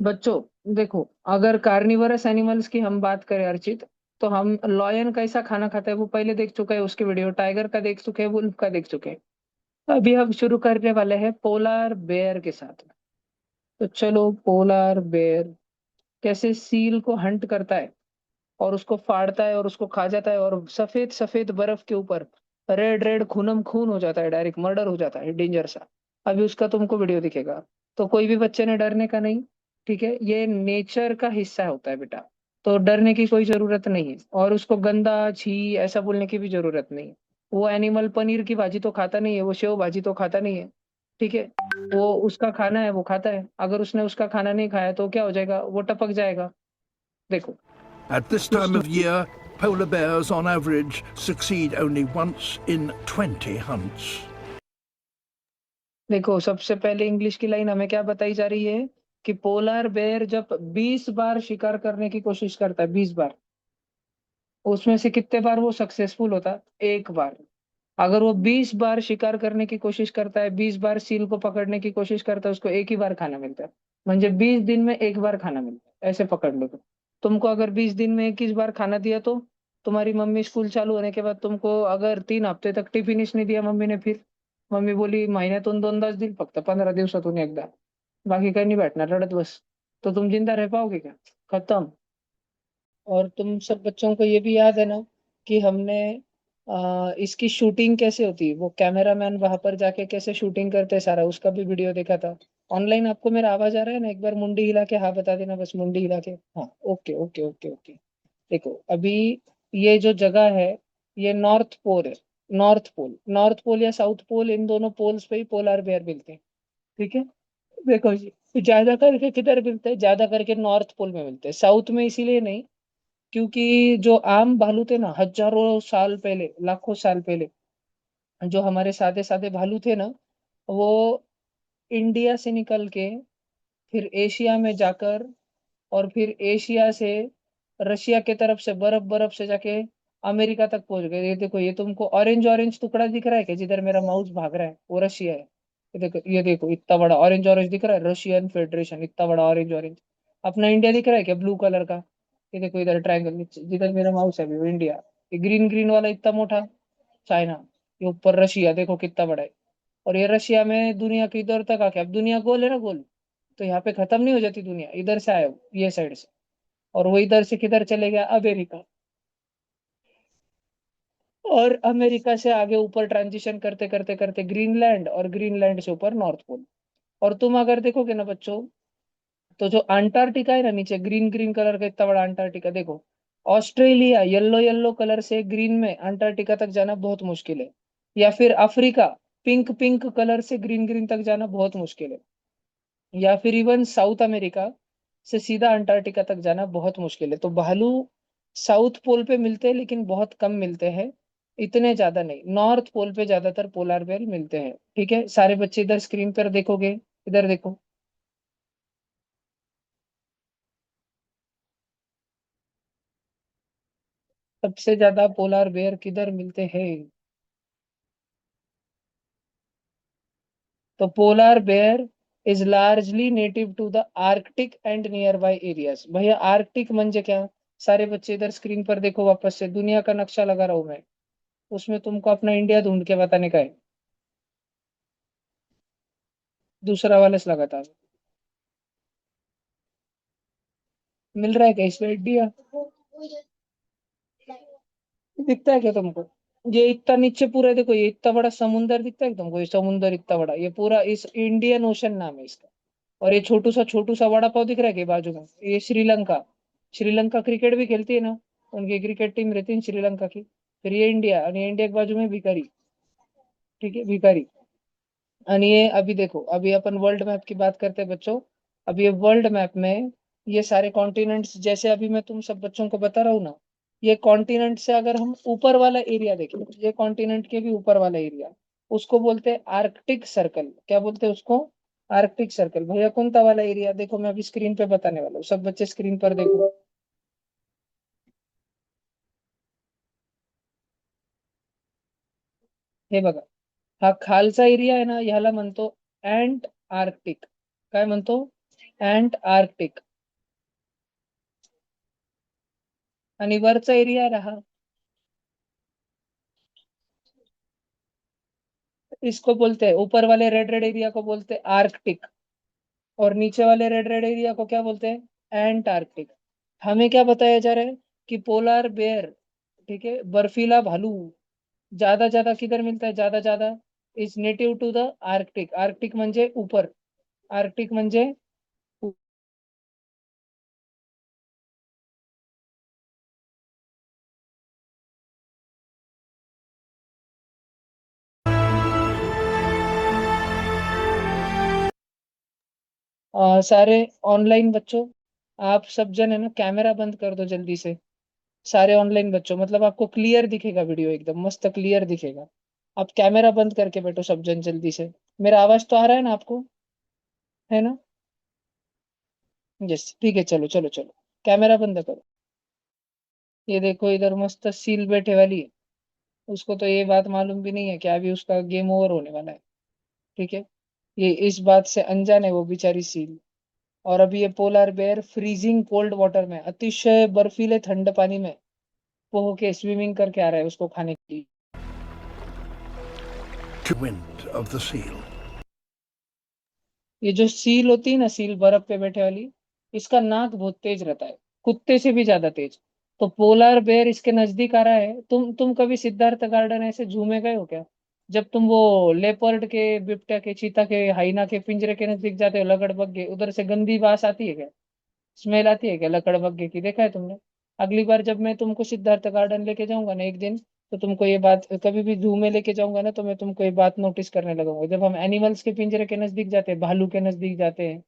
बच्चों देखो, अगर कार्निवरस एनिमल्स की हम बात करें अर्चित, तो हम लॉयन कैसा खाना खाता है वो पहले देख चुके हैं उसकी वीडियो, टाइगर का देख चुके हैं, वुल्फ का देख चुके हैं। अभी हम शुरू करने वाले हैं पोलार बेयर के साथ। तो चलो, पोलार बेयर कैसे सील को हंट करता है और उसको फाड़ता है और उसको खा जाता है, और सफेद सफेद बर्फ के ऊपर रेड रेड खूनम खून हो जाता है, डायरेक्ट मर्डर हो जाता है, डेंजर सा। अभी उसका तुमको वीडियो दिखेगा। तो कोई भी बच्चे ने डरने का नहीं। ठीक है, ये नेचर का हिस्सा होता है बेटा। तो डरने की कोई जरूरत नहीं है, और उसको गंदा छी ऐसा बोलने की भी जरूरत नहीं है। वो एनिमल पनीर की भाजी तो खाता नहीं है, वो सेव भाजी तो खाता नहीं है। ठीक है, वो उसका खाना है, वो खाता है। अगर उसने उसका खाना नहीं खाया तो क्या हो जाएगा, वो टपक जाएगा। देखो, At this कुछ time तो of year, polar bears on average succeed only once in 20 hunts. देखो, सबसे पहले इंग्लिश की लाइन हमें क्या बताई जा रही है कि पोलर बेयर जब 20 बार शिकार करने की कोशिश करता है, 20 बार, उसमें से कितने बार वो सक्सेसफुल होता है? एक बार। अगर वो 20 बार शिकार करने की कोशिश करता है, 20 बार सील को पकड़ने की कोशिश करता है, उसको एक ही बार खाना मिलता है। म्हणजे 20 दिन में एक बार खाना मिलता है, ऐसे पकड़ लो तो। तुमको अगर 20 दिन में 21 बार खाना दिया तो तुम्हारी मम्मी स्कूल चालू होने के बाद तुमको अगर 3 हफ्ते तक टिफिनिश नहीं दिया मम्मी ने, फिर मम्मी बोली महिन्यातून 2दा दिल, फक्त 15 दिवसातून एकदा, बाकी काही नाही भेटणार, रडत बस, तो तुम जिंदा रह पाओगे क्या? खत्म। और तुम सब बच्चों को ये भी याद है ना कि हमने इसकी शूटिंग कैसे होती है, वो कैमरामैन वहां पर जाके कैसे शूटिंग करते हैं, सारा उसका भी वीडियो देखा था ऑनलाइन। आपको मेरा आवाज आ रहा है ना? एक बार मुंडी हिला के हाँ बता देना, बस मुंडी हिला के हाँ। Okay okay okay okay. देखो अभी ये जो जगह है, ये नॉर्थ पोल है। नॉर्थ पोल या साउथ पोल, इन दोनों पोल्स पे ही पोलार बेयर मिलते हैं। ठीक है, देखो जी, ज्यादा करके किधर मिलते हैं? ज्यादा करके नॉर्थ पोल में मिलते हैं, साउथ में इसीलिए नहीं, क्योंकि जो आम भालू थे ना, हजारों साल पहले, लाखों साल पहले, जो हमारे सादे सादे भालू थे ना, वो इंडिया से निकल के फिर एशिया में जाकर, और फिर एशिया से रशिया के तरफ से बर्फ बर्फ से जाके अमेरिका तक पहुंच गए। ये देखो, ये तुमको ऑरेंज ऑरेंज टुकड़ा दिख रहा है कि जिधर मेरा माउस भाग रहा है, वो रशिया है। ये देखो इतना बड़ा ऑरेंज ऑरेंज दिख रहा है, रशियन फेडरेशन, इतना बड़ा ऑरेंज ऑरेंज। अपना इंडिया दिख रहा है क्या ब्लू कलर का? ये देखो इधर ट्रायंगल नीचे जिधर मेरा माउस है, अभी वो इंडिया। ये ग्रीन ग्रीन वाला इतना मोटा चाइना। ये ऊपर रशिया, देखो कितना बड़ा है। और ये रशिया में दुनिया की इधर तक आके, अब दुनिया गोल है ना, गोल, तो यहाँ पे खत्म नहीं हो जाती दुनिया, इधर से आए हो, ये साइड से। और वो इधर से किधर चले गया? अमेरिका। और अमेरिका से आगे ऊपर ट्रांजिशन करते करते करते ग्रीनलैंड, और ग्रीनलैंड से ऊपर नॉर्थ पोल। और तुम अगर देखोगे ना बच्चों, तो जो अंटार्कटिका है ना, नीचे ग्रीन ग्रीन कलर का इतना बड़ा अंटार्कटिका, देखो, ऑस्ट्रेलिया येलो येलो कलर से ग्रीन में अंटार्कटिका तक जाना बहुत मुश्किल है। या फिर अफ्रीका पिंक पिंक कलर से ग्रीन ग्रीन तक जाना बहुत मुश्किल है। या फिर इवन साउथ अमेरिका से सीधा अंटार्कटिका तक जाना बहुत मुश्किल है। तो भालू साउथ पोल पे मिलते हैं, लेकिन बहुत कम मिलते हैं, इतने ज्यादा नहीं। नॉर्थ पोल पे ज्यादातर पोलार बेयर मिलते हैं। ठीक है, सारे बच्चे इधर स्क्रीन पर देखोगे, इधर देखो। सबसे ज्यादा पोलार बेयर किधर मिलते हैं? तो polar bear is largely native to the Arctic and nearby areas. भैया आर्कटिक म्हणजे क्या? सारे बच्चे इधर स्क्रीन पर देखो, वापस से दुनिया का नक्शा लगा रहा हूं मैं, उसमें तुमको अपना इंडिया ढूंढ के बताने का है। दूसरा वाला से लगातार मिल रहा है क्या इसमें इंडिया? दिखता है क्या तुमको? ये इतना नीचे पूरा देखो, ये इतना बड़ा समुंदर दिखता है तुमको? ये समुंदर इतना बड़ा, ये पूरा इस इंडियन ओशन नाम है इसका। और ये छोटू सा वड़ा पाव दिख रहा है कि बाजू में, ये श्रीलंका। श्रीलंका क्रिकेट भी खेलती है ना, उनकी क्रिकेट टीम रहती है श्रीलंका की। फिर ये इंडिया, और ये इंडिया के बाजू में भिखारी। ठीक है, भिखारी। और ये अभी देखो, अभी अपन वर्ल्ड मैप की बात करते हैं बच्चों। अभी ये वर्ल्ड मैप में ये सारे कॉन्टिनेंट्स, जैसे अभी मैं तुम सब बच्चों को बता रहा हूँ ना, ये कॉन्टिनेंट से अगर हम ऊपर वाला एरिया देखें, ये कॉन्टिनेंट के भी ऊपर वाला एरिया, उसको बोलते हैं आर्कटिक सर्कल। क्या बोलते हैं उसको? Arctic circle. भैया कौन सा वाला एरिया? देखो मैं अभी स्क्रीन पे बताने वाला हूँ, सब बच्चे स्क्रीन पर देखो। हे बघा, हा खालचा एरिया आहे ना, ह्याला म्हणतो अँट आर्कटिक. काय म्हणतो? एंट आर्कटिक आणि वरचा एरिया रहा, इसको बोलते हैं, ऊपर वाले रेड रेड एरिया को बोलते हैं आर्कटिक, और नीचे वाले रेड रेड एरिया को क्या बोलते हैं, एंटार्क्टिक। हमें क्या बताया जा रहा है कि पोलार बेयर, ठीक है, बर्फीला भालू ज्यादा ज्यादा किधर मिलता है, ज्यादा ज्यादा is native to the Arctic. Arctic म्हणजे ऊपर, आर्कटिक म्हणजे सारे ऑनलाइन बच्चों, आप सब जन है ना, कैमरा बंद कर दो जल्दी से। सारे ऑनलाइन बच्चों, मतलब आपको क्लियर दिखेगा, वीडियो एकदम मस्त क्लियर दिखेगा। आप कैमरा बंद करके बैठो सब जन जल्दी से। मेरा आवाज तो आ रहा है ना आपको, है ना? यस, ठीक है, चलो चलो चलो, कैमरा बंद करो। ये देखो इधर मस्त सील बैठे वाली है, उसको तो ये बात मालूम भी नहीं है कि अभी उसका गेम ओवर होने वाला है, ठीक है। ये इस बात से अनजान है वो बेचारी सील। और अभी ये polar bear freezing cold water में, अतिशय बर्फीले ठंड पानी में वो होके स्विमिंग करके आ रहा है उसको खाने के लिए। To wind of the seal. ये जो सील होती है ना, सील बर्फ पे बैठे वाली, इसका नाक बहुत तेज रहता है, कुत्ते से भी ज्यादा तेज। तो पोलार बेयर इसके नजदीक आ रहा है। तुम कभी सिद्धार्थ गार्डन ऐसे झू में गए हो क्या? जब तुम वो लेपर्ड के, बिबटा के, चीता के, हाइना के पिंजरे के नजदीक जाते हो, लगड़बग्गे, उधर से गंदी बास आती है क्या? स्मेल आती है क्या लकड़बग्गे की, देखा है तुमने? अगली बार जब मैं तुमको सिद्धार्थ गार्डन लेके जाऊंगा ना एक दिन, तो तुमको ये बात, कभी भी जू में लेके जाऊंगा ना, तो मैं तुमको ये बात नोटिस करने लगूंगा। जब हम एनिमल्स के पिंजरे के नजदीक जाते हैं, भालू के नजदीक जाते हैं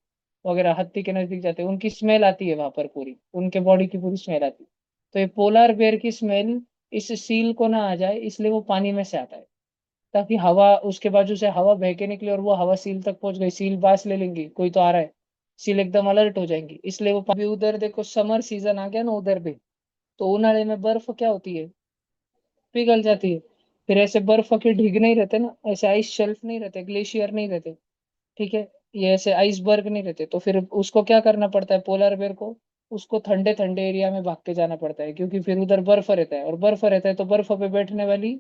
वगैरह, हत्ती के नजदीक जाते हैं, उनकी स्मेल आती है वहां पर पूरी, उनके बॉडी की पूरी स्मेल आती है। तो ये पोलार बेयर की स्मेल इस सील को ना आ जाए, इसलिए वो पानी में से आता है, ताकि हवा उसके बाजू से हवा बह के निकले और वो हवा सील तक पहुंच गई, सील बास ले लेंगी कोई तो आ रहा है, सील एकदम अलर्ट हो जाएंगी, इसलिए वो अभी उधर देखो समर सीजन आ गया ना उधर भी, तो उन्हाळे में बर्फ क्या होती है, पिघल जाती है। फिर ऐसे बर्फ के ढीग नहीं रहते ना, ऐसे आइस शेल्फ नहीं रहते, ग्लेशियर नहीं रहते, ठीक है, ये ऐसे आइसबर्ग नहीं रहते, तो फिर उसको क्या करना पड़ता है पोलर बेर को, उसको ठंडे ठंडे एरिया में भाग के जाना पड़ता है, क्योंकि फिर उधर बर्फ रहता है, और बर्फ रहता है तो बर्फ पे बैठने वाली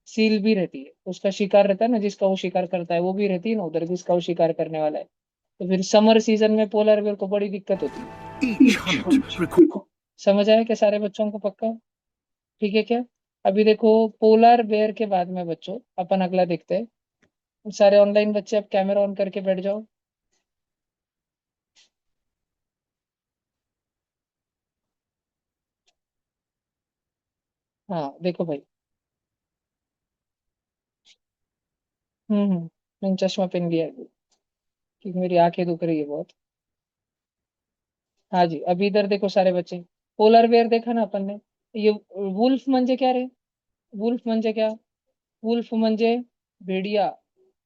सील भी रहती है, उसका शिकार रहता है ना, जिसका वो शिकार करता है वो भी रहती है ना उधर, जिसका वो शिकार करने वाला है। तो फिर समर सीजन में पोलर बेर को बड़ी दिक्कत होती Each है। hunt requires समझ आया क्या सारे बच्चों को, पक्का? ठीक है क्या? अभी देखो पोलर बेयर के बाद में बच्चों अपन अगला देखते हैं। सारे ऑनलाइन बच्चे अब कैमरा ऑन करके बैठ जाओ। हाँ देखो भाई। मैंने चश्मा पहन लिया है अभी, क्योंकि मेरी आंखें दुख रही है बहुत। हाँ जी, अभी इधर देखो सारे बच्चे, पोलर बेयर देखा ना अपन ने। ये वुल्फ म्हणजे क्या रे? वुल्फ म्हणजे क्या? वुल्फ म्हणजे भेड़िया।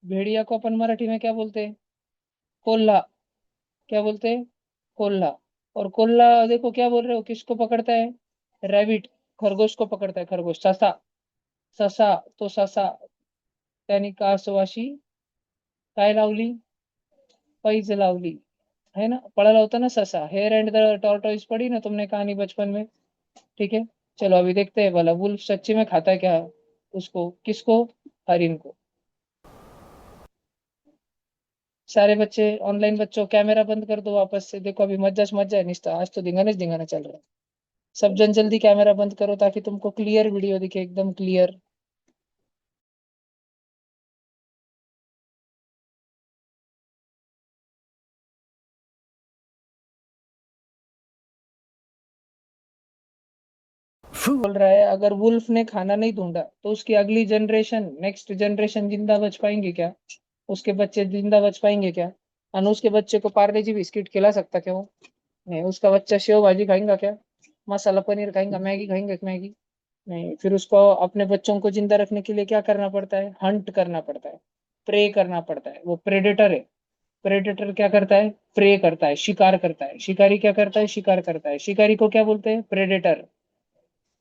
भेड़िया को अपन मराठी में क्या बोलते हैं? कोल्हा। क्या बोलते हैं? कोल्हा। और कोल्हा देखो क्या बोल रहे हो, किसको पकड़ता है? रैबिट, खरगोश को पकड़ता है, खरगोश, ससा। ससा, तो ससा त्याने कासवाशी काय लावली? पैज लावली, है ना, पढ़ा होता ना ससा, हेयर एंड द टॉर्टोइज, पढ़ी ना तुमने कहानी बचपन में, ठीक है। चलो अभी देखते हैं भला वुल्फ सच्ची में खाता है क्या उसको, किसको? हरिन को। सारे बच्चे ऑनलाइन बच्चों कैमरा बंद कर दो वापस से, देखो अभी मजा मजा है निश्चित, आज तो धिंगाना चल रहा है। सब जन जल्दी कैमरा बंद करो ताकि तुमको क्लियर वीडियो दिखे, एकदम क्लियर। food. बोल रहा है अगर वुल्फ ने खाना नहीं ढूंढा तो उसकी अगली जनरेशन, नेक्स्ट जनरेशन जिंदा बच पाएंगे क्या? उसके बच्चे जिंदा बच पाएंगे क्या? और उसके बच्चे को पार्ले जी बिस्किट खिला सकता क्या वो? नहीं। उसका बच्चा शेव भाजी खाएगा क्या? मसाला पनीर खाएगा? मैगी खाएंगे? मैगी नहीं। फिर उसको अपने बच्चों को जिंदा रखने के लिए क्या करना पड़ता है? हंट करना पड़ता है, प्रे करना पड़ता है, वो प्रेडेटर है। प्रेडेटर क्या करता है? प्रे करता है, शिकार करता है। शिकारी क्या करता है? शिकार करता है। शिकारी को क्या बोलते हैं? प्रेडेटर।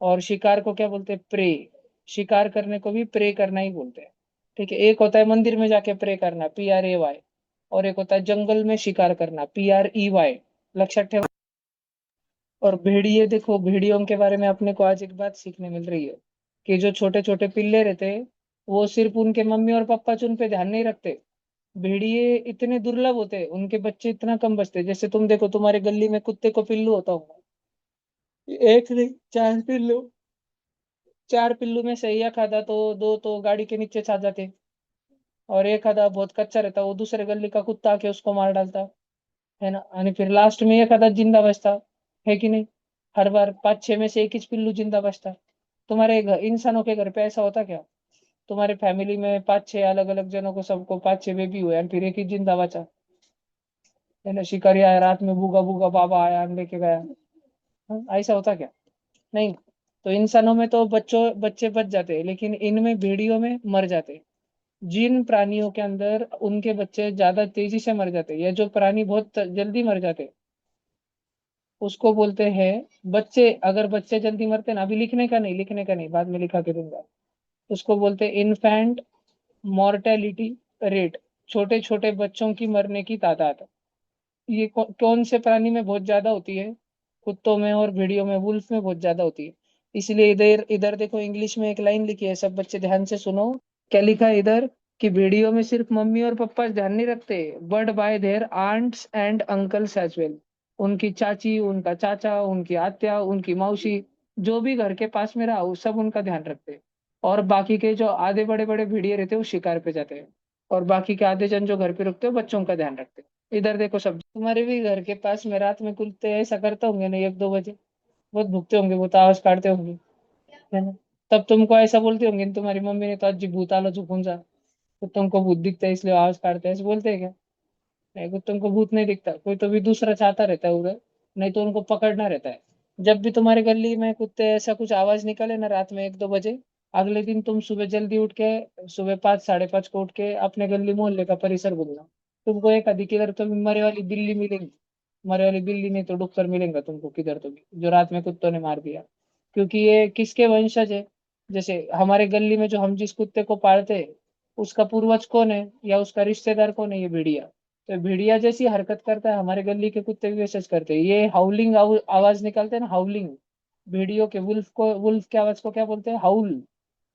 और शिकार को क्या बोलते हैं? प्रे। शिकार करने को भी प्रे करना ही बोलते हैं, ठीक है। एक होता है मंदिर में जाके प्रे करना, PRAY, और एक होता है जंगल में शिकार करना, PREY। लक्षण ठेवा। और भेड़िए, देखो भेड़ियों के बारे में अपने को आज एक बात सीखने मिल रही है कि जो छोटे छोटे पिल्ले रहते हैं, वो सिर्फ उनके मम्मी और पापा उन पे ध्यान नहीं रखते। भेड़िए इतने दुर्लभ होते हैं, उनके बच्चे इतना कम बचते हैं। जैसे तुम देखो, तुम्हारे गली में कुत्ते को पिल्लू होता होगा, एक नहीं, चार पिल्लू। चार पिल्लू में से एक आधा तो, दो तो गाड़ी के नीचे छा जाते, और एक आधा बहुत कच्चा रहता, वो दूसरे गली का कुत्ता आके उसको मार डालता है ना। और फिर लास्ट में एक आधा जिंदा बचता है कि नहीं। हर बार पाँच छह में से एक ही पिल्लू जिंदा बचता। तुम्हारे घर, इंसानों के घर पे ऐसा होता क्या? तुम्हारे फैमिली में पांच छह अलग अलग जनों को, सबको पांच छह बेबी हुए और फिर एक ही जिंदा बचा, है ना। शिकारी आया रात में, भूगा भूगा बाबा आया लेके गया। हाँ, ऐसा होता क्या? नहीं। तो इंसानों में तो बच्चों बच्चे बच जाते हैं, लेकिन इनमें, भेड़ियों में मर जाते हैं। जिन प्राणियों के अंदर उनके बच्चे ज्यादा तेजी से मर जाते हैं, या जो प्राणी बहुत जल्दी मर जाते हैं, उसको बोलते हैं बच्चे। अगर बच्चे जल्दी मरते ना, अभी लिखने का नहीं, लिखने का नहीं, बाद में लिखा के दूंगा। उसको बोलते हैं इन्फेंट मॉर्टेलिटी रेट, छोटे छोटे बच्चों की मरने की तादाद। ये कौन से प्राणी में बहुत ज्यादा होती है? कुत्तों में और भेड़ियों में, वुल्फ में बहुत ज्यादा होती है। इसलिए इधर इधर देखो, इंग्लिश में एक लाइन लिखी है, सब बच्चे ध्यान से सुनो। क्या लिखा है इधर? कि भेड़ियों में सिर्फ मम्मी और पापा ध्यान नहीं रखते, but by their aunts and uncles as well. उनकी चाची, उनका चाचा, उनकी आत्या, उनकी मौसी, जो भी घर के पास में रहा, वो सब उनका ध्यान रखते हैं। और बाकी के जो आधे बड़े बड़े भेड़िए रहते हैं, वो शिकार पे जाते हैं। और बाकी के आधे जन जो घर पे रुकते हैं, बच्चों का ध्यान रखते हैं। इधर देखो, सब तुम्हारे भी घर के पास में रात में कुत्ते ऐसा करते होंगे ना, एक दो बजे बहुत भुगते होंगे, वो तो आवाज काटते होंगे, है ना। तब तुमको ऐसा बोलते होंगे ना, तुम्हारी मम्मी ने तो अज्जी भूत आलो चुप जा, कुत्तों को भूत दिखता है इसलिए आवाज काटते हैं, ऐसे बोलते हैं क्या? नहीं, कुत्तों को भूत नहीं दिखता, कोई तो भी दूसरा चाहता रहता है उधर, नहीं तो उनको पकड़ना रहता है। जब भी तुम्हारे गली में कुत्ते ऐसा कुछ आवाज निकले ना रात में 1-2 बजे, अगले दिन तुम सुबह जल्दी उठ के, सुबह 5, 5:30 को उठ के अपने गली मोहल्ले का परिसर घूमना। तुमको एक आधी किधर तो मरे वाली बिल्ली मिलेगी। मरे वाली बिल्ली नहीं तो डुक्कर मिलेगा तुमको किधर तो भी, जो रात में कुत्तों ने मार दिया। क्योंकि ये किसके वंशज है? जैसे हमारे गली में जो हम जिस कुत्ते को पालते हैं, उसका पूर्वज कौन है या उसका रिश्तेदार कौन है? ये भेड़िया। तो भेड़िया जैसी हरकत करता है, हमारे गली के कुत्ते भी वैसे करते हैं। ये हाउलिंग आवाज निकालते हैं ना, हाउलिंग। भेड़ियों के, वुल्फ को, वुल्फ की आवाज को क्या बोलते हैं? हाउल।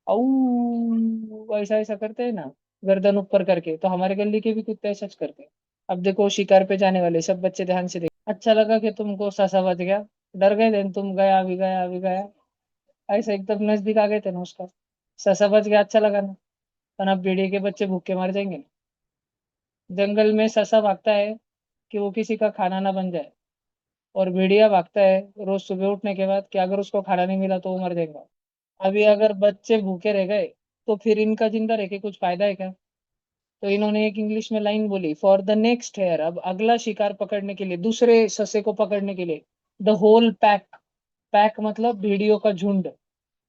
आऊ, ऐसा ऐसा करते हैं ना, गर्दन ऊपर करके। तो हमारे गली के भी कुत्ते ऐसा करते हैं। अब देखो, शिकार पे जाने वाले सब बच्चे ध्यान से देख। अच्छा लगा कि तुमको ससा बच गया? डर गए थे तुम, गया भी गया भी गया, ऐसा एकदम नजदीक आ गए थे ना उसका। ससा बच गया, अच्छा लगा ना। पर अब भेड़िए के बच्चे भूखे मर जाएंगे। जंगल में ससा भागता है कि वो किसी का खाना ना बन जाए, और भेड़िया भागता है रोज सुबह उठने के बाद कि अगर उसको खाना नहीं मिला तो वो मर जाएगा। अभी अगर बच्चे भूखे रह गए, तो फिर इनका जिंदा रह के कुछ फायदा है क्या? तो इन्होंने एक इंग्लिश में लाइन बोली, फॉर द नेक्स्ट हेयर, अब अगला शिकार पकड़ने के लिए, दूसरे ससे को पकड़ने के लिए, द होल पैक। पैक मतलब भेड़ियों का झुंड,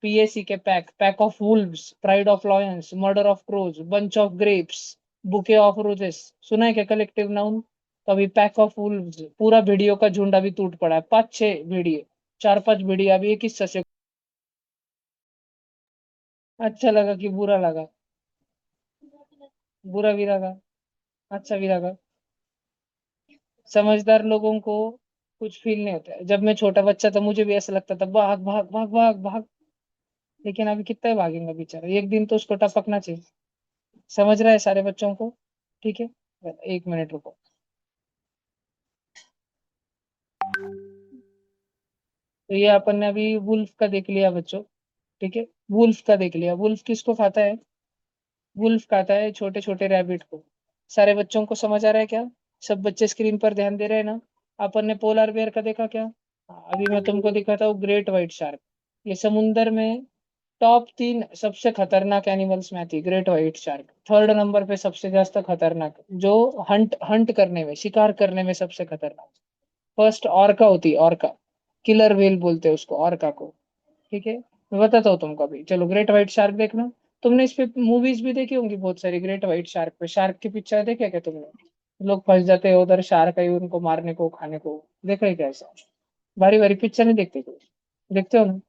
PAC के pack, pack of wolves, pride of lions, murder of crows, bunch of grapes, bouquet of roses. सुना है क्या कलेक्टिव नाउन? तो अभी पैक ऑफ वुल्व्स, पूरा भेड़ियों का झुंड अभी टूट पड़ा है, 5-6 भेड़िए, 4-5 भेड़िए अभी एक ही ससे। अच्छा लगा कि बुरा लगा? बुरा भी लगा, अच्छा भी लगा। समझदार लोगों को कुछ फील नहीं होता है। जब मैं छोटा बच्चा था, मुझे भी ऐसा लगता था, भाग भाग भाग भाग भाग। लेकिन अभी कितना ही भागेगा बेचारा, एक दिन तो उसको टपकना चाहिए। समझ रहा है सारे बच्चों को? ठीक है, 1 मिनट रुको। तो ये अपन ने अभी वुल्फ का देख लिया बच्चों, ठीक है। वुल्फ का देख लिया, वुल्फ किसको खाता है? वुल्फ खाता है छोटे छोटे रैबिट को। सारे बच्चों को समझ आ रहा है क्या? सब बच्चे स्क्रीन पर ध्यान दे रहे हैं ना? अपन ने पोलर बेयर का देखा क्या? हाँ, अभी मैं तुमको दिखाता हूँ ग्रेट व्हाइट शार्क। ये समुंदर में टॉप 3 सबसे खतरनाक एनिमल्स में आती है great white shark. Third number पे सबसे ज्यादा खतरनाक, जो हंट हंट करने में, शिकार करने में सबसे खतरनाक। फर्स्ट ऑर्का होती है, ऑर्का। किलर व्हेल बोलते हैं उसको, ऑर्का को। ठीक है, मैं बताता हूँ तुमको अभी। चलो, ग्रेट व्हाइट शार्क देखना। तुमने इस पे मूवीज भी देखी होंगी बहुत सारी, ग्रेट व्हाइट शार्क पे। शार्क की पिक्चर देखे क्या तुमने? लोग फंस जाते हैं उधर, शार्क आई उनको मारने को, खाने को। देखा है क्या ऐसा? भारी भारी पिक्चर नहीं देखते कोई? देखते हो ना?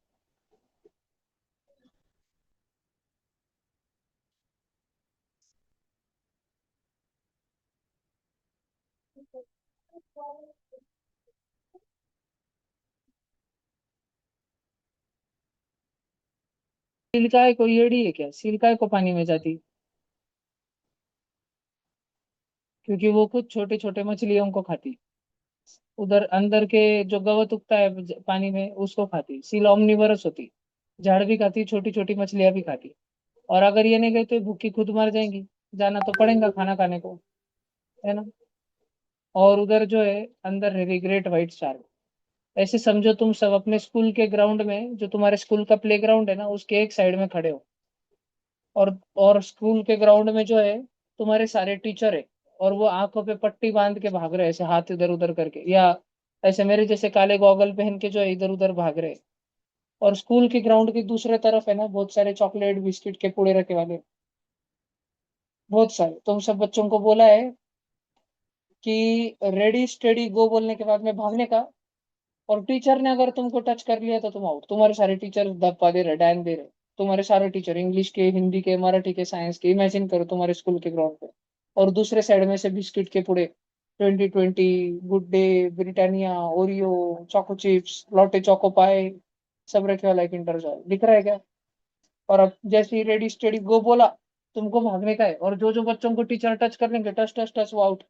सिल्काय को येड़ी है क्या? सिल्काय को पानी में जाती? क्योंकि वो खुद छोटे छोटे मछलियों को खाती। उधर अंदर के जो गवत उगता है पानी में उसको खाती। सील ओमनिवरस होती, झाड़ भी खाती, छोटी छोटी मछलियां भी खाती। और अगर ये नहीं गई तो ये भूखी खुद मर जाएंगी। जाना तो पड़ेगा खाना खाने को, है ना। और उधर जो है अंदर है ग्रेट व्हाइट शार्क। ऐसे समझो तुम सब अपने स्कूल के ग्राउंड में, जो तुम्हारे स्कूल का प्ले ग्राउंड है ना, उसके एक साइड में खड़े हो। और स्कूल के ग्राउंड में जो है तुम्हारे सारे टीचर है। और वो आंखों पे पट्टी बांध के भाग रहे हैं, ऐसे हाथ इधर उधर करके, या ऐसे मेरे जैसे काले गॉगल पहन के जो है इधर उधर भाग रहे हैं। और स्कूल के ग्राउंड की दूसरे तरफ है ना बहुत सारे चॉकलेट बिस्किट के पूड़े रखे वाले, बहुत सारे। तुम सब बच्चों को बोला है कि रेडी स्टेडी गो बोलने के बाद में भागने का। और टीचर ने अगर तुमको टच कर लिया तो तुम आउट। तुम्हारे सारे टीचर धप्पा दे रहे, डैन दे रहे। तुम्हारे सारे टीचर इंग्लिश के, हिंदी के, मराठी के, साइंस के, इमेजिन करो तुम्हारे स्कूल के ग्राउंड पे। और दूसरे साइड में से बिस्किट के पूड़े, 2020, good day, Britannia, Oreo, choco chips, Lotte choco पाए, सब रखे वाला एक इंटर जॉय दिख रहा है क्या? और अब जैसे ही रेडी स्टेडी गो बोला, तुमको भागने का है। और जो जो बच्चों को टीचर टच कर लेंगे, टच टच टच, वो आउट।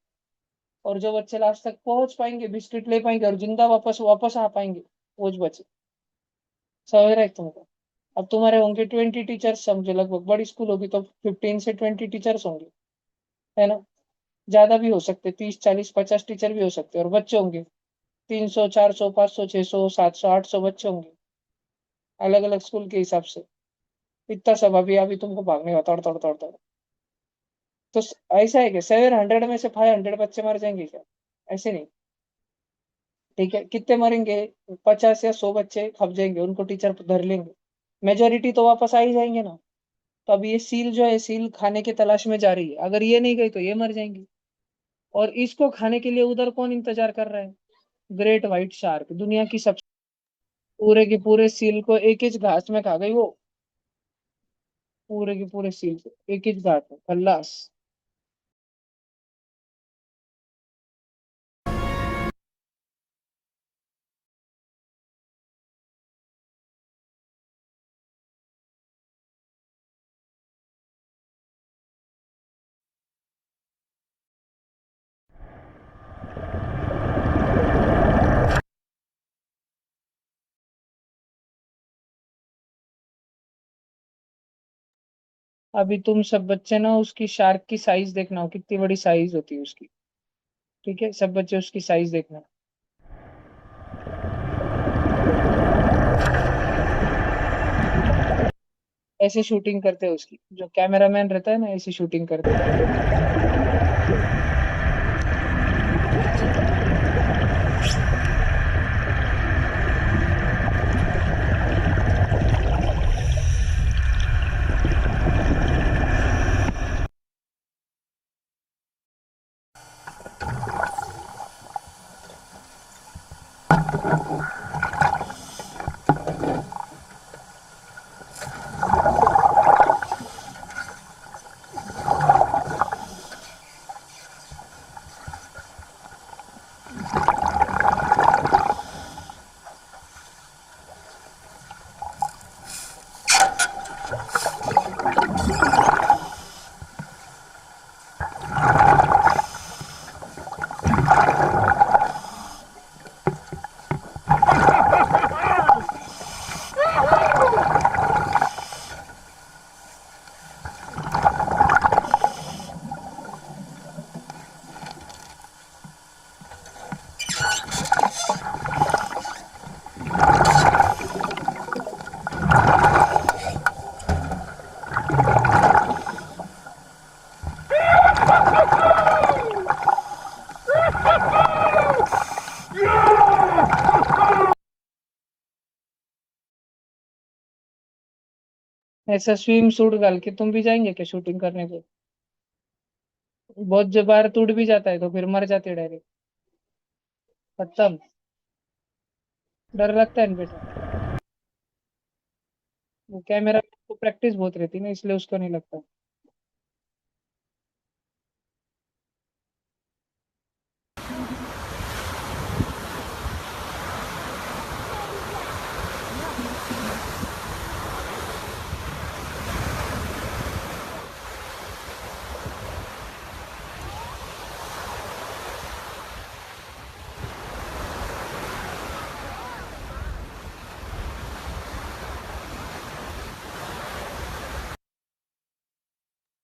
और जो बच्चे लास्ट तक पहुंच पाएंगे, बिस्किट ले पाएंगे और जिंदा वापस वापस आ पाएंगे, वो जो बचे। समझ रहे हैं तुमको? अब तुम्हारे होंगे 20 टीचर्स, समझो लगभग, बड़ी स्कूल होगी तो 15 से 20 टीचर्स होंगे, है ना। ज्यादा भी हो सकते, 30, 40, 50 टीचर भी हो सकते। और बच्चे होंगे 300, 400, 500, 600, 700, 800 बच्चे होंगे, अलग अलग स्कूल के हिसाब से। इतना सब अभी अभी तुमको भागने का, तड़ तड़ तड़ तड़। तो ऐसा है कि 700 में से 500 बच्चे मर जाएंगे क्या? ऐसे नहीं। ठीक है, कितने मरेंगे? 50 या 100 बच्चे खप जाएंगे, उनको टीचर धर लेंगे। मेजोरिटी तो वापस आ ही जाएंगे ना। तो अब ये सील जो है, सील खाने की तलाश में जा रही है। अगर ये नहीं गई तो ये मर जाएंगी। और इसको खाने के लिए उधर कौन इंतजार कर रहा है? ग्रेट व्हाइट शार्क, दुनिया की सबसे, पूरे के पूरे सील को एक ही घास में खा गई वो। पूरे के पूरे सील को एक ही घास में खल्लास। अभी तुम सब बच्चे ना उसकी शार्क की साइज देखना हो, कितनी बड़ी साइज होती है उसकी। ठीक है, सब बच्चे उसकी साइज देखना। ऐसे शूटिंग करते हैं उसकी, जो कैमरामैन रहता है ना, ऐसी शूटिंग करते हैं। ऐसा स्विम सूट डाल के तुम भी जाएंगे क्या शूटिंग करने को? बहुत जो बार टूट भी जाता है तो फिर मर जाते डायरेक्ट, खत्म। डर लगता है ना बेटा। वो कैमरा को प्रैक्टिस बहुत रहती है ना, इसलिए उसको नहीं लगता।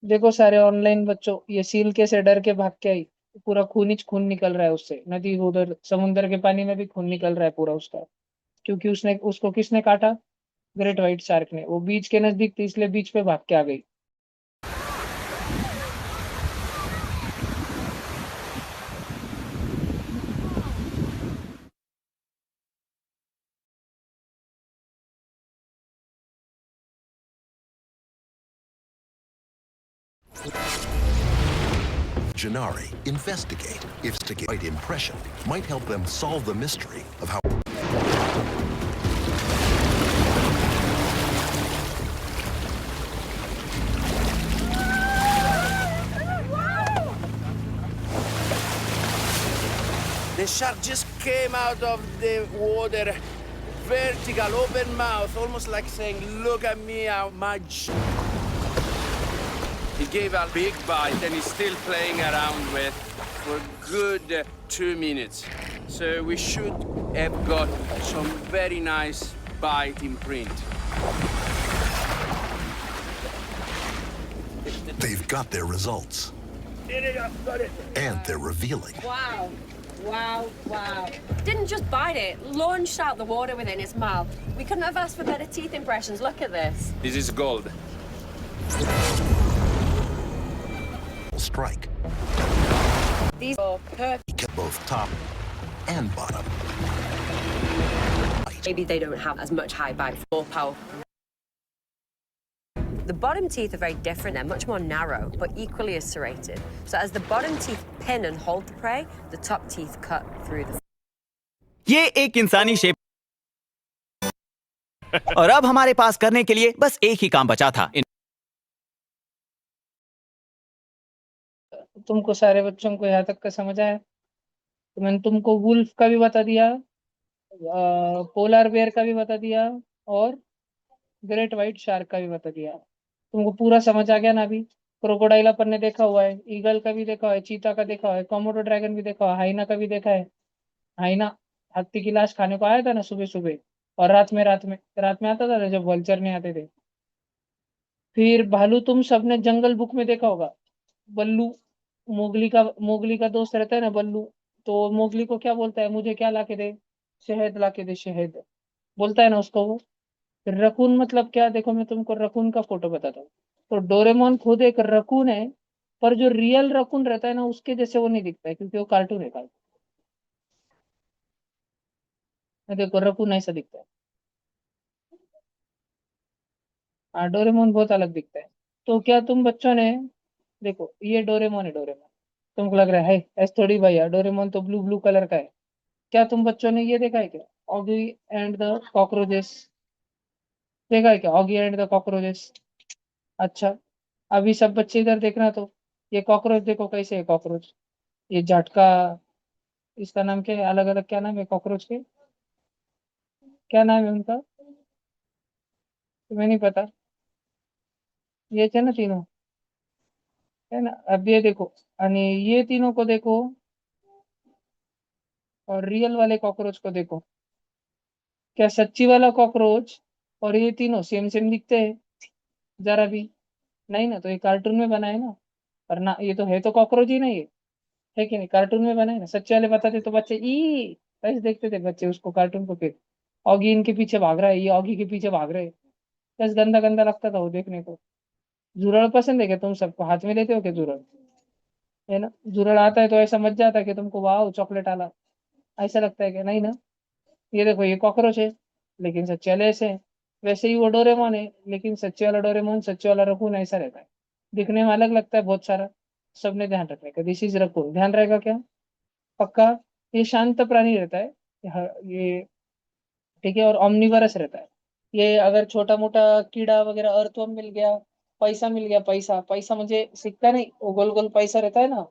देखो सारे ऑनलाइन बच्चों, ये सील के से डर के भाग के आई, पूरा खून ही खून निकल रहा है उससे, नदी उधर समुद्र के पानी में भी खून निकल रहा है पूरा उसका, क्योंकि उसने उसको किसने काटा? ग्रेट व्हाइट शार्क ने। वो बीच के नजदीक थी इसलिए बीच पे भाग के आ गई। Janari investigate if the right impression might help them solve the mystery of how. The shark just came out of the water, vertical, open mouth, almost like saying, "Look at me, how much." He gave a big bite and he's still playing around with for a good 2 minutes. So we should have got some very nice bite imprint. They've got their results. And they're revealing. Wow. Wow, wow. Didn't just bite it, launched out the water within its mouth. We couldn't have asked for better teeth impressions. Look at this. This is gold. Strike. These are perfect. Get both top and bottom. Maybe they don't have as much high bite, more power. The bottom teeth are very different. They're much more narrow, but equally as serrated. So as the bottom teeth pin and hold the prey, the top teeth cut through the... ये एक इंसानी shape और अब हमारे पास करने के लिए बस एक ही काम बचा था। तुमको सारे बच्चों को यहाँ तक का समझ आया? तो मैंने तुमको वुल्फ का भी बता दिया, पोलर बेयर का भी बता दिया, और ग्रेट व्हाइट शार्क का भी बता दिया। तुमको पूरा समझ आ गया ना अभी? क्रोकोडाइल अपन ने देखा हुआ है, ईगल का भी देखा हुआ है, चीता का देखा हुआ है, कोमोडो ड्रैगन भी देखा हुआ है, हाइना का भी देखा है। हाइना हाथी की लाश खाने को आया था ना सुबह सुबह, और रात में आता था ना जब वल्चर नहीं आते थे। फिर भालू तुम सबने जंगल बुक में देखा होगा, बल्लू, मोगली का दोस्त रहता है ना बल्लू, तो मोगली को क्या बोलता है? मुझे क्या लाके दे? शहद लाके दे, शहद बोलता है ना उसको वो। रकून मतलब क्या? देखो मैं तुमको रकून का फोटो बताता हूँ। तो डोरेमोन खुद एक रकून है, पर जो रियल रकून रहता है ना उसके जैसे वो नहीं दिखता है, क्योंकि वो कार्टून है। कार्टून देखो रकून ऐसा दिखता है। हाँ, डोरेमोन बहुत अलग दिखता है। तो क्या तुम बच्चों ने, देखो ये डोरेमोन है, डोरेमोन तुमको लग रहा है ऐसा थोड़ी भाई यार, डोरेमोन तो ब्लू ब्लू कलर का है। क्या तुम बच्चों ने ये देखा है क्या, ऑगी एंड द कॉकरोचेस? देखा है क्या ऑगी एंड द कॉकरोचेस? अच्छा, अभी सब बच्चे इधर देखना, तो ये कॉकरोच देखो कैसे है कॉकरोच, ये झटका, इसका नाम क्या है? अलग अलग क्या नाम है कॉकरोच के? क्या नाम है उनका? तुम्हें नहीं पता? ये थे ना तीनों, है ना? अब ये देखो, आणि ये तीनों को देखो, और रियल वाले कॉकरोच को देखो। क्या सच्ची वाला कॉकरोच और ये तीनों सेम सेम दिखते हैं? जरा भी नहीं ना। तो ये कार्टून में बना है ना, पर ना ये तो है तो कॉकरोच ही नहीं है कि नहीं? कार्टून में बना है ना। सच्चे वाले बताते तो बच्चे ई कैसे देखते थे बच्चे उसको, कार्टून को। फिर ऑगी इनके पीछे भाग रहा है, ये ऑगी के पीछे भाग रहे हैं, बस गंदा गंदा लगता था वो देखने को। जुरड़ पसंद है क्या तुम सबको? हाथ में लेते हो क्या जुरड़? है ना, जुरड़ आता है तो ऐसा मच जाता है कि तुमको वाह चॉकलेट आला, ऐसा लगता है कि नहीं ना? ये देखो ये कॉकरोच है, लेकिन सच्चे वाले ऐसे हैं। वैसे ही वो डोरेमोन है, लेकिन सच्चे वाला डोरेमोन, सच्चे वाला रकून ऐसा रहता है, दिखने में अलग लगता है बहुत सारा। सबने ध्यान रखने का, दिस इज रकून, ध्यान रहेगा क्या? पक्का? ये शांत प्राणी रहता है, ये ठीक है, और ऑमनिवरस रहता है। ये अगर छोटा मोटा कीड़ा वगैरह अर्थवर्म मिल गया, पैसा मिल गया, पैसा पैसा मुझे सिक्का नहीं, वो गोल गोल पैसा रहता है ना,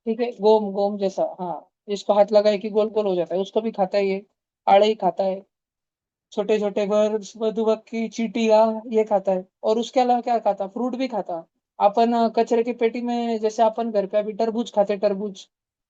ठीक है, गोम गोम जैसा, हाँ, इसको हाथ लगाए कि गोल गोल हो जाता है, उसको भी खाता है ये। आड़े ही खाता है, छोटे छोटे घर मधुमक्खी की चींटी का, ये खाता है। और उसके अलावा क्या खाता? फ्रूट भी खाता। अपन कचरे की पेटी में, जैसे अपन घर पे अभी तरबूज खाते, तरबूज,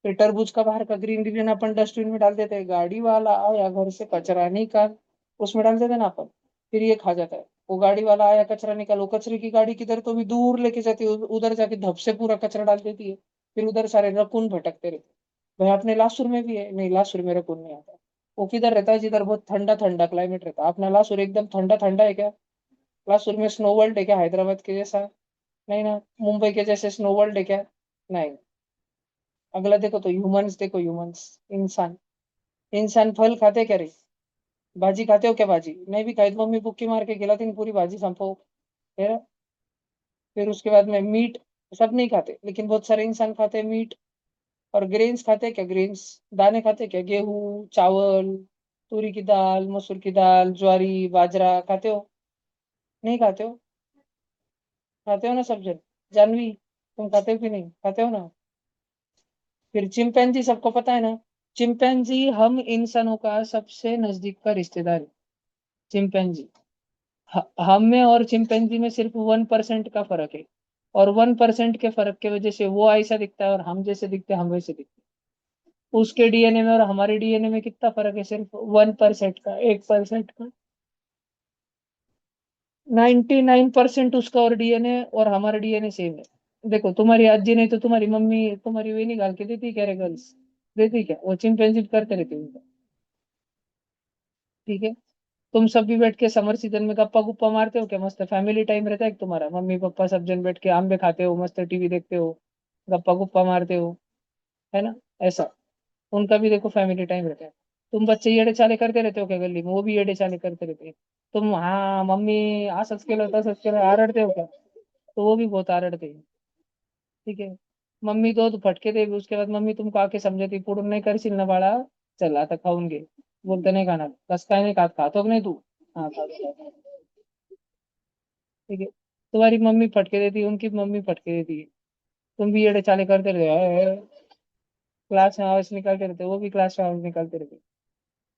फिर तरबूज का बाहर का ग्रीन ग्रीन अपन डस्टबिन में डाल देते हैं, गाड़ी वाला आया घर से कचरा निकाल, उसमें डाल देते ना अपन, फिर ये खा जाता है। वो गाड़ी वाला आया, कचरा निकालो, कचरे की गाड़ी किधर तो भी दूर लेके जाती है, उधर जाके धप से पूरा कचरा डाल देती है, फिर उधर सारे रकून भटकते रहते। भाई अपने लासुर में भी है, नहीं लासुर में रकून नहीं आता। वो किधर रहता है? जिधर बहुत ठंडा ठंडा क्लाइमेट रहता है। अपना लासुर एकदम ठंडा ठंडा है क्या? लासुर में स्नो वर्ल्ड है क्या हैदराबाद के जैसा? नहीं ना। मुंबई के जैसे स्नो वर्ल्ड है क्या? नहीं। अगला देखो तो ह्यूमंस, देखो ह्यूमंस, इंसान। इंसान फल खाते क्या रे? भाजी खाते हो क्या? भाजी नहीं भी खाई तो मम्मी बुक्की मार के खिलाती नहीं, पूरी भाजी संपो। फिर फिर उसके बाद में मीट, सब नहीं खाते लेकिन बहुत सारे इंसान खाते हैं मीट। और ग्रेन्स खाते हैं क्या? ग्रेन्स, दाने खाते हैं क्या? गेहूं, चावल, तूरी की दाल, मसूर की दाल, ज्वारी, बाजरा खाते हो? नहीं खाते हो? खाते हो ना सब जन। जानवी, तुम खाते हो कि नहीं? खाते हो ना। फिर चिंपैंजी, सबको पता है ना। चिंपैंजी हम इंसानों का सबसे नजदीक का रिश्तेदार है। चिंपैंजी, हम में और चिंपैंजी में सिर्फ 1% का फर्क है। और 1% के फर्क की वजह से वो ऐसा दिखता है और हम जैसे दिखते हैं, हम वैसे दिखते हैं। उसके डीएनए में और हमारे डीएनए में कितना फर्क है? सिर्फ 1% का, 1% का। 99% उसका और डीएनए और हमारा डीएनए सेम है। देखो तुम्हारी अज्जी नहीं तो तुम्हारी मम्मी तुम्हारी वे निकाल के देती क्या रे गर्ल्स? देती क्या? वो चिंपैंजी करते रहते हैं उनका। ठीक है। तुम सब भी बैठ के समर सीजन में गप्पा गुप्पा मारते हो क्या? मस्त फैमिली टाइम रहता है एक तुम्हारा, मम्मी पापा सब जन बैठ के आंबे खाते हो, मस्त टीवी देखते हो, गप्पा गुप्पा मारते हो, है ना? ऐसा उनका भी देखो फैमिली टाइम रहता है। तुम बच्चे येड़े चाले करते रहते हो क्या गली में? वो भी येड़े चाले करते रहते हैं। तुम हाँ मम्मी आ सच के तसंच केलं आरडते हो क्या? तो वो भी बहुत आरडते हैं। ठीक है। मम्मी तो फटके दे, उसके बाद मम्मी तुमको आके समझाती, पुढून नाही करशील ना बाळा, चल आता खाऊन घे, बोलते नाही खाणार, कस काय नाही खात, खातो की नाही तू? हाँ खातो। ठीक है। तुम्हारी मम्मी फटके देती है, उनकी मम्मी फटके देती है। तुम भी येड़े चाले करते रहते हो, क्लास में आवाज निकालते रहते हो, वो भी क्लास में आवाज निकालते रहते हो।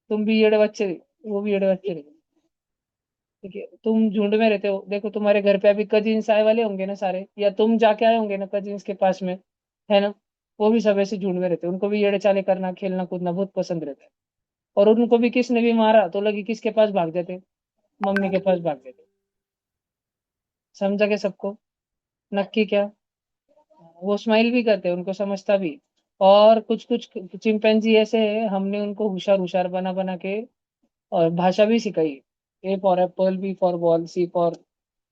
तुम भी येड़े बच्चे थे, वो भी येड़े बच्चे रहते। ठीक है। तुम झुंड में रहते हो, देखो तुम्हारे घर पे अभी कजिन्स आए वाले होंगे ना सारे, या तुम जाके आए होंगे ना कजिन्स के पास में, है ना? वो भी सब ऐसे झुंड में रहते हैं, उनको भी येड़े चाले करना, खेलना कूदना बहुत पसंद रहता है। और उनको भी किसने भी मारा तो लगी किसके पास भाग जाते? मम्मी के पास भाग जाते। समझा के सबको? नक्की क्या? वो स्माइल भी करते हैं, उनको समझता भी। और कुछ कुछ चिंपैंजी ऐसे है, हमने उनको होशियार होशियार बना बना के और भाषा भी सिखाई है। A for apple, B for ball, C for,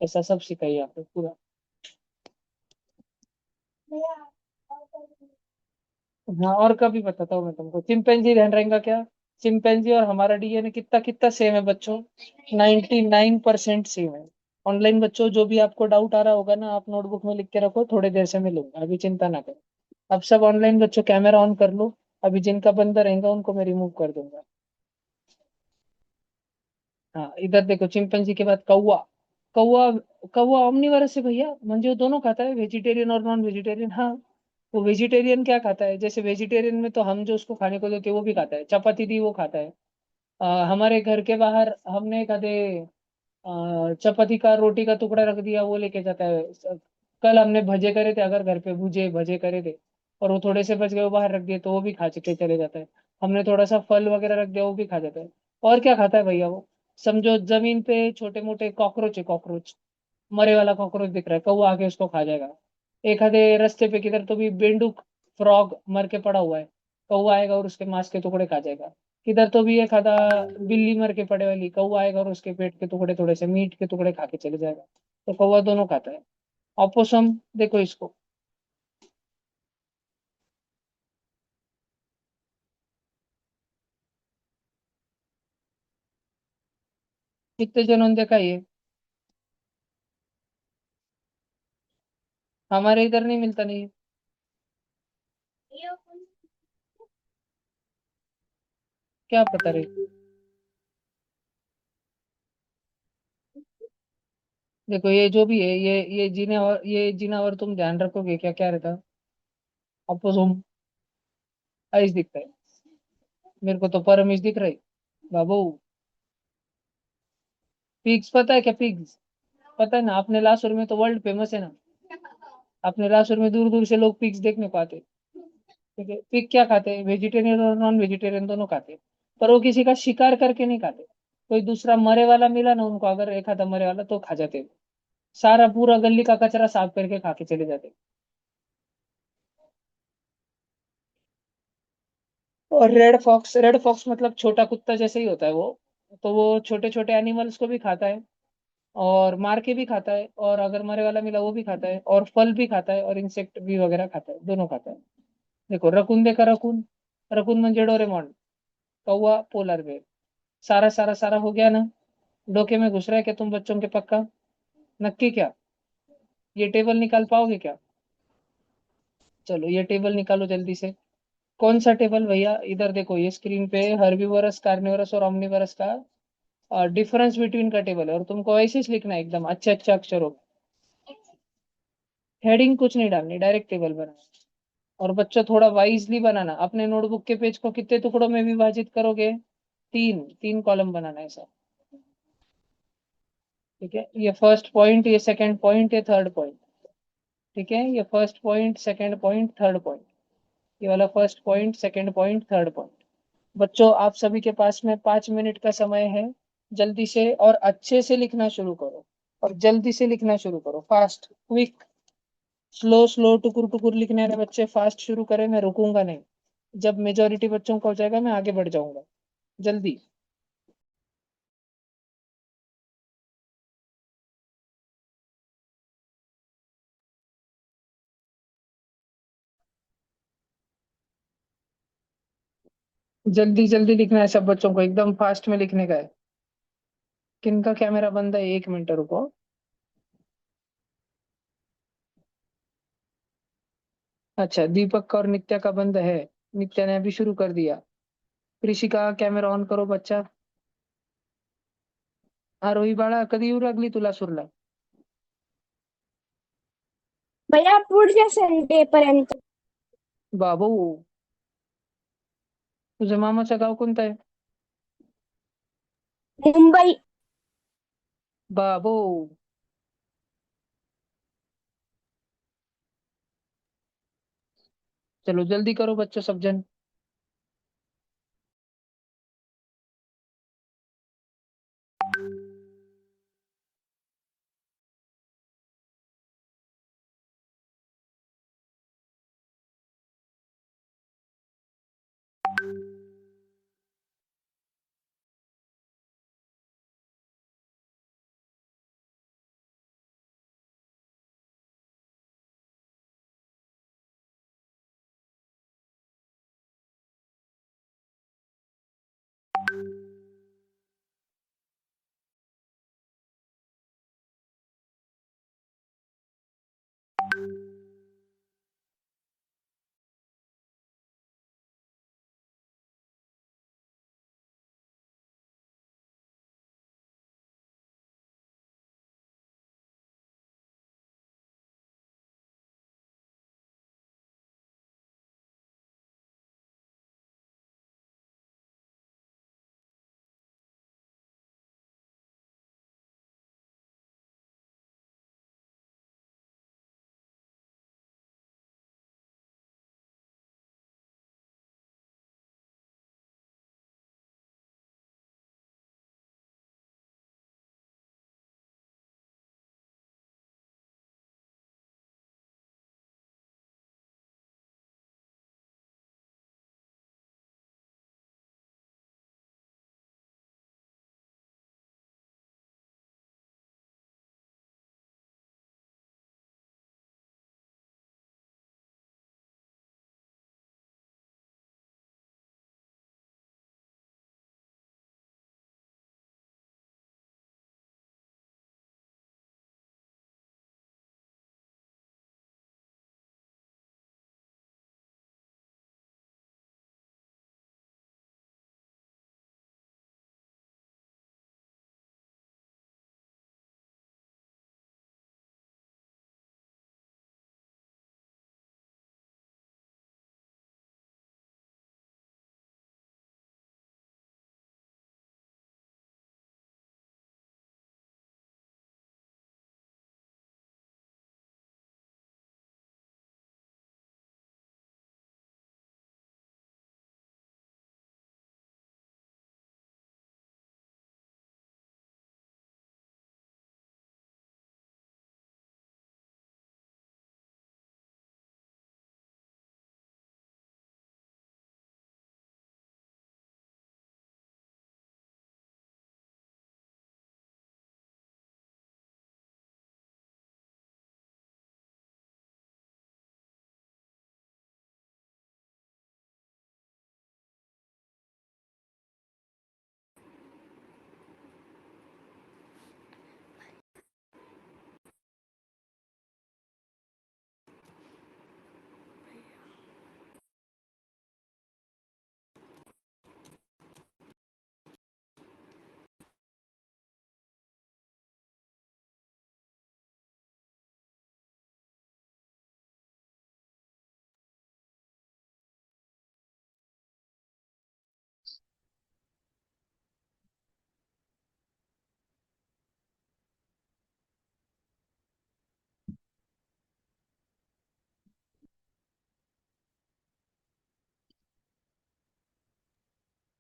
ऐसा सब सिखाई है आपको पूरा। हाँ और कभी बताता हूँ मैं तुमको, चिंपैंजी ध्यान रहेगा क्या? चिंपैंजी और हमारा डीएनए कितना कितना सेम है बच्चों, 99% सेम है। ऑनलाइन बच्चों जो भी आपको डाउट आ रहा होगा ना, आप नोटबुक में लिख के रखो, थोड़ी देर से मिलूंगा, अभी चिंता ना करो। अब सब ऑनलाइन बच्चों कैमरा ऑन कर लो, अभी जिनका बंदा रहेगा उनको मैं रिमूव कर दूंगा। हाँ इधर देखो, चिंपैंजी के बाद कौवा। कौवा, कौवा ओमनिवरस है भैया, म्हणजे वो दोनों खाता है, वेजिटेरियन और नॉन वेजिटेरियन। हाँ। वो वेजिटेरियन क्या खाता है? जैसे वेजिटेरियन में तो हम जो उसको खाने को देते हैं वो भी खाता है, चपाती दी वो खाता है। हमारे घर के बाहर हमने कदे चपाती का रोटी का टुकड़ा रख दिया, वो लेके जाता है। कल हमने भजे करे थे, अगर घर पे भुजे भजे करे थे और वो थोड़े से बच गए, वो बाहर रख दिए तो वो भी खा के चले जाता है। हमने थोड़ा सा फल वगैरह रख दिया, वो भी खा जाता है। और क्या खाता है भैया वो? समझो जमीन पे छोटे मोटे कॉकरोच है, कॉकरोच, मरे वाला कॉकरोच दिख रहा है, कौवा आके उसको खा जाएगा। एक आधे रास्ते पे किधर तो भी बेंडूक फ्रॉग मर के पड़ा हुआ है, कौवा आएगा और उसके मांस के टुकड़े खा जाएगा। किधर तो भी एक आधा बिल्ली मर के पड़े वाली, कौवा आएगा और उसके पेट के टुकड़े, थोड़े से मीट के टुकड़े खा के चले जाएगा। तो कौवा दोनों खाता है। ऑपोसम देखो इसको, कितने जनों ने देखा ये? हमारे इधर नहीं मिलता नहीं। क्या पता रे। देखो ये जो भी है, ये जिनावर, ये जिनावर तुम ध्यान रखोगे क्या क्या रहता? ऑपोसम आइस दिखता है। मेरे को तो परमिश दिख रही बाबू। पिग्स पता है क्या? पिग्स पता है ना? अपने लासुर में तो वर्ल्ड फेमस है ना। अपने लासुर में दूर दूर से लोग पिग्स देखने को आते हैं। ठीक है। पिग क्या खाते हैं? वेजिटेरियन और नॉन वेजिटेरियन दोनों खाते हैं। पर वो किसी का शिकार करके नहीं खाते। कोई दूसरा मरे वाला मिला ना उनको, अगर एक आधा मरे वाला तो खा जाते, सारा पूरा गली का कचरा साफ करके खा के चले जाते। और रेड फॉक्स मतलब छोटा कुत्ता जैसे ही होता है वो, तो वो छोटे छोटे एनिमल्स को भी खाता है और मार के भी खाता है, और अगर मरे वाला मिला वो भी खाता है, और फल भी खाता है, और इंसेक्ट भी वगैरह खाता है, दोनों खाता है। देखो रकून, देखा रकून, रकून म्हणजे डोरेमॉन, कौवा पोलर बेर, सारा सारा सारा हो गया ना। डोके में घुस रहा है क्या तुम बच्चों के पक्का? नक्की क्या? ये टेबल निकाल पाओगे क्या? चलो ये टेबल निकालो जल्दी से। कौन सा टेबल भैया? इधर देखो, ये स्क्रीन पे हर्बीवरस, कार्निवरस और ऑमनीवरस का डिफरेंस बिटवीन का टेबल है, और तुमको ऐसे ही लिखना है एकदम अच्छे अच्छे अक्षरों में। हेडिंग कुछ नहीं डालनी, डायरेक्ट टेबल बनाना। और बच्चों थोड़ा वाइजली बनाना, अपने नोटबुक के पेज को कितने टुकड़ों में विभाजित करोगे? तीन, तीन कॉलम बनाना है सर। ठीक है, ये फर्स्ट पॉइंट, ये सेकंड पॉइंट, ये थर्ड पॉइंट। ठीक है, ये first point, second point, third point, ये वाला first point, second point, third point. बच्चों आप सभी के पास में 5 मिनट का समय है, जल्दी से और अच्छे से लिखना शुरू करो, और जल्दी से लिखना शुरू करो, फास्ट, क्विक, स्लो स्लो, टुकुर टुकुर लिखने वाले बच्चे फास्ट शुरू करें, मैं रुकूंगा नहीं। जब मेजोरिटी बच्चों को हो जाएगा मैं आगे बढ़ जाऊंगा, जल्दी। जल्दी जल्दी लिखना है सब बच्चों को, एकदम फास्ट में लिखने का है। किनका कैमरा बंद है? 1 मिनट रुको। अच्छा, दीपक का और नित्या का बंद है, नित्या ने अभी शुरू कर दिया। कृषिका कैमरा ऑन करो बच्चा। रोही बाळा कधी येऊ लागली तुला सुरला? भैया पुढच्या संडे पर्यंत. बाबू, तुझ्या मामाचं गाव कोणतं आहे? मुंबई. बाबू, चलो जल्दी करो बच्चों सब जन।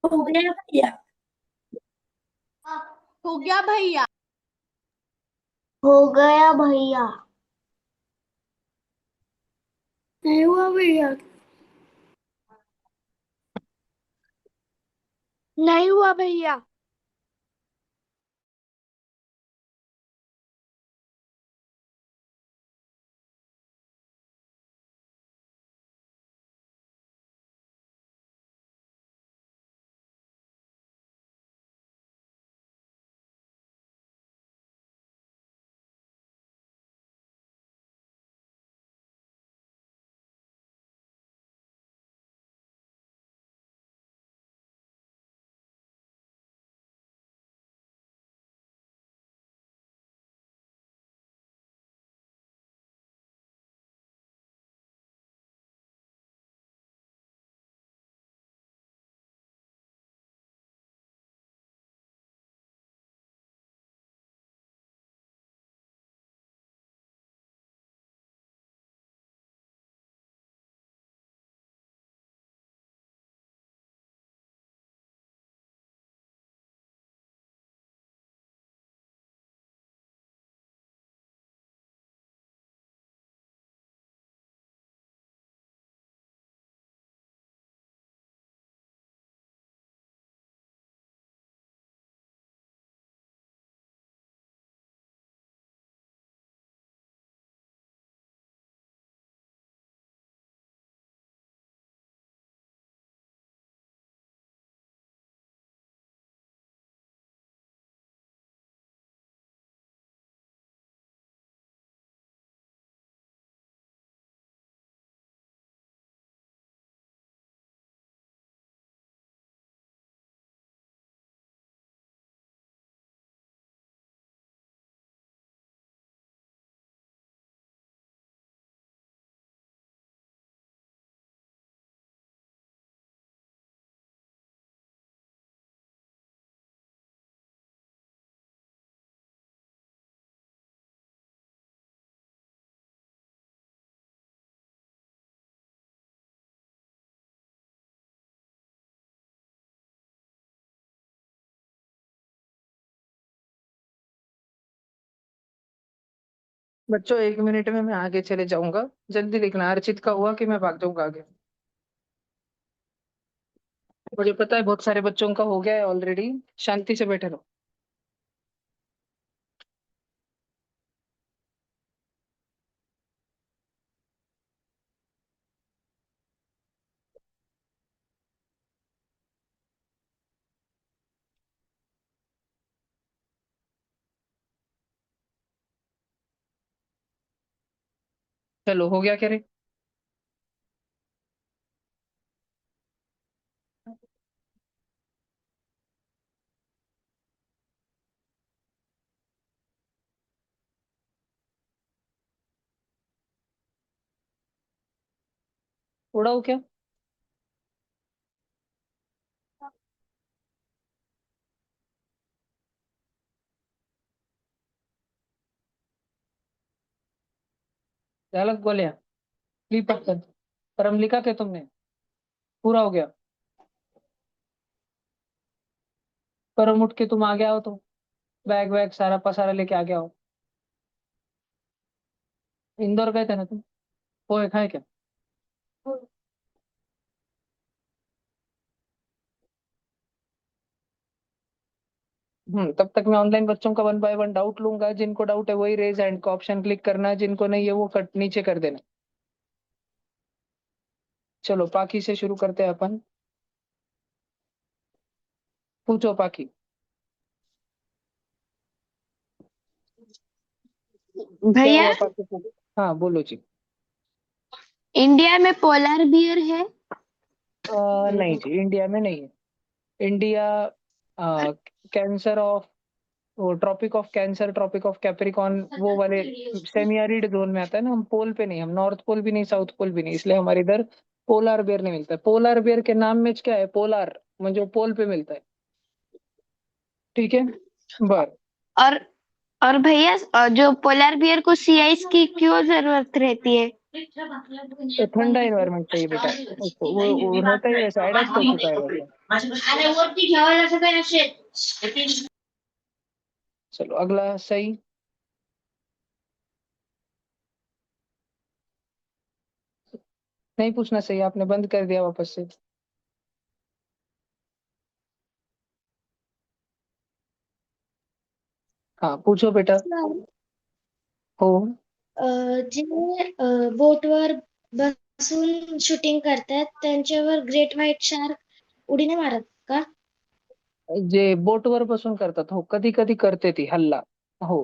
हो गया भैया। हो गया भैया। हो गया भैया। नहीं हुआ भैया। नहीं हुआ भैया। बच्चों 1 मिनट में मैं आगे चले जाऊंगा, जल्दी देखना। अर्चित का हुआ कि मैं भाग जाऊंगा आगे। मुझे पता है बहुत सारे बच्चों का हो गया है ऑलरेडी। शांति से बैठे रहो। चलो हो गया क्या रे? उड़ाऊ क्या? अलग बोले ली पत्थर। परम लिखा क्या तुमने? पूरा हो गया। परम उठ के तुम आ गया हो तो बैग वैग सारा पसारा लेके आ गया हो। इंदौर गए थे ना तुम? पोहे खाए क्या? तब तक मैं ऑनलाइन बच्चों का 1 बाय 1 डाउट लूंगा। जिनको डाउट है वही रेज हैंड का ऑप्शन क्लिक करना है, जिनको नहीं है वो कट नीचे कर देना। चलो पाखी से शुरू करते हैं अपन। पूछो पाखी। क्या भैया हुआ पाखी को? हाँ बोलो जी। इंडिया में पोलर बियर है। नहीं जी, इंडिया में नहीं है। इंडिया कैंसर ऑफ, वो tropic of Cancer, tropic of Capricorn, वो वाले सेमी एरिड जोन में आता है ना। हम पोल पे नहीं, हम नॉर्थ पोल भी नहीं, साउथ पोल भी नहीं, इसलिए हमारे इधर पोलार बेयर नहीं मिलता है। पोलार बेयर के नाम में क्या है? पोलार म्हणजे पोल पे मिलता है। ठीक है। बर। और और भैया जो पोलर बियर को सी आइस की क्यों जरूरत रहती है? तो ठंडा एनवायरनमेंट चाहिए बेटा उसको, वो रहता ही वैसा, एडेप्ट हो चुका है वैसा। चलो अगला सही। नहीं पूछना सही, आपने बंद कर दिया वापस से। हाँ पूछो बेटा। हो जे बोटवर बसून शूटिंग करतात त्यांच्यावर ग्रेट व्हाईट शार्क उडी नाही मारत का? जे बोटवर बसून करतात, हो कधी कधी करते ती हल्ला. हो.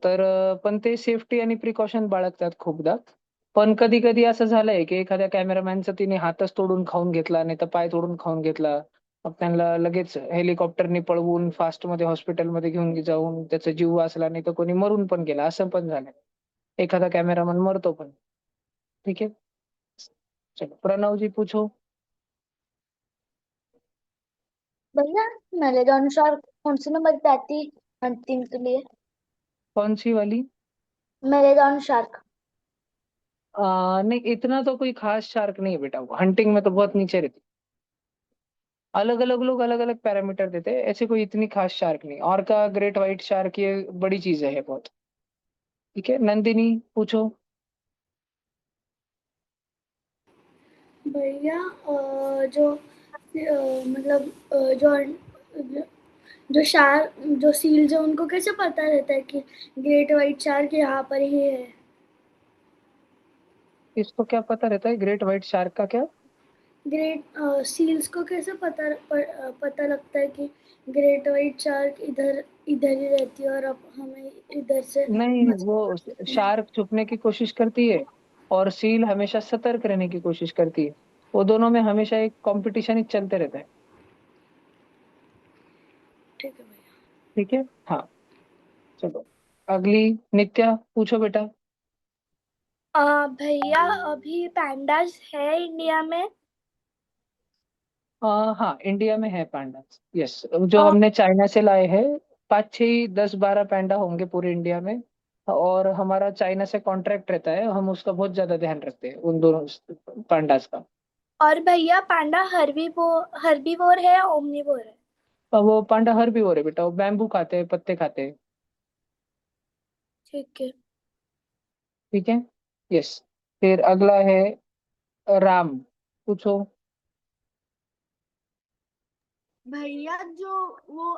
तर पण ते सेफ्टी आणि प्रिकॉशन बाळगतात खूपदा. पण कधी कधी असं झालंय की एखाद्या कॅमेरामॅनचा तिने हातच तोडून खाऊन घेतला, नाही तर पाय तोडून खाऊन घेतला. मग त्यांना लगेच हेलिकॉप्टरने पळवून फास्ट मध्ये हॉस्पिटलमध्ये घेऊन जाऊन त्याचा जीव वाचला, नाही तर कोणी मरून पण गेला, असं पण झालंय. एखादा कॅमेरामॅन मरतो पण. ठीक है, चलो प्रणव जी पूछो। भैया मेलेडॉन शार्क कौन सी नंबर पे आती है हंटिंग के लिए? कौन सी वाली? मेलेडॉन शार्क। नहीं इतना तो कोई खास शार्क नहीं है बेटा, वो हंटिंग में तो बहुत नीचे रहती। अलग अलग लोग अलग अलग पैरामीटर देते हैं, ऐसे कोई इतनी खास शार्क नहीं। और का ग्रेट व्हाइट शार्क ये बड़ी चीज है बहुत। ठीक है, नंदिनी पूछो। भैया जो मतलब जो शार्क जो सील्स है उनको कैसे पता रहता है कि ग्रेट व्हाइट शार्क यहाँ पर ही है? इसको क्या पता रहता है ग्रेट व्हाइट शार्क का क्या? ग्रेट सील्स को कैसे पता लगता है कि ग्रेट व्हाइट शार्क इधर इधर ही रहती है और अब हमें इधर से नहीं, वो मछली पकड़नी है? शार्क छुपने की कोशिश करती है और सील हमेशा सतर्क रहने की कोशिश करती है। वो दोनों में हमेशा एक कंपटीशन ही चलते रहता है। ठीक है भैया। ठीक है, हाँ। चलो अगली नित्या पूछो बेटा। भैया अभी पैंडास है इंडिया में? हाँ इंडिया में है पांडा। यस, जो अ, हमने चाइना से लाए हैं। 5 6 10 12 पैंडा होंगे पूरे इंडिया में। और हमारा चाइना से कॉन्ट्रैक्ट रहता है, हम उसका बहुत ज्यादा ध्यान रखते हैं उन दोनों पांडास का। और भैया पांडा हर्बीवोर है या ओमनीवोर है? और वो पांडा हर्बीवोर है बेटा, वो बैम्बू खाते हैं, पत्ते खाते हैं। ठीक है ठीक है। यस। फिर अगला है राम, पूछो। भैया जो वो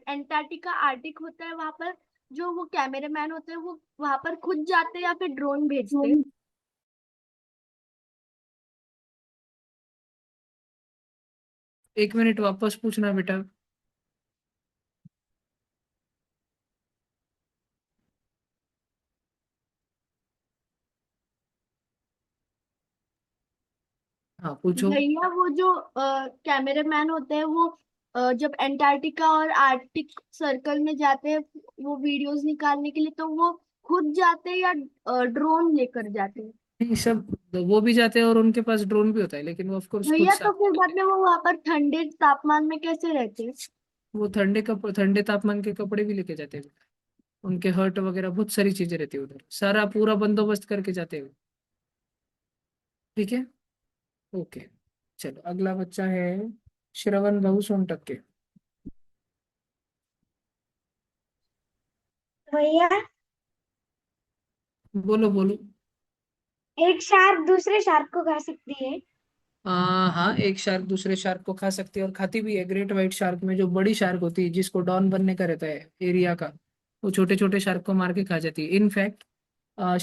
एंटार्क्टिका आर्टिक होता है वहां पर जो वो कैमरामैन होते हैं वो वहां पर खुद जाते हैं या फिर ड्रोन भेजते हैं? एक मिनट वापस पूछना बेटा। हाँ पूछो। भैया वो जो कैमरामैन होते हैं वो जब एंटार्क्टिका और आर्कटिक सर्कल में जाते हैं वो वीडियोस निकालने के लिए तो वो खुद जाते हैं या ड्रोन लेकर जाते हैं? नहीं, सब वो भी जाते हैं और उनके पास ड्रोन भी होता है, लेकिन वो ऑफ कोर्स खुद भैया से तो फिर बाद में वो वहां पर ठंडे तापमान में कैसे रहते हैं? वो ठंडे तापमान के कपड़े भी लेके जाते हैं। उनके हर्ट वगैरह बहुत सारी चीजें रहती है उधर, सारा पूरा बंदोबस्त करके जाते हैं। ठीक है, ओके। चलो अगला बच्चा है श्रवण बहु सोनटक के। भैया बोलो बोलो। एक शार्क दूसरे शार्क को खा सकती है? हाँ, एक शार्क दूसरे शार्क को खा सकती है और खाती भी है। ग्रेट व्हाइट शार्क में जो बड़ी शार्क होती है जिसको डॉन बनने का रहता है एरिया का, वो छोटे छोटे शार्क को मार के खा जाती है। इनफैक्ट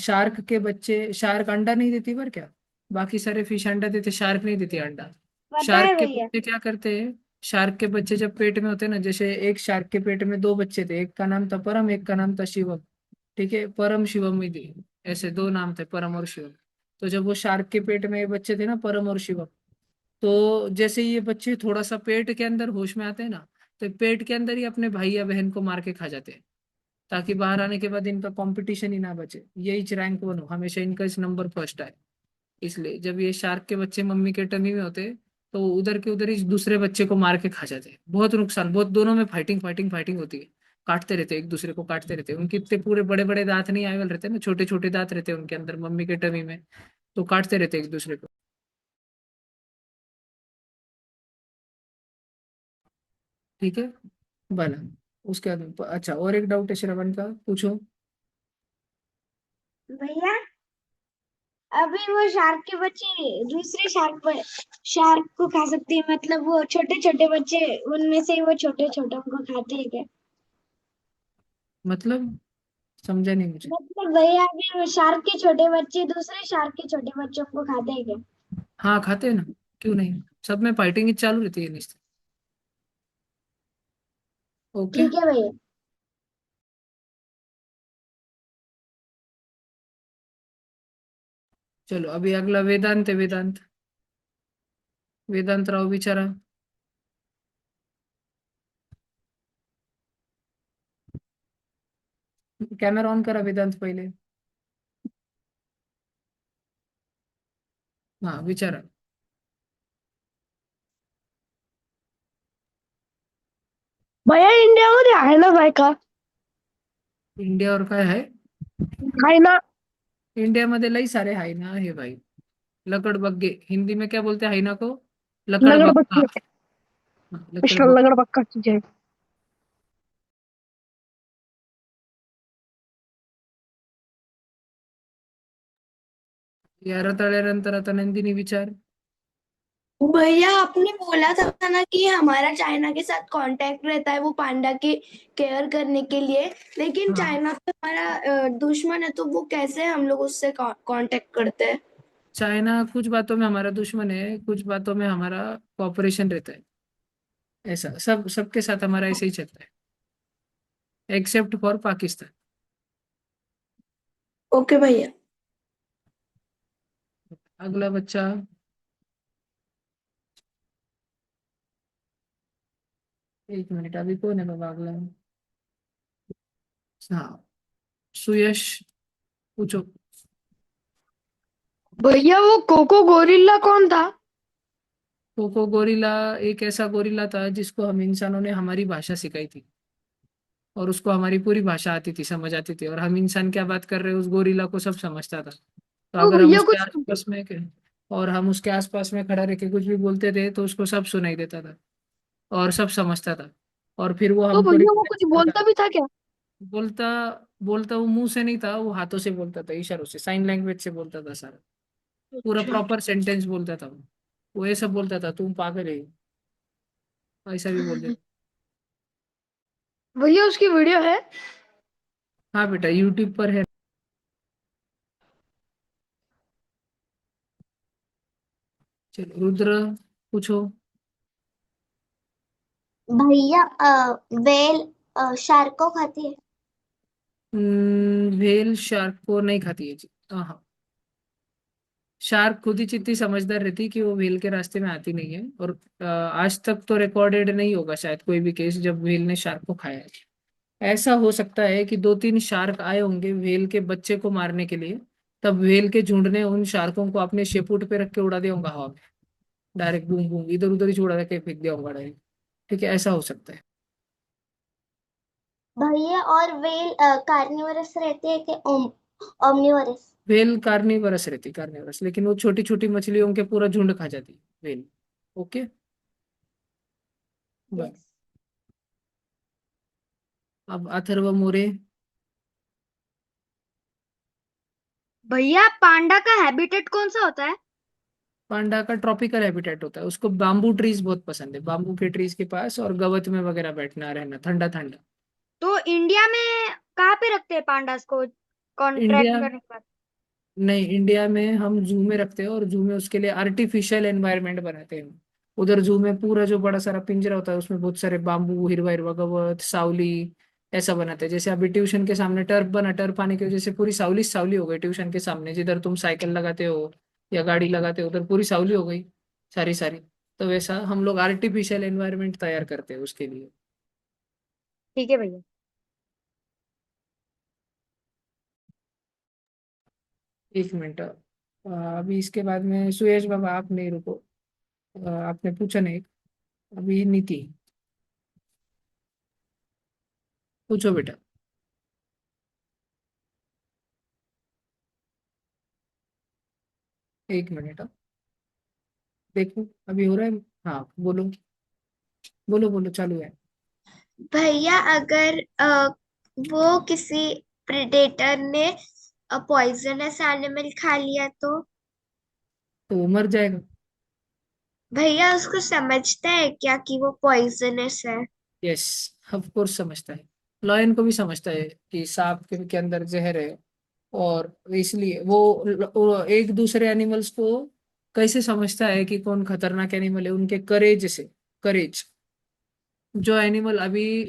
शार्क के बच्चे, शार्क अंडा नहीं देती पर क्या, बाकी सारे फिश अंडा देते, शार्क नहीं देती अंडा। पता है शार्क के भैया। बच्चे क्या करते हैं, शार्क के बच्चे जब पेट में होते हैं ना, जैसे एक शार्क के पेट में 2 बच्चे थे, एक का नाम था परम, एक का नाम था शिवम। ठीक है, परम शिवम में थे, ऐसे 2 नाम थे, परम और शिवम। तो जब वो शार्क के पेट में ये बच्चे थे ना, परम और शिवम, तो जैसे ये बच्चे थोड़ा सा पेट के अंदर होश में आते हैं ना, तो पेट के अंदर ही अपने भाई या बहन को मार के खा जाते हैं, ताकि बाहर आने के बाद इनका कंपटीशन ही ना बचे, यही रैंक 1 हो, हमेशा इनका इस नंबर फर्स्ट आए। इसलिए जब ये शार्क के बच्चे मम्मी के टमी में होते, तो वो उधर के उधर ही दूसरे बच्चे को मार के खा जाते हैं। बहुत नुकसान, बहुत, दोनों में फाइटिंग फाइटिंग फाइटिंग होती है। काटते रहते, एक दूसरे को काटते रहते। उनके इतने पूरे बड़े बड़े दांत नहीं आए हुए रहते ना, छोटे छोटे दांत रहते उनके अंदर मम्मी के टमी में, तो काटते रहते एक दूसरे को। ठीक है, बना। उसके बाद अच्छा, और एक डाउट है श्रवण का, पूछो। भैया अभी वो शार्क के बच्चे दूसरे शार्क को खा सकते हैं, मतलब वो छोटे छोटे बच्चे उनमें से वो छोटे छोटे को खाते हैं क्या? मतलब समझा नहीं मुझे। मतलब भैया अभी वो शार्क के छोटे बच्चे दूसरे शार्क के छोटे बच्चों को खाते हैं क्या? हाँ खाते हैं ना, क्यों नहीं, सब में फाइटिंग ही चालू रहती है निश्चित। ओके। ठीक है भैया। चलो अभी अगला वेदांत है, वेदांत, वेदांत राव बेचारा। कैमरा ऑन करा वेदांत पहले। हाँ बेचारा। भैया इंडियामध्ये आहे ना बायका? इंडिया और काय है? आहे ना. इंडिया मध्ये लई सारे हाय ना हे भाई। लकड़बग्गे, हिंदी में क्या बोलते हैं हाइना को? लकड़बग्गा। लगड़बक्की. हाँ, विशाल लकड़बग्गा। लगड़बक्काची जय. या रताळ्यानंतर आता नंदिनी विचार। भैया आपने बोला था ना कि हमारा चाइना के साथ कांटेक्ट रहता है वो पांडा के केयर करने के लिए, लेकिन हाँ, चाइना तो हमारा दुश्मन है, तो वो कैसे हम लोग उससे कांटेक्ट करते हैं? चाइना कुछ बातों में हमारा दुश्मन है, कुछ बातों में हमारा कॉपरेशन रहता है। ऐसा सबके साथ हमारा ऐसे ही चलता है, एक्सेप्ट फॉर पाकिस्तान। ओके भैया। अगला बच्चा, एक मिनट, अभी कौन है बाबा अगला? हाँ, सुयश, पूछो। भैया वो कोको गोरिल्ला कौन था? कोको गोरिल्ला एक ऐसा गोरिल्ला था जिसको हम इंसानों ने हमारी भाषा सिखाई थी, और उसको हमारी पूरी भाषा आती थी, समझ आती थी, और हम इंसान क्या बात कर रहे हैं उस गोरिल्ला को सब समझता था। तो तो अगर हम भैया उसके कुछ आसपास में और हम उसके आसपास में खड़ा रह के कुछ भी बोलते थे तो उसको सब सुनाई देता था और सब समझता था, और फिर वो तो हमको भैया वो रिप्लाई कुछ करता बोलता था। भी था क्या? बोलता बोलता वो मुंह से नहीं था, वो हाथों से बोलता था, इशारों से, साइन लैंग्वेज से बोलता था सारा, पूरा अच्छा. प्रॉपर सेंटेंस बोलता था वो ये सब बोलता था, तुम पागल है, ऐसा भी बोल देता। भैया उसकी वीडियो है? हाँ बेटा, यूट्यूब पर है। चलो रुद्र, पूछो। भैया वेल शार्क को खाती है? व्हेल शार्क को नहीं खाती है जी, हाँ हाँ। शार्क खुद ही जितनी समझदार रहती है कि वो व्हेल के रास्ते में आती नहीं है, और आज तक तो रिकॉर्डेड नहीं होगा शायद कोई भी केस जब व्हेल ने शार्क को खाया है। ऐसा हो सकता है कि दो तीन शार्क आए होंगे व्हेल के बच्चे को मारने के लिए, तब व्हेल के झुंड ने उन शार्कों को अपने शेपूट पे रख के उड़ा दिया होगा हवा में, डायरेक्ट बूम बूम इधर उधर ही उड़ा के फेंक दिया होगा डायरेक्ट। ठीक है, ऐसा हो सकता है। भैया और वेल कार्निवरस रहते हैं कि ओमनिवरस? व्हेल कार्निवरस रहती, कार्निवरस, लेकिन वो छोटी छोटी मछलियों के पूरा झुंड खा जाती है व्हेल। Okay, bye. यस। अब अथर्व मोरे। भैया पांडा का हैबिटेट कौन सा होता है? पांडा का ट्रॉपिकल हैबिटेट होता है, उसको बाम्बू ट्रीज बहुत पसंद है, बाम्बू के ट्रीज के पास और गवत में वगैरह बैठना रहना, ठंडा ठंडा। तो इंडिया में कहाँ पे रखते हैं पांडास को कॉन्ट्रैक्ट इंडिया, करने के बाद? नहीं, इंडिया में हम जू में रखते हैं, और जू में उसके लिए आर्टिफिशियल एनवायरनमेंट बनाते हैं। उधर जू में पूरा जो बड़ा सारा पिंजरा होता है उसमें बहुत सारे बाम्बू, हिरवा हिरवा गवत, सावली, ऐसा बनाते हैं। जैसे अभी ट्यूशन के सामने टर्फ बना, टर्फ आने की वजह से पूरी सावली सावली हो गई ट्यूशन के सामने, जिधर तुम साइकिल लगाते हो या गाड़ी लगाते हो उधर पूरी सावली हो गई, सारी सारी। तो वैसा हम लोग आर्टिफिशियल एनवायरनमेंट तैयार करते हैं उसके लिए। ठीक है भैया. एक मिनट, अभी इसके बाद में सुयश बाबा आप नहीं, रुको, आपने पूछा नहीं, अभी नीति, पूछो बेटा। एक मिनट, देखो अभी हो रहा है। हाँ बोलो बोलो बोलो, चालू है। भैया अगर वो किसी प्रेडेटर ने पॉइजनस एनिमल खा लिया तो वो मर जाएगा। भैया उसको समझता है क्या कि वो पॉइजनस है? यस, ऑफ कोर्स समझता है। लॉयन को भी समझता है कि सांप के अंदर जहर है। और इसलिए वो एक दूसरे एनिमल्स को कैसे समझता है कि कौन खतरनाक एनिमल है, उनके करेज से। करेज। जो एनिमल अभी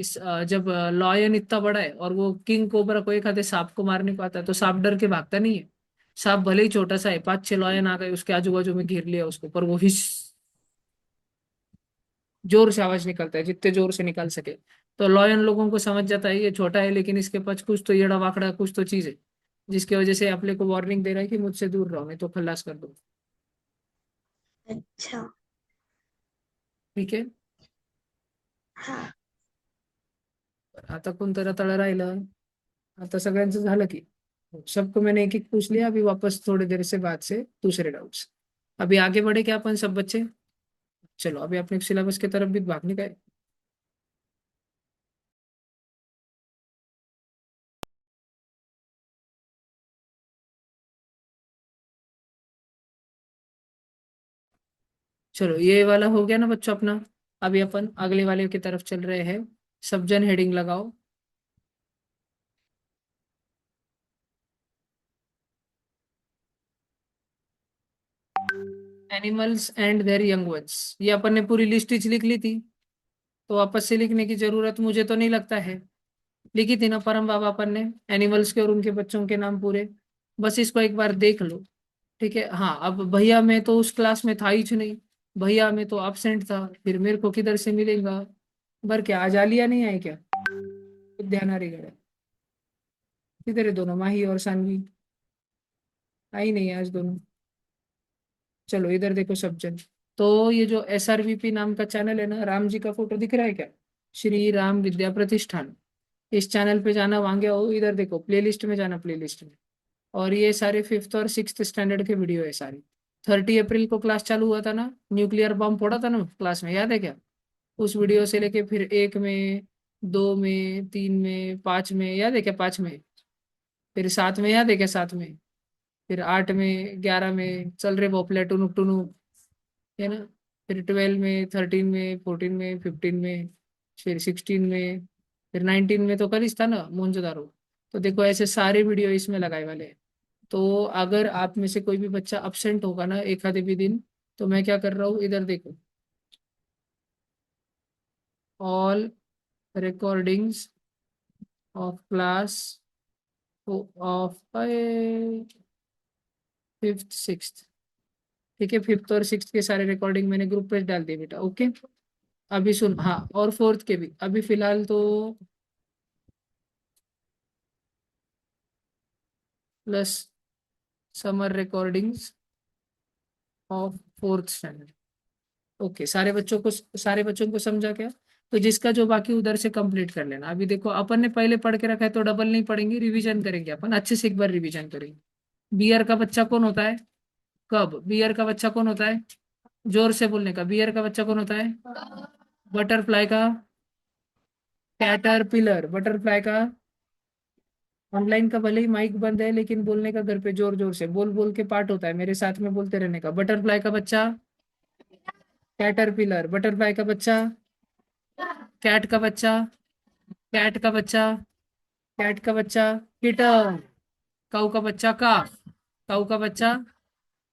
जब लॉयन इतना बड़ा है और वो किंग कोबरा को एक आधे सांप को मारने को आता है, तो सांप डर के भागता नहीं है। सांप भले ही छोटा सा है, 5-6 लॉयन आ गए उसके आजू बाजू में घेर लिया उसको, पर वो हिस जोर से आवाज निकलता है, जितने जोर से निकाल सके। तो लॉयन लोगों को समझ जाता है ये छोटा है, लेकिन इसके पास कुछ तो येड़ा वाकड़ा कुछ तो चीज है, जिसकी वजह से अपने को वार्निंग दे रहा है कि मुझसे दूर रहो, नहीं तो खल्लास कर दो। अच्छा। ठीक है। हाँ। आता कोणतं रताळं राहिलं? आता सगळ्यांचं झालं की? सबको मैंने एक एक पूछ लिया, अभी वापस थोड़ी देर से बाद से दूसरे डाउट्स। अभी आगे बढ़े क्या अपन सब बच्चे? चलो अभी अपने सिलेबस की तरफ भी भागने का है। चलो ये वाला हो गया ना बच्चों अपना। अभी अपन अगले वाले की तरफ चल रहे हैं। सबजन हेडिंग लगाओ। Animals and there young ones, ये अपन ने पूरी लिस्ट ही लिख ली थी, तो वापस से लिखने की जरूरत मुझे तो नहीं लगता है। लिखी थी ना परम बाबा अपन ने, एनिमल्स के और उनके बच्चों के नाम पूरे। बस इसको एक बार देख लो। ठीक है। हाँ अब भैया मैं तो उस क्लास में था ही नहीं। भैया मैं तो absent था, फिर मेरे को किधर से मिलेगा? बर क्या आज आलिया नहीं आई क्या? ध्यान आ रही है। किधर है दोनों, माही और सानवी? आई नहीं है आज दोनों। चलो इधर देखो सब जन। तो ये जो SRVP नाम का चैनल है ना, राम जी का फोटो दिख रहा है क्या? श्री राम विद्या प्रतिष्ठान। इस चैनल पे जाना, वहां हो इधर देखो प्लेलिस्ट में जाना, प्लेलिस्ट में। और ये सारे 5th और 6th स्टैंडर्ड के वीडियो है सारी। 30 अप्रैल को क्लास चालू हुआ था ना, न्यूक्लियर बम फोड़ा था ना क्लास में, याद है क्या? उस वीडियो से लेके फिर 1 में, 2 में, 3 में, 5 में, याद है क्या 5 में? फिर 7 में, याद है क्या 7 में? फिर 8 में, 11 में चल रहे वो प्लेटून टूनू, है ना? फिर 12 में, 13 में, 14 में, 15 में, फिर 16 में, फिर 19 में तो कल ही था ना मोहनजोदारो। तो देखो ऐसे सारे वीडियो इसमें लगाए वाले हैं। तो अगर आप में से कोई भी बच्चा absent होगा ना एक आधे भी दिन, तो मैं क्या कर रहा हूँ इधर देखो। All recordings of class of 5th 6th। ठीक है, 5th और 6th के सारे रिकॉर्डिंग मैंने ग्रुप पे डाल दिए बेटा। ओके। अभी सुन, हाँ और 4th के भी अभी फिलहाल तो plus summer recordings of 4th standard. Okay, सारे बच्चों को समझा क्या? तो जिसका जो बाकी उधर से कंप्लीट कर लेना। अभी देखो अपन ने पहले पढ़ के रखा है, तो डबल नहीं पढ़ेंगे, रिवीजन करेंगे अपन अच्छे से, एक बार रिवीजन करेंगे। बियर का बच्चा कौन होता है? कब? बियर का बच्चा कौन होता है? जोर से बोलने का, बियर का बच्चा कौन होता है? बटरफ्लाई का? कैटरपिलर। बटरफ्लाई का? ऑनलाइन का भले ही माइक बंद है, लेकिन बोलने का घर पे जोर जोर से बोल बोल के पार्ट होता है, मेरे साथ में बोलते रहने का। बटरफ्लाई का बच्चा? कैटरपिलर। बटरफ्लाई का बच्चा? कैट का बच्चा? कैट का बच्चा? कैट का बच्चा? किटन। काऊ का बच्चा? काफ। काऊ का बच्चा?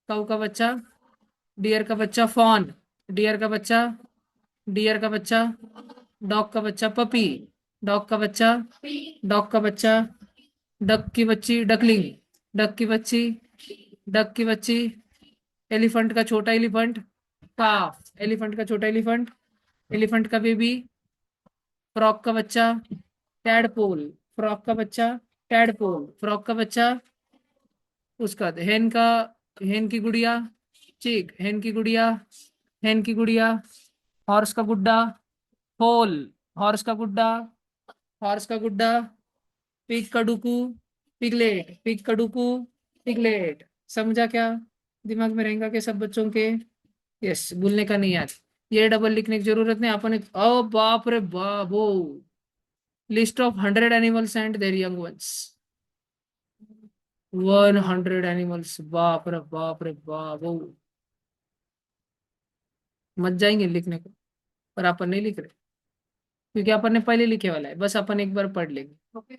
काऊ का बच्चा? डियर का बच्चा? फॉन। डियर का बच्चा? डियर का बच्चा? डॉग का बच्चा? पपी। डॉग का बच्चा? डॉग का बच्चा? डक की बच्ची? डकलिंग। डक की बच्ची? डक की बच्ची? एलिफेंट का छोटा एलिफेंट? काफ। एलिफेंट का छोटा एलिफेंट? एलिफेंट का बेबी? फ्रॉक का बच्चा? टैडपोल। फ्रॉक का बच्चा? टैडपोल। फ्रॉक का बच्चा? उसका हेन का, हेन की गुड़िया? चिक। हेन की गुड़िया? हेन की गुड़िया? हॉर्स का गुड्डा? फोल। हॉर्स का गुड्डा? हॉर्स का गुड्डा, पिग का डुकू, पिगलेट, पिग का डुकू, पिगलेट। समझा क्या? दिमाग में रहेगा कि सब बच्चों के? यस, भूलने का नहीं याद। ये डबल लिखने की जरूरत नहीं, अपन एक ओ बाप रे बाबो, list of 100 animals and there young ones. 100 animals, बाप रे बाप रे बाबो। मत जाएंगे लिखने को, पर अपन नहीं लिख रहे, क्योंकि अपन ने पहले लिखे वाला है, बस अपन एक बार पढ़ लेंगे। ओके।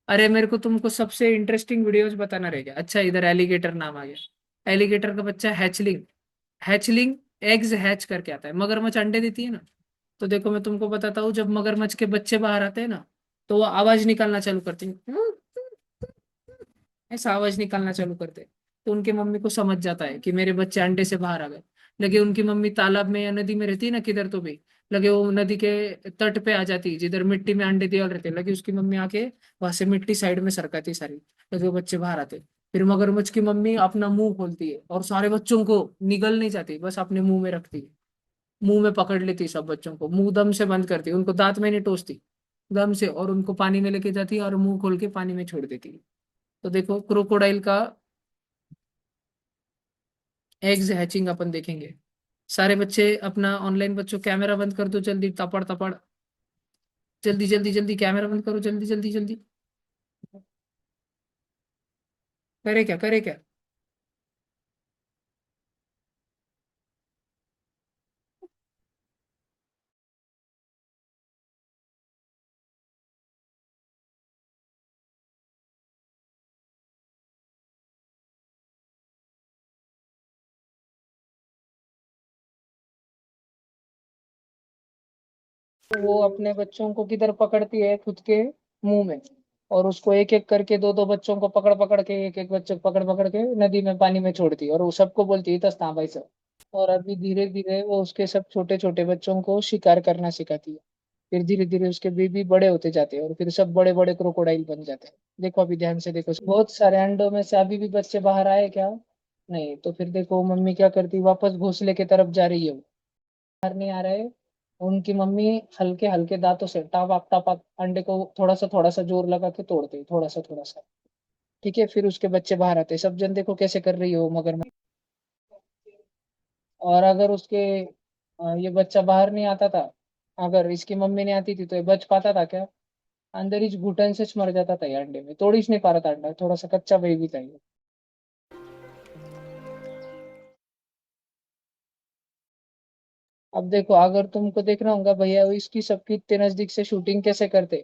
अरे मेरे को तुमको सबसे इंटरेस्टिंग वीडियोस बताना रहेगा। अच्छा, इधर एलिगेटर नाम आ गया। एलिगेटर का बच्चा हैचलिंग, हैचलिंग एग्स हैच करके आता है। मगरमच्छ अंडे देती है ना, तो देखो मैं तुमको बताता हूँ, जब मगरमच्छ के बच्चे बाहर आते हैं ना, तो वो आवाज निकालना चालू करते हैं, ऐसा आवाज निकालना चालू करते हैं। तो उनकी मम्मी को समझ जाता है कि मेरे बच्चे अंडे से बाहर आ गए। लगे उनकी मम्मी तालाब में या नदी में रहती है ना, किधर तो भी, लगे वो नदी के तट पे आ जाती, जिधर मिट्टी में अंडे दिए रहते, लगे उसकी मम्मी आके वहां से मिट्टी साइड में सरकाती सारी, लगे वो बच्चे बाहर आते। फिर मगरमच्छ की मम्मी अपना मुंह खोलती है और सारे बच्चों को निगल नहीं जाती, बस अपने मुंह में रखती है, मुंह में पकड़ लेती है सब बच्चों को, मुंह दम से बंद करती है, उनको दांत में नहीं टोसती, दम से, और उनको पानी में लेके जाती है और मुंह खोल के पानी में छोड़ देती है। तो देखो क्रोकोडाइल का एग्स हैचिंग अपन देखेंगे। सारे बच्चे अपना ऑनलाइन, बच्चों कैमरा बंद कर दो जल्दी, तपड़ तपड़, जल्दी जल्दी जल्दी कैमरा बंद करो, जल्दी जल्दी जल्दी। करे क्या, करे क्या? वो अपने बच्चों को किधर पकड़ती है? खुद के मुंह में, और उसको एक एक करके दो दो बच्चों को पकड़ पकड़ के, एक एक बच्चे को पकड़ पकड़ के नदी में पानी में छोड़ती है, और वो सबको बोलती है तस्ता भाई सब। और अभी धीरे धीरे वो उसके सब छोटे छोटे बच्चों को शिकार करना सिखाती है। फिर धीरे धीरे उसके बेबी बड़े होते जाते हैं, और फिर सब बड़े बड़े क्रोकोडाइल बन जाते हैं। देखो अभी ध्यान से देखो, बहुत सारे अंडों में से अभी भी बच्चे बाहर आए क्या? नहीं। तो फिर देखो मम्मी क्या करती, वापस घोंसले की तरफ जा रही है, वो बाहर नहीं आ रहे। उनकी मम्मी हल्के हल्के दांतों से टापाक टापाक अंडे को थोड़ा सा जोर लगा के तोड़ते, थोड़ा सा थोड़ा सा। ठीक है, फिर उसके बच्चे बाहर आते, सब जन देखो कैसे कर रही हो मगरमच्छ। और अगर उसके ये बच्चा बाहर नहीं आता था, अगर इसकी मम्मी नहीं आती थी, तो ये बच पाता था क्या? अंदर ही घुटन से मर जाता था ये, अंडे में तोड़ ही नहीं पा रहा था अंडा, थोड़ा सा कच्चा बेबी था ये। अब देखो, अगर तुमको देखना होगा भैया वो इसकी सबकी इतने नजदीक से शूटिंग कैसे करते,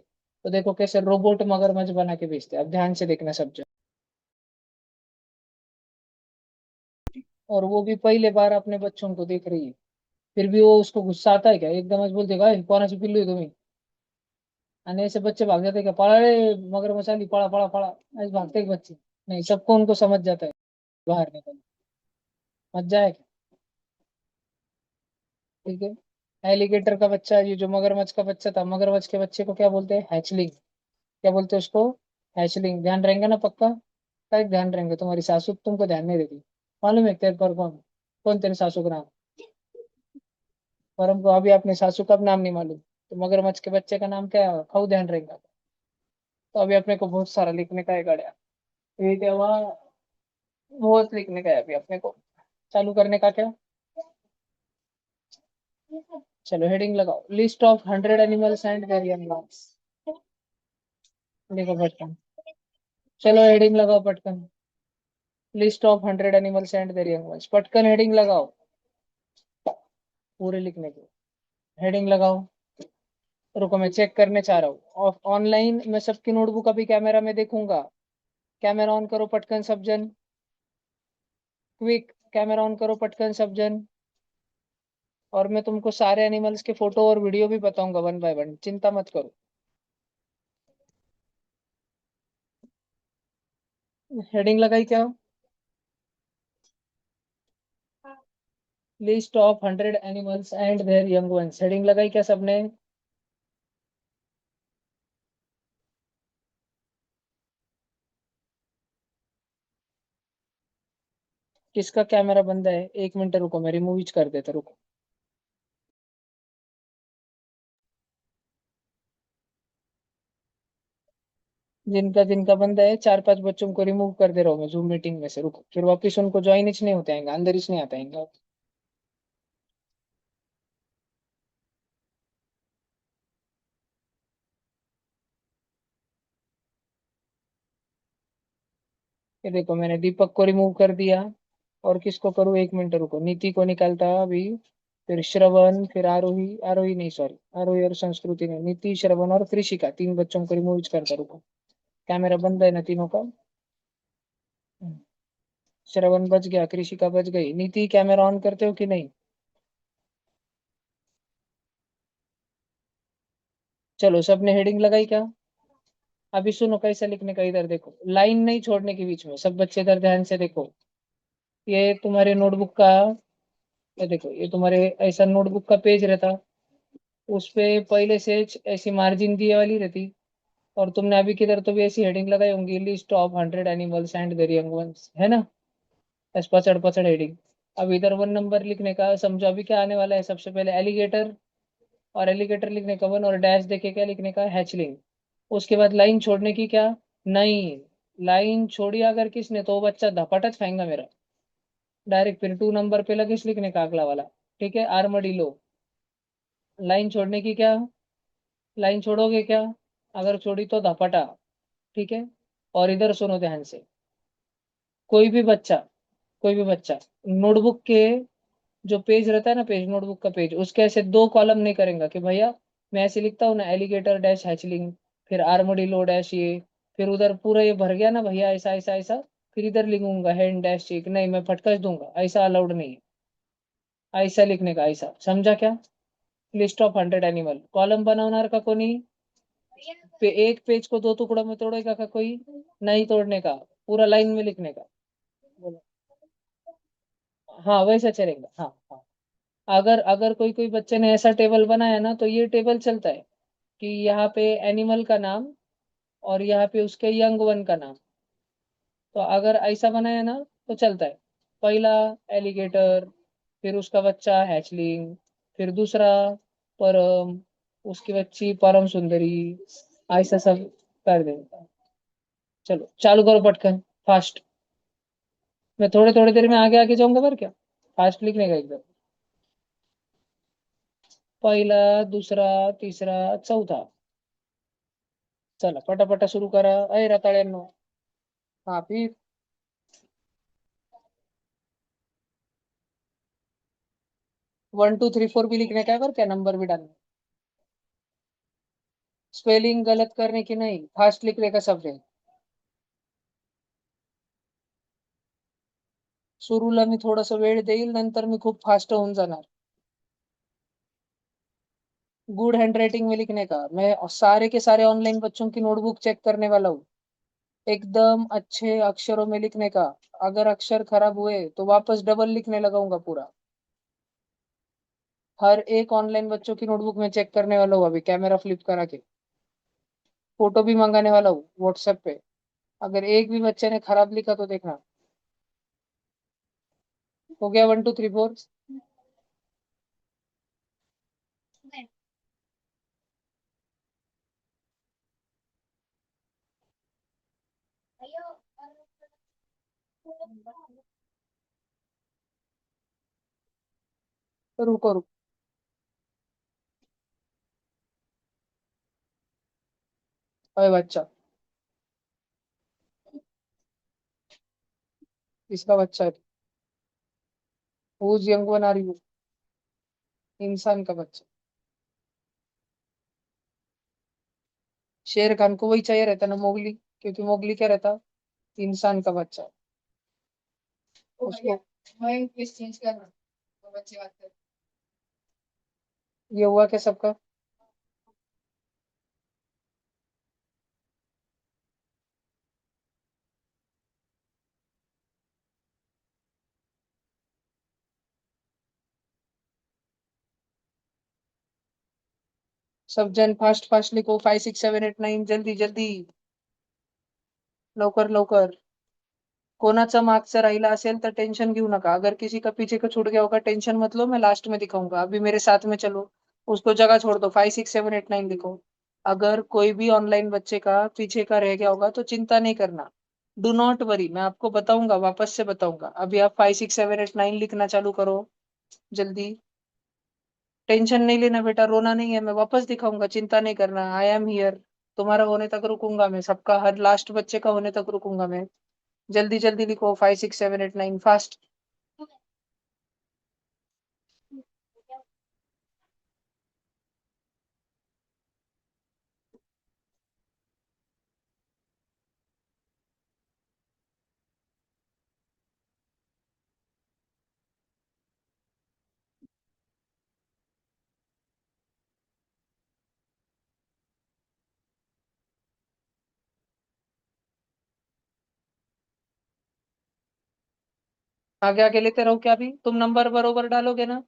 तो देखो कैसे रोबोट मगरमच्छ बना के भेजते। अब ध्यान से देखना सब जन। और वो भी पहले बार अपने बच्चों को देख रही है, फिर भी वो उसको गुस्सा आता है क्या? एकदम ऐसे बोल देगा, कौन सी पिल्लू है तुम्हें? और ऐसे बच्चे भाग जाते हैं क्या, पड़ा रे मगरमच्छ आली, पड़ा पड़ा पड़ा, ऐसे भागते हैं बच्चे। नहीं, सबको उनको समझ जाता है बाहर निकल, मत जाए क्या? ठीक है। एलिगेटर का बच्चा, ये जो मगरमच्छ का बच्चा था, मगरमच्छ के बच्चे को क्या बोलते हैं? हैचलिंग। क्या बोलते हैं उसको? हैचलिंग। ध्यान रहेंगे ना पक्का? का ध्यान रहेंगे, तुम्हारी सासू तुमको ध्यान नहीं देती, मालूम है तेरे पर कौन? कौन तेरे सासू का नाम? पर हमको अभी अपने सासू का नाम नहीं मालूम, तो मगरमच्छ के बच्चे का नाम क्या है? खाऊ ध्यान रहेगा। तो अभी अपने को बहुत सारा लिखने का है गाड़िया, ये क्या हुआ, बहुत लिखने का है अभी अपने को। चालू करने का क्या? चलो हेडिंग लगाओ, list of 100 animals and there young ones. देखो पटकन, चलो हेडिंग लगाओ पटकन, list of 100 animals and there young ones, पटकन हेडिंग लगाओ, पूरे लिखने को हेडिंग लगाओ। रुको मैं चेक करने चाह रहा हूँ ऑनलाइन, मैं सबकी नोटबुक अभी कैमरा में देखूंगा। कैमरा ऑन करो पटकन सब जन, क्विक कैमरा ऑन करो पटकन सब जन। और मैं तुमको सारे एनिमल्स के फोटो और वीडियो भी बताऊंगा वन बाय वन, चिंता मत करो। हेडिंग लगाई क्या? List of 100 animals and there young ones, heading लगाई क्या सबने? किसका कैमरा बंद है? एक मिनट रुको, मैं रिमूव कर देता, रुको। जिनका जिनका बंदा है 4-5 बच्चों को रिमूव कर दे रहा हूँ मैं जूम मीटिंग में से। रुको, फिर वापिस उनको ज्वाइन ही नहीं होते आएंगे, अंदर ही नहीं आता आएंगे। ये देखो मैंने दीपक को रिमूव कर दिया। और किसको करूँ, 1 मिनट रुको, नीति को निकालता अभी, फिर श्रवण, फिर आरोही, आरोही नहीं सॉरी, आरोही और संस्कृति ने, नीति, श्रवण और कृषिका, 3 बच्चों को रिमूव करता। रुको, कैमरा बंद है ना तीनों का। श्रवण बच गया, कृषिका बच गई। नीति कैमरा ऑन करते हो कि नहीं? चलो, सबने हेडिंग लगाई क्या? अभी सुनो कैसे लिखने का, इधर देखो, लाइन नहीं छोड़ने के बीच में। सब बच्चे इधर ध्यान से देखो। ये तुम्हारे नोटबुक का, ये देखो, ये तुम्हारे ऐसा नोटबुक का पेज रहता, उस पे पहले से ऐसी मार्जिन दिए वाली रहती। और तुमने अभी किधर तो भी ऐसी हेडिंग लगाई होंगी, list of 100 animals and there young ones, है ना? ऐसे पचड़ पचड़ हेडिंग। अब इधर 1 नंबर लिखने का, समझो अभी क्या आने वाला है। सबसे पहले एलिगेटर, और एलिगेटर लिखने का 1, और डैश देके क्या लिखने का, हैचलिंग। उसके बाद लाइन छोड़ने की क्या? नहीं, लाइन छोड़ी अगर किसने तो वो बच्चा धपाटच खाएंगा मेरा डायरेक्ट। फिर 2 नंबर पे लगे लिखने का अगला वाला, ठीक है, आर्मडिलो। लाइन छोड़ने की क्या? लाइन छोड़ोगे क्या? अगर छोड़ी तो धपाटा, ठीक है। और इधर सुनो ध्यान से, कोई भी बच्चा, कोई भी बच्चा नोटबुक के जो पेज रहता है ना, पेज, नोटबुक का पेज, उसके ऐसे 2 कॉलम नहीं करेगा कि भैया मैं ऐसे लिखता हूँ ना, एलिगेटर डैश हैचलिंग, फिर आर्मडिलो डैश ये, फिर उधर पूरा ये भर गया ना भैया, ऐसा ऐसा ऐसा, फिर इधर लिखूंगा हैंड डैश चेक, नहीं, मैं फटकस दूंगा, ऐसा अलाउड नहीं है। ऐसा लिखने का, ऐसा, समझा क्या? लिस्ट ऑफ 100 एनिमल, कॉलम बनवणार का कोणी? एक पेज को 2 टुकड़ों में तोड़ेगा का कोई? नहीं तोड़ने का, पूरा लाइन में लिखने का। बोलो। हाँ वैसा चलेगा, हाँ हाँ। अगर अगर कोई कोई बच्चे ने ऐसा टेबल बनाया ना, तो ये टेबल चलता है कि यहाँ पे एनिमल का नाम, और यहाँ पे उसके यंग वन का नाम। तो अगर ऐसा बनाया ना तो चलता है। पहला एलिगेटर, फिर उसका बच्चा हैचलिंग, फिर दूसरा परम, उसकी बच्ची परम सुंदरी, ऐसा सब कर देता है। चलो चालू करो पटकन, फास्ट। मैं थोड़े थोड़ी देर में आगे आगे जाऊंगा, पर क्या फास्ट लिखने का एकदम। पहला, दूसरा, तीसरा, चौथा। चला पटापटा सुरू करा, अय रताळ्यांनो। हा फिर 1 2 3 4 भी लिखने का है, पर क्या नंबर भी डालना। स्पेलिंग गलत करने की नहीं, फास्ट लिखने का सब है। सुरूला मी थोडासा वेळ देईल, नंतर मी खूप फास्ट होऊन जाणार। गुड हैंडराइटिंग में लिखने का, मैं सारे के सारे ऑनलाइन बच्चों की नोटबुक चेक करने वाला हूँ। एकदम अच्छे अक्षरों में लिखने का। अगर अक्षर खराब हुए तो वापस डबल लिखने लगाऊंगा पूरा। हर एक ऑनलाइन बच्चों की नोटबुक में चेक करने वाला हूँ, अभी कैमरा फ्लिप करा के फोटो भी मंगाने वाला हूँ व्हाट्सएप पे। अगर एक भी बच्चे ने खराब लिखा तो देखना। हो गया 1 2 3 4। तो रुको रुको, अरे बच्चा, इसका बच्चा है। Whose young one are you? इंसान का बच्चा। शेर खान को वही चाहिए रहता ना, मोगली, क्योंकि मोगली क्या रहता, इंसान का बच्चा। उसको मैं इंग्लिश चेंज करना, तो बच्चे बात कर। ये हुआ क्या सबका? सब जन फास्ट फास्ट लिखो, 5 6 7 8 9, जल्दी जल्दी, लवकर लवकर। कोणाचा मागचा राहिला असेल तर टेंशन घेऊ नका। अगर किसी का पीछे का छूट गया होगा, टेंशन मत लो, मैं लास्ट में दिखाऊंगा। अभी मेरे साथ में चलो, उसको जगह छोड़ दो, 5 6 7 8 9 लिखो। अगर कोई भी ऑनलाइन बच्चे का पीछे का रह गया होगा तो चिंता नहीं करना, डू नॉट वरी, मैं आपको बताऊंगा, वापस से बताऊंगा। अभी आप 5 6 7 8 9 लिखना चालू करो जल्दी। टेंशन नहीं लेना बेटा, रोना नहीं है, मैं वापस दिखाऊंगा, चिंता नहीं करना, आई एम हियर। तुम्हारा होने तक रुकूंगा मैं, सबका, हर लास्ट बच्चे का होने तक रुकूंगा मैं। जल्दी जल्दी लिखो, 5 6 7 8 9 फास्ट। आगे आगे लेते रहो, क्या भी तुम नंबर बरोबर डालोगे ना?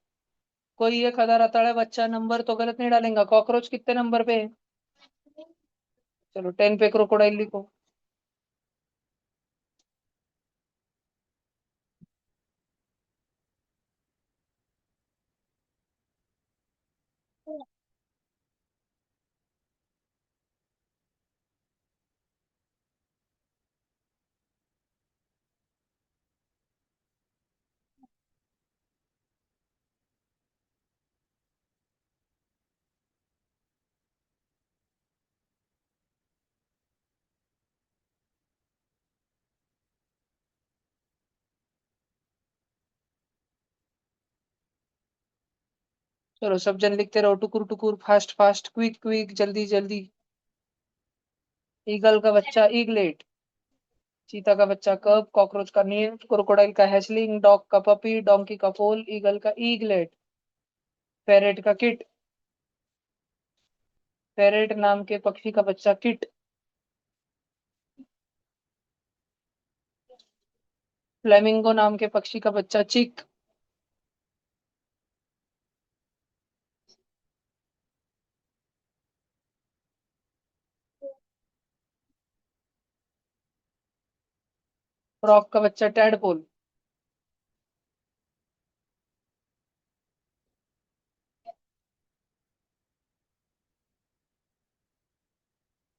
कोई एक हजार अताड़ा बच्चा नंबर तो गलत नहीं डालेगा। कॉकरोच कितने नंबर पे है? चलो 10 पे क्रोकोडाइल लिखो। चलो सब जन लिखते रहो, टुकुर टुकुर, फास्ट फास्ट, क्विक क्विक, जल्दी जल्दी। ईगल का बच्चा ईगलेट, चीता का बच्चा कब, कॉकरोच का नीम, क्रोकोडाइल का हैचलिंग, डॉग का पपी, डोंकी का फोल, ईगल का ईगलेट, पैरेट का किट, पैरेट नाम के पक्षी का बच्चा किट, फ्लेमिंगो नाम के पक्षी का बच्चा चिक, फ्रॉक का बच्चा टैडपोल,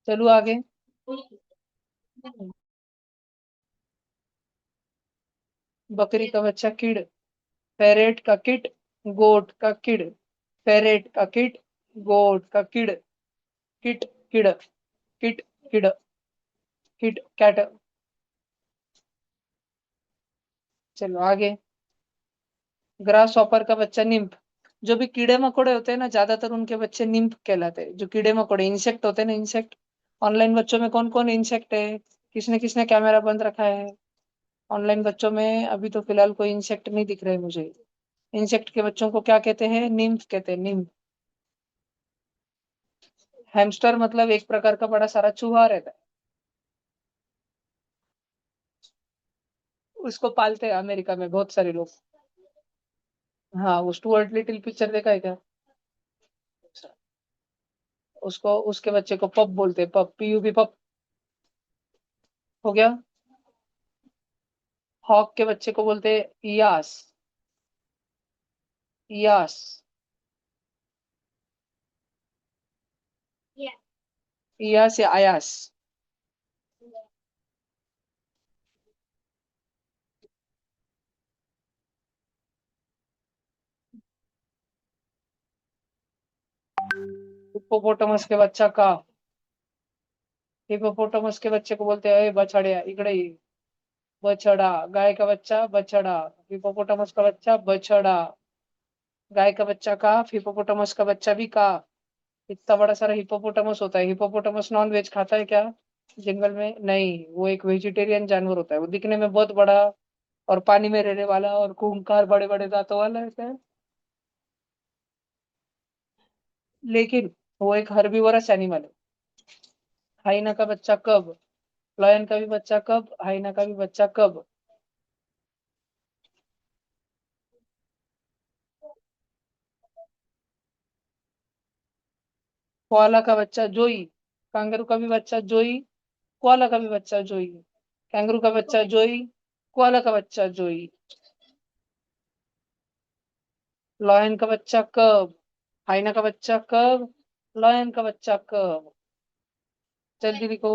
चलो आगे। बकरी का बच्चा किड, पैरेट का किट, गोट का किड, पैरेट का किट, गोट का kid, kit kid, kit kid, kit cat. चलो आगे। ग्रास हॉपर का बच्चा निम्फ, जो भी कीड़े मकोड़े होते हैं ना, ज्यादातर उनके बच्चे निम्फ कहलाते हैं। जो कीड़े मकोड़े इंसेक्ट होते हैं ना, इंसेक्ट। ऑनलाइन बच्चों में कौन कौन इंसेक्ट है? किसने किसने कैमरा बंद रखा है? ऑनलाइन बच्चों में अभी तो फिलहाल कोई इंसेक्ट नहीं दिख रहे मुझे। इंसेक्ट के बच्चों को क्या कहते हैं? निम्फ कहते हैं, निम्फ। हैमस्टर मतलब एक प्रकार का बड़ा सारा चूहा रहता है, उसको पालते हैं अमेरिका में बहुत सारे लोग। हाँ, वो स्टुअर्ट लिटिल पिक्चर देखा है क्या? उसको, उसके बच्चे को पप बोलते हैं, पप, पीयूबी, पप। हो गया। हॉक के बच्चे को बोलते हैं इयास, इयास। इयास या आयास। हिप्पोपोटामस के बच्चा का, हिप्पोपोटामस के बच्चे को बोलते हैं बछड़िया, इकड़े ही। बछड़ा, गाय का बच्चा बछड़ा, हिप्पोपोटामस का बच्चा बछड़ा, गाय का बच्चा काफ, हिप्पोपोटामस का बच्चा भी काफ। इतना बड़ा सारा हिप्पोपोटामस होता है। हिप्पोपोटामस नॉन वेज खाता है क्या? जंगल में नहीं, वो एक वेजिटेरियन जानवर होता है। वो दिखने में बहुत बड़ा और पानी में रहने वाला और खूंखार बड़े बड़े दांतों वाला रहता है, लेकिन वो एक हर्बीवोरस एनिमल है। हाइना का बच्चा कब, लायन का भी बच्चा कब, हाइना का भी बच्चा कब। कोआला का बच्चा जोई, कांगारू का भी बच्चा जोई, कोआला का भी बच्चा जोई, कैंगरू का बच्चा जोई, कोआला का बच्चा जोई। लायन का बच्चा कब, हाइना का बच्चा कब, लायन का बच्चा क, जल्दी लिखो।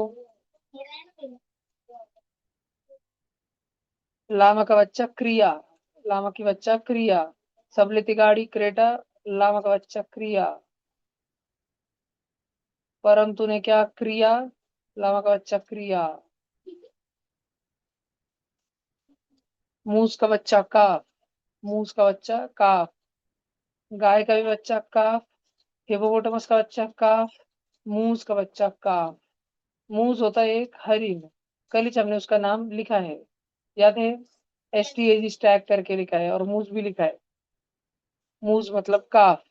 लामा का बच्चा क्रिया, लामा की बच्चा क्रिया। सबलेती गाड़ी क्रेटा, लामा का बच्चा क्रिया। परम तूने क्या क्रिया, लामा का बच्चा क्रिया। मूस का बच्चा काफ, मूस का बच्चा काफ। गाय का भी बच्चा काफ, हिपोपोटामस का बच्चा काफ, मूस का बच्चा काफ। मूस होता है एक हरिण, कल ही हमने उसका नाम लिखा है, याद है? STAG स्टैग करके लिखा है, और मूस भी लिखा है। मूस मतलब काफ।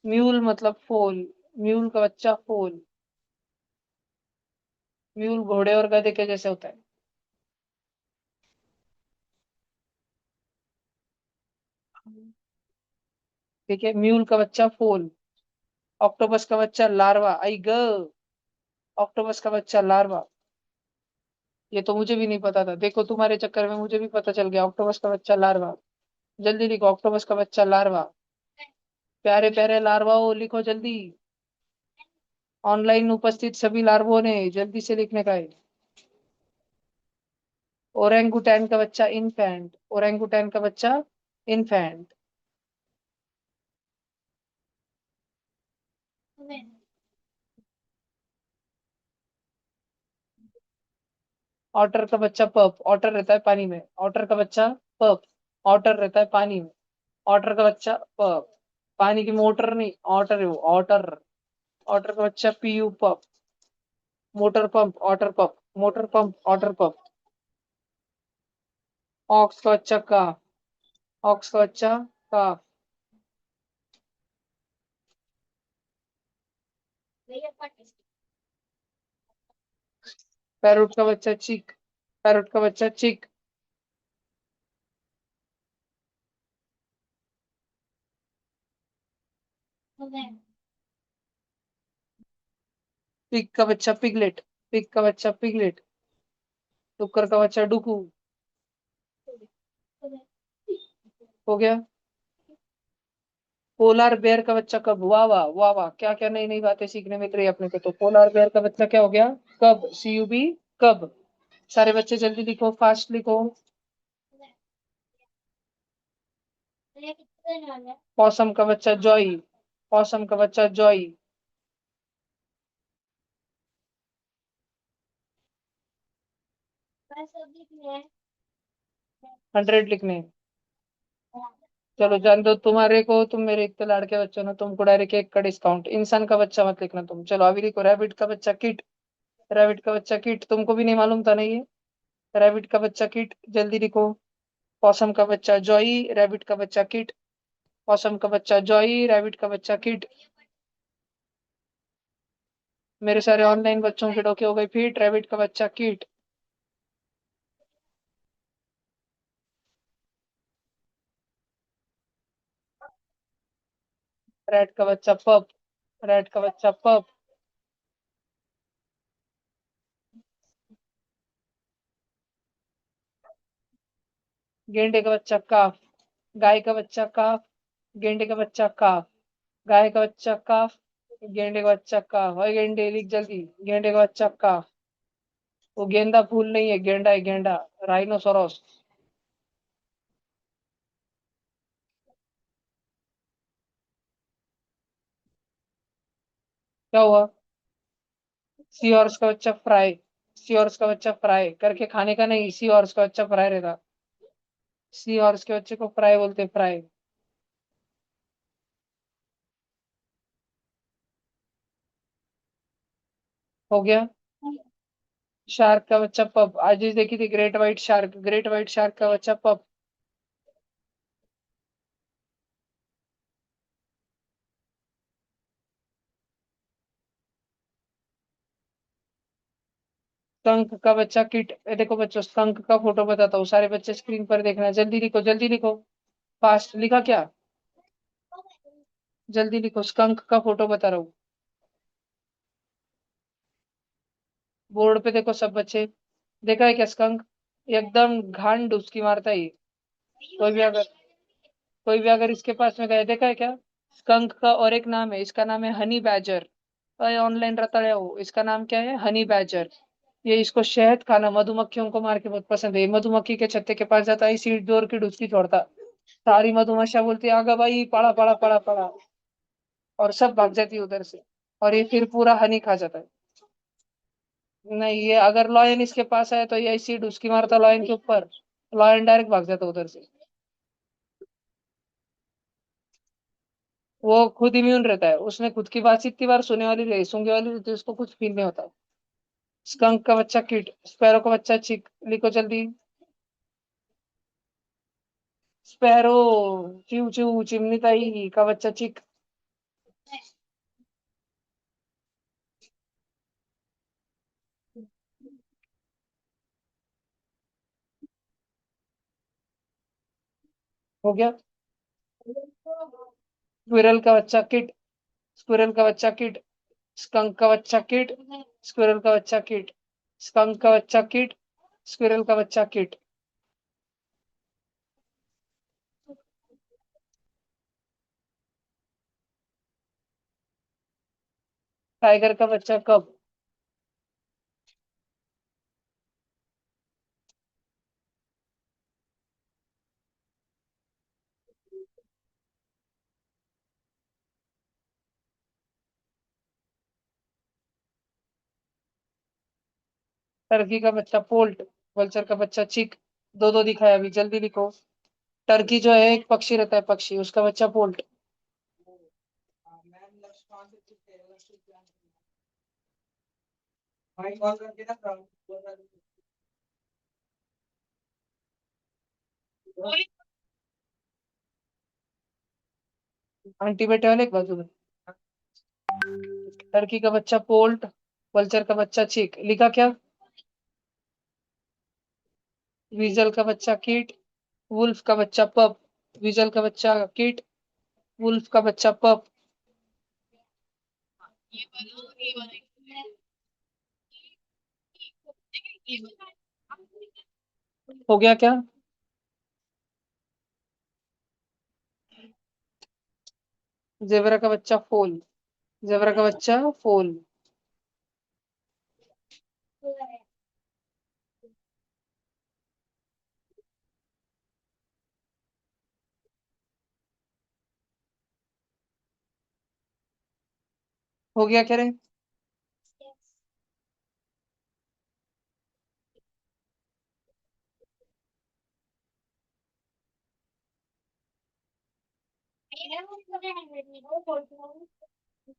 म्यूल मतलब फोल, म्यूल का बच्चा फोल। म्यूल घोड़े और गधे के जैसे होता है। ठीक है, म्यूल का बच्चा फोल। ऑक्टोपस का बच्चा लार्वा, आई ग, ऑक्टोपस का बच्चा लार्वा। ये तो मुझे भी नहीं पता था, देखो तुम्हारे चक्कर में मुझे भी पता चल गया, ऑक्टोपस का बच्चा लार्वा। जल्दी लिखो, ऑक्टोपस का बच्चा लार्वा। प्यारे प्यारे लार्वाओ लिखो जल्दी। ऑनलाइन उपस्थित सभी लार्वों ने जल्दी से लिखने का है। ओरेंगुटैन का बच्चा इन्फेंट, ओरेंगुटैन का बच्चा इन्फेंट। ऑटर का बच्चा पप, ऑटर रहता है पानी में, ऑटर का बच्चा पप, ऑटर रहता है पानी में। ऑटर का बच्चा पप, पानी की मोटर नहीं, ऑटर है वो, ऑटर। ऑटर का बच्चा PU पप। मोटर पंप, ऑटर पप, मोटर पंप, ऑटर पप। ऑक्स का बच्चा काफ, ऑक्स का बच्चा काफ। पैरोट का बच्चा चिक, पैरोट का बच्चा चिक। पिग का बच्चा पिगलेट, पिग का बच्चा पिगलेट। डुक्कर का बच्चा डुकू। हो गया। पोलार बेयर का बच्चा कब, वाह वाह वाह वाह, क्या क्या नई नई बातें सीखने मिल रही है अपने को। तो पोलार बेयर का बच्चा क्या हो गया, कब, CUB कब। सारे बच्चे जल्दी लिखो, फास्ट लिखो। पॉसम का बच्चा जॉय, पॉसम का बच्चा जॉय। 100 लिखने हैं। चलो जान दो, तुम्हारे को, तुम मेरे इतने लाड़के बच्चे हो ना, तुमको डायरेक्ट 1 का डिस्काउंट। इंसान का बच्चा मत लिखना तुम। चलो अभी लिखो, रैबिट का बच्चा किट, रैबिट का बच्चा किट। तुमको भी नहीं मालूम था ना ये, रैबिट का बच्चा किट, जल्दी लिखो। पॉसम का बच्चा जॉई, रैबिट का बच्चा किट। पॉसम का बच्चा जॉई, रैबिट का बच्चा किट। मेरे सारे ऑनलाइन बच्चों के डोके हो गए फिट, रैबिट का बच्चा किट। रैट का बच्चा पप, रैट का बच्चा पप। गेंडे का बच्चा काफ, गाय का बच्चा काफ, गेंडे का बच्चा काफ। गाय का बच्चा काफ, गेंडे का बच्चा काफ। भाई गेंडे लिख जल्दी, गेंडे का बच्चा काफ। वो गेंदा फूल नहीं है, गेंडा है, गेंडा। राइनोसोरस। क्या हुआ, सी हॉर्स का बच्चा फ्राई, सी हॉर्स का बच्चा फ्राई करके खाने का नहीं, सी हॉर्स का बच्चा फ्राई रहता। सी हॉर्स के बच्चे को फ्राई बोलते, फ्राई। हो गया। शार्क का बच्चा पप, आज ही देखी थी, great white shark, great white shark का बच्चा पप। स्कंक का बच्चा किट। देखो बच्चों, स्कंक का फोटो बताता हूँ, सारे बच्चे स्क्रीन पर देखना, जल्दी लिखो, जल्दी लिखो। फास्ट लिखा क्या, जल्दी लिखो, स्कंक का फोटो बता रहा हूँ। बोर्ड पे देखो सब बच्चे, देखा है क्या स्कंक, एकदम घान डुबकी मारता है ये। कोई भी अगर, कोई भी अगर इसके पास में गया, देखा है क्या, स्कंक का और एक नाम है, इसका नाम है हनी बैजर। ऑनलाइन रताड़े हो, इसका नाम क्या है? Honey badger. ये इसको शहद खाना, मधुमक्खियों को मार के बहुत पसंद है। ये मधुमक्खी के छत्ते के पास जाता है, सीट जोर की डुचकी छोड़ता, सारी मधुमक्खियां बोलती है आगा भाई, पड़ा पड़ा पड़ा पड़ा, और सब भाग जाती है उधर से, और ये फिर पूरा हनी खा जाता है। नहीं, ये अगर लॉयन इसके पास आए तो ये ऐसी डुसकी मारता लॉयन के ऊपर, लॉयन डायरेक्ट भाग जाता उधर से। वो खुद इम्यून रहता है, उसने खुद की बात इतनी बार सुने वाली रही, सूंघने वाली रहती है, उसको कुछ फील नहीं होता। स्कंक का बच्चा किट, स्पैरो का बच्चा चिक, लिखो जल्दी। स्पैरो, चू चू, चिमनी ताई का बच्चा चिक। हो गया। स्क्विरल का बच्चा किट, स्क्विरल का बच्चा किट, स्कंक का बच्चा किट, स्क्विरल का बच्चा किट, स्कंक का बच्चा किट, स्क्विरल का बच्चा किट। टाइगर का बच्चा कब। टर्की का बच्चा पोल्ट, वल्चर का बच्चा चिक। दो दो दिखाया अभी, जल्दी लिखो। टर्की जो है एक पक्षी रहता है, पक्षी, उसका बच्चा पोल्ट। आंटी बेटे वाले एक बाजू में। टर्की का बच्चा पोल्ट, वल्चर का बच्चा चिक, लिखा क्या? वीजल का बच्चा कीट, वुल्फ का बच्चा पप, वीजल का बच्चा कीट, वुल्फ का बच्चा पप। हो गया क्या? जेबरा का बच्चा फोल, जेबरा का बच्चा फोल। हो गया क्या रे?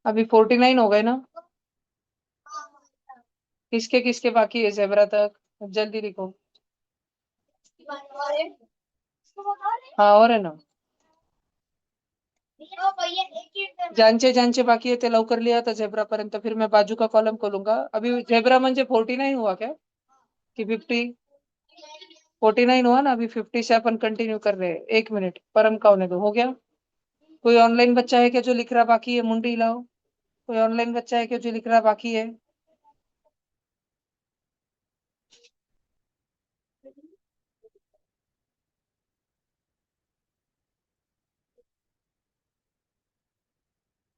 अभी 49 हो गए ना? किसके किसके बाकी है जेबरा तक? जल्दी लिखो। हाँ, और है ना। ज्यांचे ज्यांचे बाकी आहे ते लवकर लिहा तर झेब्रा पर्यंत, फिर मैं बाजू का कॉलम खोलूंगा। अभी झेब्रा म्हणजे 49 हुआ क्या कि 50? 49 हुआ ना, अभी 50 से अपन कंटिन्यू कर रहे हैं। 1 मिनट, परम का होने दो। हो गया? कोई ऑनलाइन बच्चा है क्या जो लिख रहा बाकी है? मुंडी लाओ। कोई ऑनलाइन बच्चा है क्या जो लिख रहा बाकी है?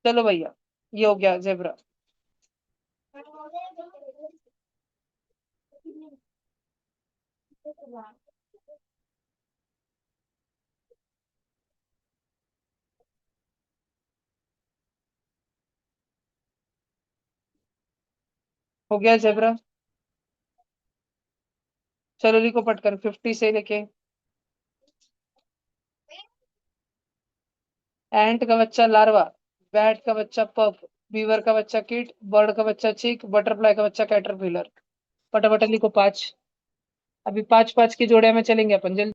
चलो भैया, ये हो गया जेब्रा। हो गया जेब्रा। चलो लिखो पटकन, 50 से लेके। एंट का बच्चा लार्वा, बैट का बच्चा पप, बीवर का बच्चा किट, बर्ड का बच्चा चिक, बटरफ्लाई का बच्चा कैटरपिलर। फटाफट लिखो 5। अभी 5 5 की जोड़े में चलेंगे अपन, जल्दी।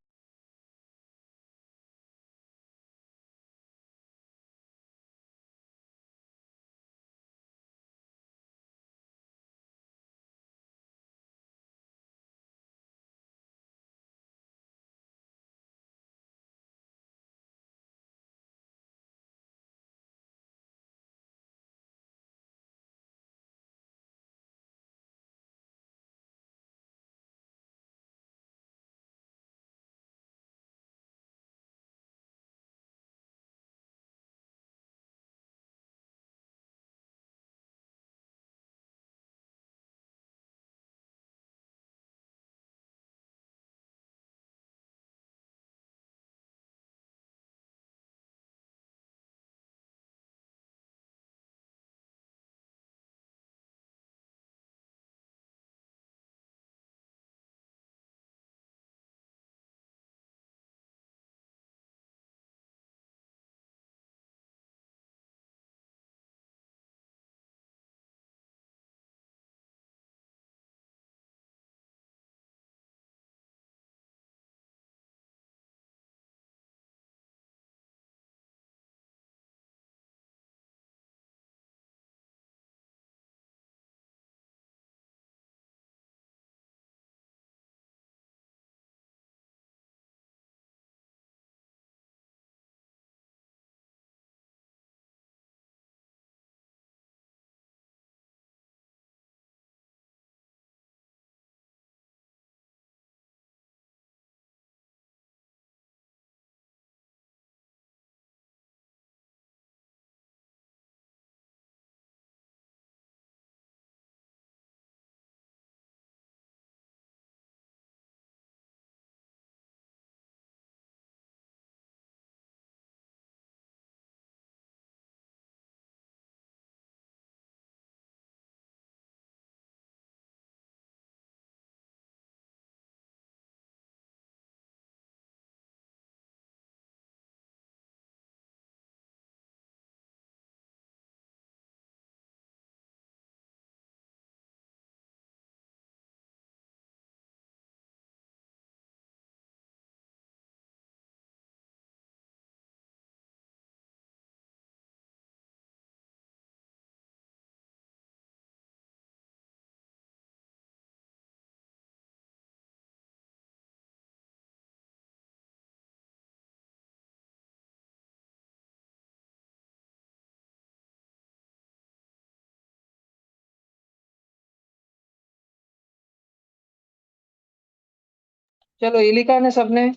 चलो ये लिखा ना सबने।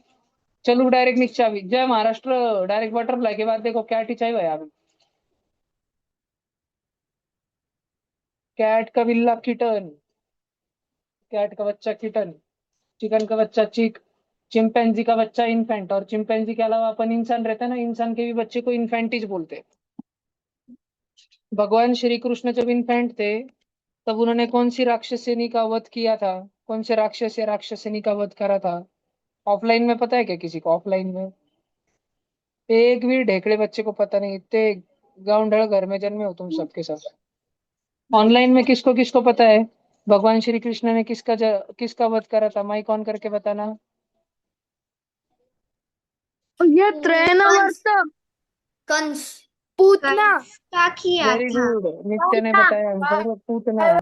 चलो डायरेक्ट नीचे अभी जय महाराष्ट्र डायरेक्ट बटरफ्लाई के बाद देखो क्या टीचाई भाई अभी कैट का बिल्ला किटन कैट का बच्चा किटन चिकन का बच्चा चिक चिंपैंजी का बच्चा इन्फेंट और चिंपैंजी के अलावा अपन इंसान रहते हैं ना इंसान के भी बच्चे को इन्फेंटिज बोलते हैं। भगवान श्री कृष्ण जब इन्फेंट थे तब उन्होंने कौन सी राक्षसिनी का वध किया था कौन से राक्षस या राक्षसिनी का वध करा था ऑफलाइन में पता है क्या किसी को ऑफलाइन में एक भी ढेकड़े बच्चे को पता नहीं इतने गांव घर में जन्मे हो तुम सबके सब ऑनलाइन में किसको किसको पता है भगवान श्री कृष्ण ने किसका वध करा था माइक ऑन करके बताना। ये ट्रेन कंस कंस पूतना क्या किया वेरी था? गुड नित्य ने बताया आंसर पूतना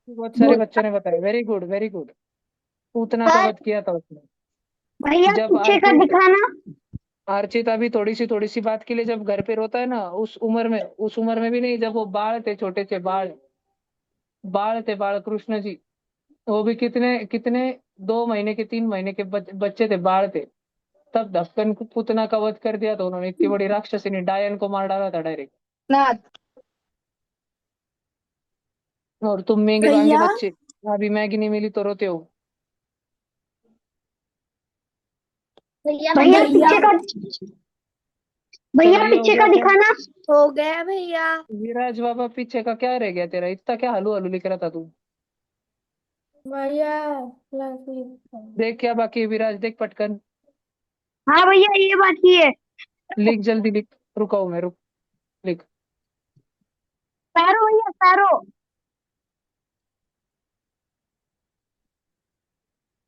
बहुत सारे बच्चों ने बताया very good very good Putana का वध किया था उसने। भैया जब पीछे का अर्चित दिखाना। अर्चित अभी थोड़ी सी बात के लिए जब घर पे रोता है ना उस उम्र में भी नहीं जब वो बाल थे छोटे से बाल थे बाल कृष्ण जी वो भी कितने कितने 2 महीने के 3 महीने के बच्चे थे बाल थे तब धक्कन को पूतना का वध कर दिया था उन्होंने इतनी बड़ी राक्षसिनी डायन को मार डाला था डायरेक्ट। और तुम महंगे महंगे भैया बच्चे अभी मैगी नहीं मिली तो रोते हो। भैया भैया पीछे का भैया चलो ये हो पीछे गया का क्या दिखाना। हो गया भैया। विराज बाबा पीछे का क्या रह गया तेरा इतना क्या हलू हलू लिख रहा था तू भैया देख क्या बाकी है विराज देख पटकन हाँ भैया ये बात ही है। लिख जल्दी लिख रुकाओ मैं रुक लिख पैरो भैया पैरो।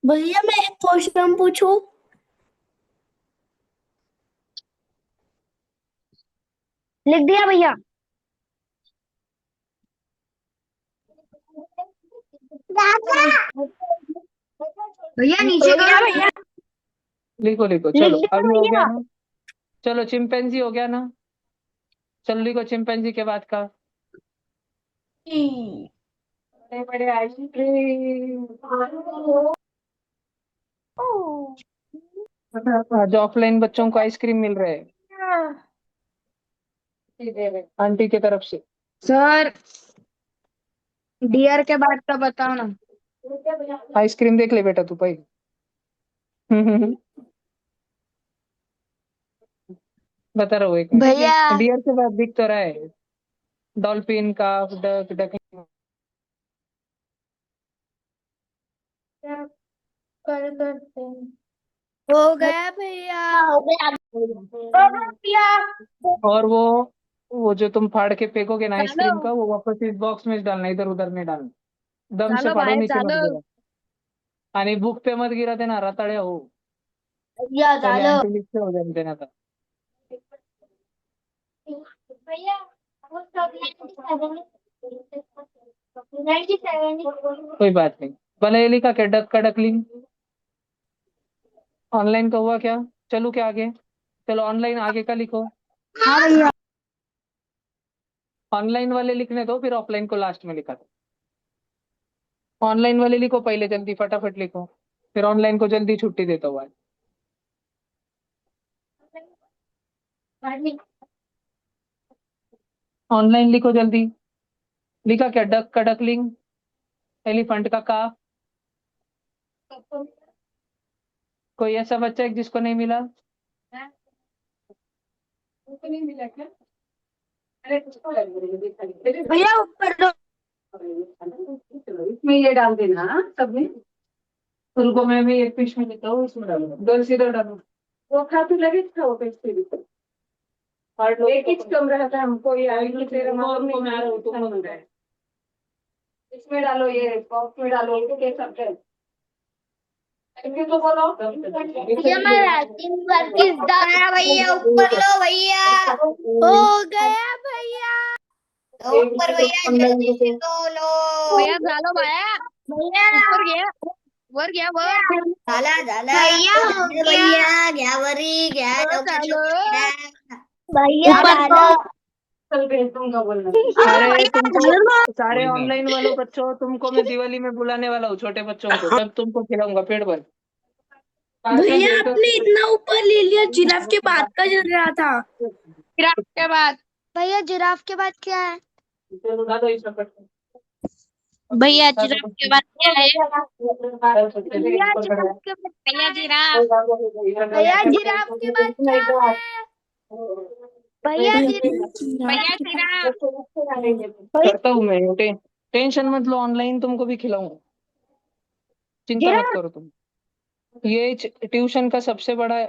भैया मैं एक क्वेश्चन पूछूं। लिख दिया भैया। भैया नीचे करो भैया। लिखो लिखो लिख चलो दिया अभी हो गया भैया। ना। चलो चिंपैंजी हो गया ना। चलो लिखो चिंपैंजी के बाद का बड़े बड़े आइसक्रीम जो ऑफलाइन बच्चों को आइसक्रीम मिल रहे हैं आंटी की तरफ से। सर डियर के बाद का बताओ ना। आइसक्रीम देख ले बेटा तू पहले बता रहा हूँ एक मिनट भैया डियर के बाद दिख तो रहा है डॉल्फिन का डक डक हो गया भैया। और वो जो तुम फाड़ के फेंकोगे ना आइसक्रीम का वो वापस इस बॉक्स में डालना इधर उधर नहीं डालना दम से फाड़ो नीचे मत गिरा आणि बुक पे मत गिरा देना रताड़े हो भैया पहले झालं आंटी लिखते हो जाने देना था कोई बात नहीं भले ये लिखा क्या डक का डकलिंग ऑनलाइन का हुआ क्या चलो क्या आगे चलो ऑनलाइन आगे का लिखो हाँ भैया। ऑनलाइन वाले लिखने दो फिर ऑफलाइन को लास्ट में लिखा दो ऑनलाइन वाले लिखो पहले जल्दी फटाफट लिखो फिर ऑनलाइन को जल्दी छुट्टी देता हुआ ऑनलाइन लिखो जल्दी लिखा क्या डक का डकलिंग एलिफेंट का काफ कोई ऐसा बच्चा है जिसको नहीं मिला नहीं मिला क्या भैया ऊपर दो। इसमें ये डाल देना हाँ, सब में उनको मैं भी एक पीस में लेता हूँ इसमें डालूंगा दो सीधा डालू वो खा तो लगे था वो पेज पे भी और एक ही कमरा था हमको ये आई तेरा और को मैं आ रहा हूँ तुम बन रहा है इसमें डालो ये बॉक्स में डालो ये सब है तो बोलो भैया मैं राइटिंग करके भैया ऊपर लो भैया। हो गया भैया। ऊपर भैया जल्दी से लो। भैया झालं भैया भैया वर घ्या वर झाला झाला भैया हो गया। भैया घ्या वरी घ्या लवकर लवकर घ्या. भैया झालं। अरे तुमको सारे ऑनलाइन वालों बच्चों तुमको मैं दिवाली में बुलाने वाला हूँ छोटे बच्चों को तब तुमको खिलाऊंगा पेट भर भैया आपने इतना ऊपर ले लिया, जिराफ के बाद का चल रहा था। जिराफ के बाद भैया जिराफ के बाद क्या है? भैया जिराफ के बाद क्या है? भैया जिराफ के बाद भैया जिराफ भैया जिराफ के बाद क्या है? भैया भैया जिराफ करता हूँ मैं, टेंशन मत लो, ऑनलाइन तुमको भी खिलाऊंगा, चिंता मत करो तुम। ये ट्यूशन का सबसे बड़ा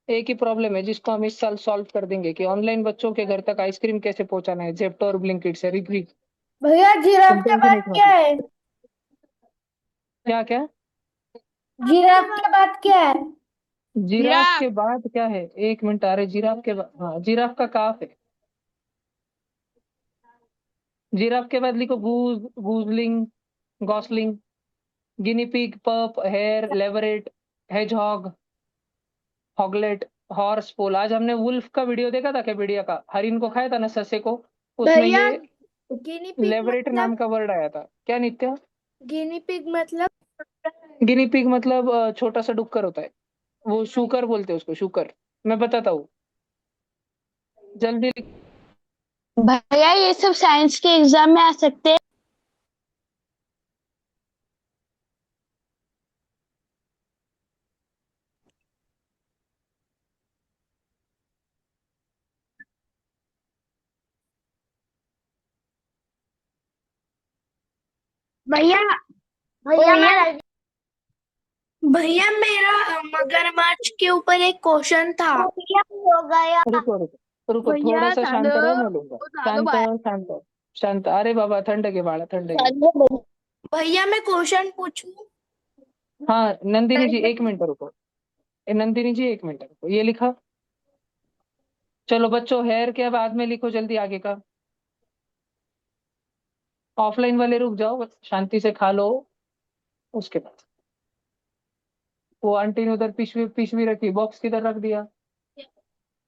एक ही प्रॉब्लम है जिसको हम इस साल सॉल्व कर देंगे, कि ऑनलाइन बच्चों के घर तक आइसक्रीम कैसे पहुंचाना है, जेप्टो और ब्लिंकिट से। रिक भैया जिराफ के बाद क्या है? क्या क्या? जिराफ के बाद क्या है? जिराफ के बाद क्या है? एक मिनट, अरे जिराफ के बाद, हाँ जिराफ का काफ है। जिराफ के बाद लिखो goose, gosling, gosling, guinea pig, पर्प, hare, leveret, hedgehog, hoglet, horse, foal. आज हमने वुल्फ का वीडियो देखा था क्या? भेड़िया का, हरिन को खाया था ना, ससे को, उसमें भैया ये गिनी पिग लेवरेट नाम का वर्ड आया था। क्या नित्या? गिनी पिग मतलब? गिनी पिग मतलब छोटा सा डुक्कर होता है, वो शूकर बोलते हैं उसको, शूकर। मैं बताता हूँ, जल्दी भैया ये सब साइंस के एग्जाम में आ सकते हैं? भैया भैया भैया मेरा मगरमच्छ के ऊपर एक क्वेश्चन था। हो गया। रुको रुको रुको, थोड़ा सा शांत रहो, मैं लूंगा। शांत शांत शांत। अरे बाबा, ठंड के बाड़ा, ठंड के। भैया मैं क्वेश्चन पूछूं? हाँ नंदिनी जी एक मिनट रुको, नंदिनी जी एक मिनट रुको, ये लिखा। चलो बच्चों, हेयर के बाद में लिखो जल्दी आगे का। ऑफलाइन वाले रुक जाओ, शांति से खा लो। उसके बाद वो आंटी ने उधर पिशवी पिशवी रखी, बॉक्स किधर रख दिया?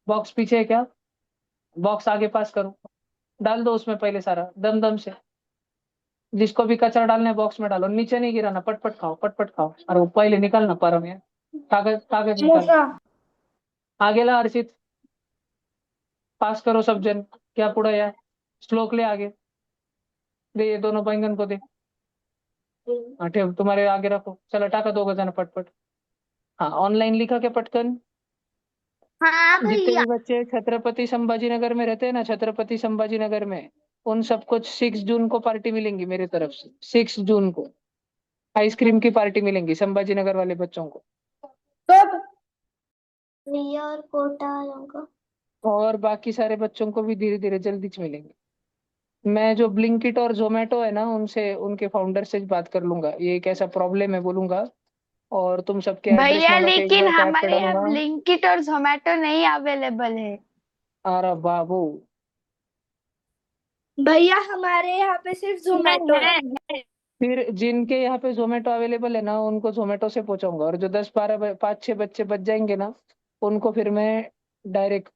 बॉक्स पीछे है क्या? बॉक्स आगे पास करो, डाल दो उसमें पहले सारा, दम दम से। जिसको भी कचरा डालना है बॉक्स में डालो, नीचे नहीं गिराना, पटपट खाओ, पटपट खाओ। और वो पहले निकालना परम है, कागज कागज निकाल। आगे ला अर्षित, पास करो सब जन। क्या पुड़ा यार, श्लोक ले आगे, दे ये दोनों बैंगन को दे। हाँ ठेव, तुम्हारे आगे रखो, चलो टाका दो गजाना पटपट। हाँ ऑनलाइन लिखा क्या पटकन? हाँ जितने भैया। भी बच्चे छत्रपति संभाजी नगर में रहते हैं ना, छत्रपति संभाजी नगर में, उन सबको 6 जून को पार्टी मिलेंगी मेरी तरफ से। 6 जून को आइसक्रीम की पार्टी मिलेंगी संभाजी नगर वाले बच्चों को। कब? भैया और कोटा वालों को। और बाकी सारे बच्चों को भी धीरे धीरे जल्दी मिलेंगे। मैं जो ब्लिंकिट और जोमेटो है ना, उनसे, उनके फाउंडर से बात कर लूंगा, ये एक ऐसा प्रॉब्लम है बोलूंगा, और तुम सबके एड्रेस भैया मंगा के एक लेकिन बार टैग हमारे यहाँ करूंगा। ब्लिंकिट और जोमेटो नहीं अवेलेबल है। अरे बाबू, भैया हमारे यहाँ पे सिर्फ जोमेटो है। फिर जिनके यहाँ पे जोमेटो अवेलेबल है ना, उनको जोमेटो से पहुंचाऊंगा, और जो 10-12 5-6 बच्चे बच जाएंगे ना, उनको फिर मैं डायरेक्ट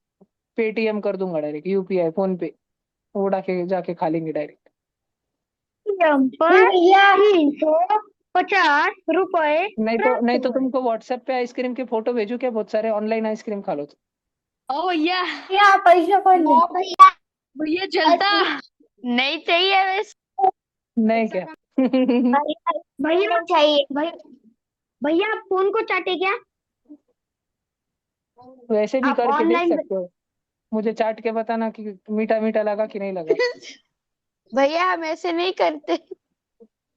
पेटीएम कर दूंगा, डायरेक्ट यूपीआई, फोन पे उड़ा के जाके खा लेंगे डायरेक्ट। भैया 350 रुपए। नहीं तो तुमको व्हाट्सएप पे आइसक्रीम के फोटो भेजू क्या? बहुत सारे ऑनलाइन आइसक्रीम खा लो तो। ओ भैया भैया पैसा कौन दे? भैया भैया जलता नहीं चाहिए वैसे। नहीं क्या? भैया चाहिए भैया आप फोन को चाटे क्या? वैसे भी आप करके देख ऑनलाइन सकते हो, मुझे चाट के बताना कि मीठा मीठा लगा कि नहीं लगा। भैया हम ऐसे नहीं करते।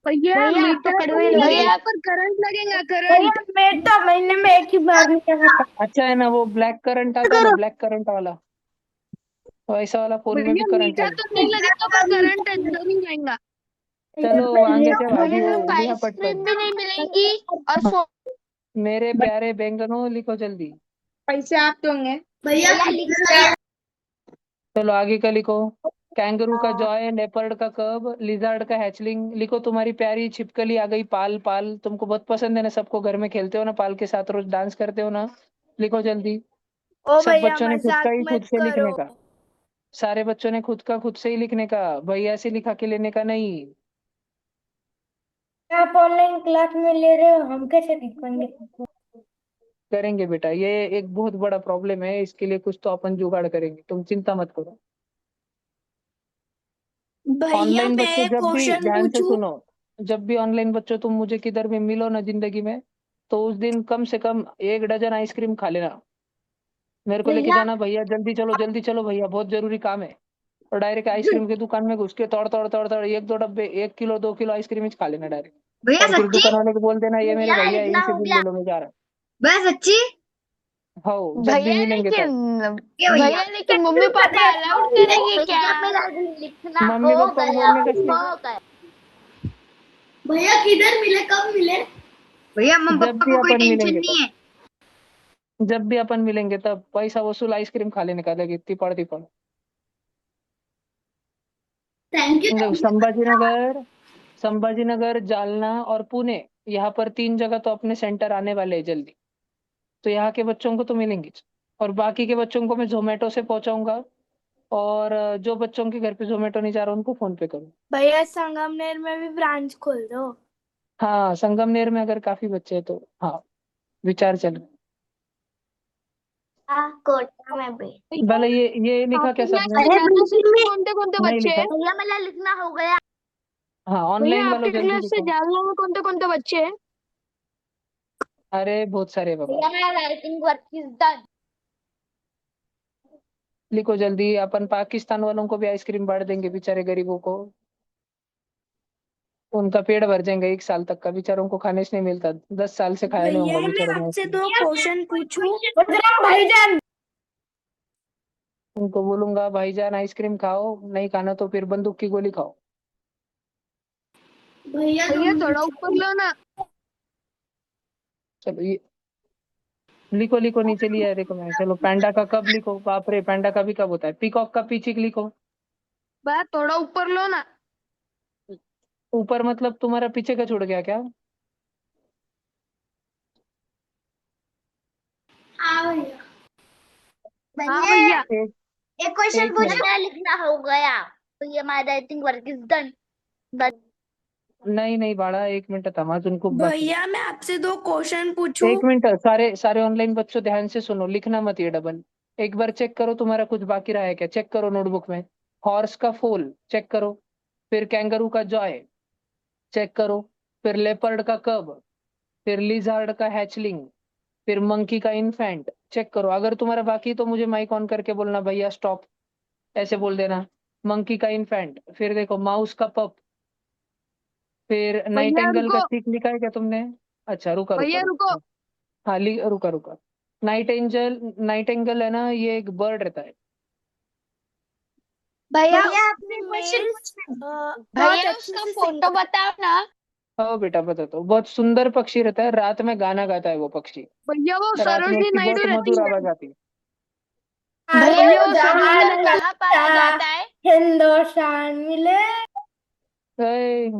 भैया भैया मीठ तो कड़वे भैया भैया पर करंट लगेगा भैया करंट। मैं तो महीने में एक ही बार निकलता। अच्छा है ना, वो ब्लैक करंट आता है ना, ब्लैक करंट वाला, वैसा वाला फोन में भी भैया करंट मीठा लगे। तो नहीं लगेगा पर करंट अंदर ही जाएगा। चलो आगे से भाभी, वो लिखा आइसक्रीम पटकन। भी नहीं मिलेगी और मेरे प्यारे बैंगनों, लिखो जल्दी। पैसे आप दोगे? भैया चलो आगे का लिखो। कैंगरू का जॉय, लेपर्ड का कब, लिजर्ड का हैचलिंग। लिखो तुम्हारी प्यारी छिपकली आ गई, पाल। पाल तुमको बहुत पसंद है ना, सबको घर में खेलते हो ना, पाल के साथ रोज डांस करते हो ना। लिखो जल्दी। ओ सब भैया बच्चों ने खुद का मजाक ही खुद मत से लिखने करो। का, सारे बच्चों ने खुद का खुद से ही लिखने का, भैया से लिखा के लेने का नहीं। आप ऑनलाइन क्लास में ले रहे हो, हम कैसे लिखेंगे? करेंगे बेटा, ये एक बहुत बड़ा प्रॉब्लम है, इसके लिए कुछ तो अपन जुगाड़ करेंगे, तुम चिंता मत करो। भैया ऑनलाइन मैं बच्चों, एक जब भी क्वेश्चन ध्यान से पूछूं? सुनो, जब भी ऑनलाइन बच्चों तुम मुझे किधर भी मिलो ना जिंदगी में, तो उस दिन कम से कम 1 डजन आइसक्रीम खा लेना। मेरे को लेके भैया जाना, भैया जल्दी चलो भैया, बहुत जरूरी काम है। और डायरेक्ट आइसक्रीम की दुकान में घुस के तोड़ तोड़ तोड़ तोड़ 1-2 डब्बे, 1 किलो 2 किलो आइसक्रीम ही खा लेना डायरेक्ट। भैया और फिर सच्ची दुकान वाले को बोल देना ये मेरे भैया भैया, लिखना इनसे हो बिल गया ले लो, मैं जा रहा हूँ। भैया सच्ची हो, जब भी भैया मिलेंगे तब। लेकिन भैया भैया लेकिन मम्मी पापा अलाउड करेंगे क्या? भैया मेरा लिखना मम्मी हो पापा को गया बोलने का हो सीन, गया भैया किधर मिले, कब मिले? भैया मम्मी जब पापा भी को कोई अपन टेंशन मिलेंगे नहीं तब, है। जब भी अपन मिलेंगे तब पैसा वसूल आइसक्रीम खा लेने का, लगे तिपड़ तिपड़। Thank you. देखो, संभाजीनगर, जालना और पुणे, यहाँ पर 3 जगह तो अपने सेंटर आने वाले हैं जल्दी। तो यहाँ के बच्चों को तो मिलेंगे, और बाकी के बच्चों को मैं जोमेटो से पहुंचाऊंगा। और जो बच्चों के घर पे जोमेटो नहीं जा रहा उनको फोन पे करूँ। भैया संगमनेर में भी ब्रांच खोल दो। हाँ, संगमनेर में अगर काफी बच्चे हैं तो हाँ, विचार चल रहा कोटा में भी है। भले ये लिखा क्या सबने? अरे बिल्कुल में कौन कौन नहीं बच्चे लिखा। हैं? भैया मेरा लिखना हो गया हाँ, भैया ऑनलाइन वालों आपके जल्दी क्लास से लिखो। जालना में कौन बच्चे हैं? अरे बहुत सारे बाबा, भैया मेरा राइटिंग वर्क इज डन लिखो जल्दी। अपन पाकिस्तान वालों को भी आइसक्रीम बांट देंगे, बेचारे गरीबों को। उनका पेट भर जाएंगे 1 साल तक का, बेचारों को खाने से नहीं मिलता, 10 साल से खाया नहीं होगा भैया मैं बेचारों ने आपसे आइसक्रीम। 2 क्वेश्चन पूछूं? भाईजान उनको बोलूंगा भाईजान आइसक्रीम खाओ, नहीं खाना तो फिर बंदूक की गोली खाओ। भैया भैया थोड़ा ऊपर लो ना। चलो ये लिखो लिखो, नीचे लिया है देखो मैं। चलो, पैंडा का कब लिखो, बाप रे, पैंडा का भी कब होता है। पीकॉक का पीचिक लिखो। भैया थोड़ा ऊपर लो ना। ऊपर मतलब तुम्हारा पीछे का छूट गया क्या? हाँ भैया। हाँ भैया। एक एक क्वेश्चन एक पूछना मिनट, है, लिखना हो गया तो ये my writing work is done नहीं नहीं बाड़ा, 1 मिनट थमा, उनको बस। भैया मैं आपसे 2 क्वेश्चन पूछूं? 1 मिनट, सारे सारे ऑनलाइन बच्चों ध्यान से सुनो, लिखना मत ये डबल। एक बार चेक करो तुम्हारा कुछ बाकी रहा है क्या, चेक करो नोटबुक में। हॉर्स का फोल चेक करो, फिर कैंगरू का जॉय चेक करो, फिर लेपर्ड का कब, फिर लिजार्ड का हैचलिंग, फिर मंकी का इन्फेंट चेक करो। अगर तुम्हारा बाकी तो मुझे माइक ऑन करके बोलना भैया स्टॉप, ऐसे बोल देना। मंकी का इन्फेंट, फिर देखो माउस का पप, फिर भैया नाइटेंगल का रुको। सीख लिखा है क्या तुमने? अच्छा, रुका रुका भैया रुको। रुका। हाँ, रुका रुका। नाइटेंगल है ना, ये एक बर्ड रहता है। भैया आपने क्वेश्चन भैया उसका फोटो बताओ ना। हाँ बेटा बताता हूँ, बहुत सुंदर पक्षी रहता है, रात में गाना गाता है वो पक्षी। भैया वो रात में सरोजनी उसकी नायडू बहुत रहती मधुर है। आवाज आती है। भैया वो सरोजनी नायडू कहाँ पाया जाता है? हिंदुस्तान मिले। ए,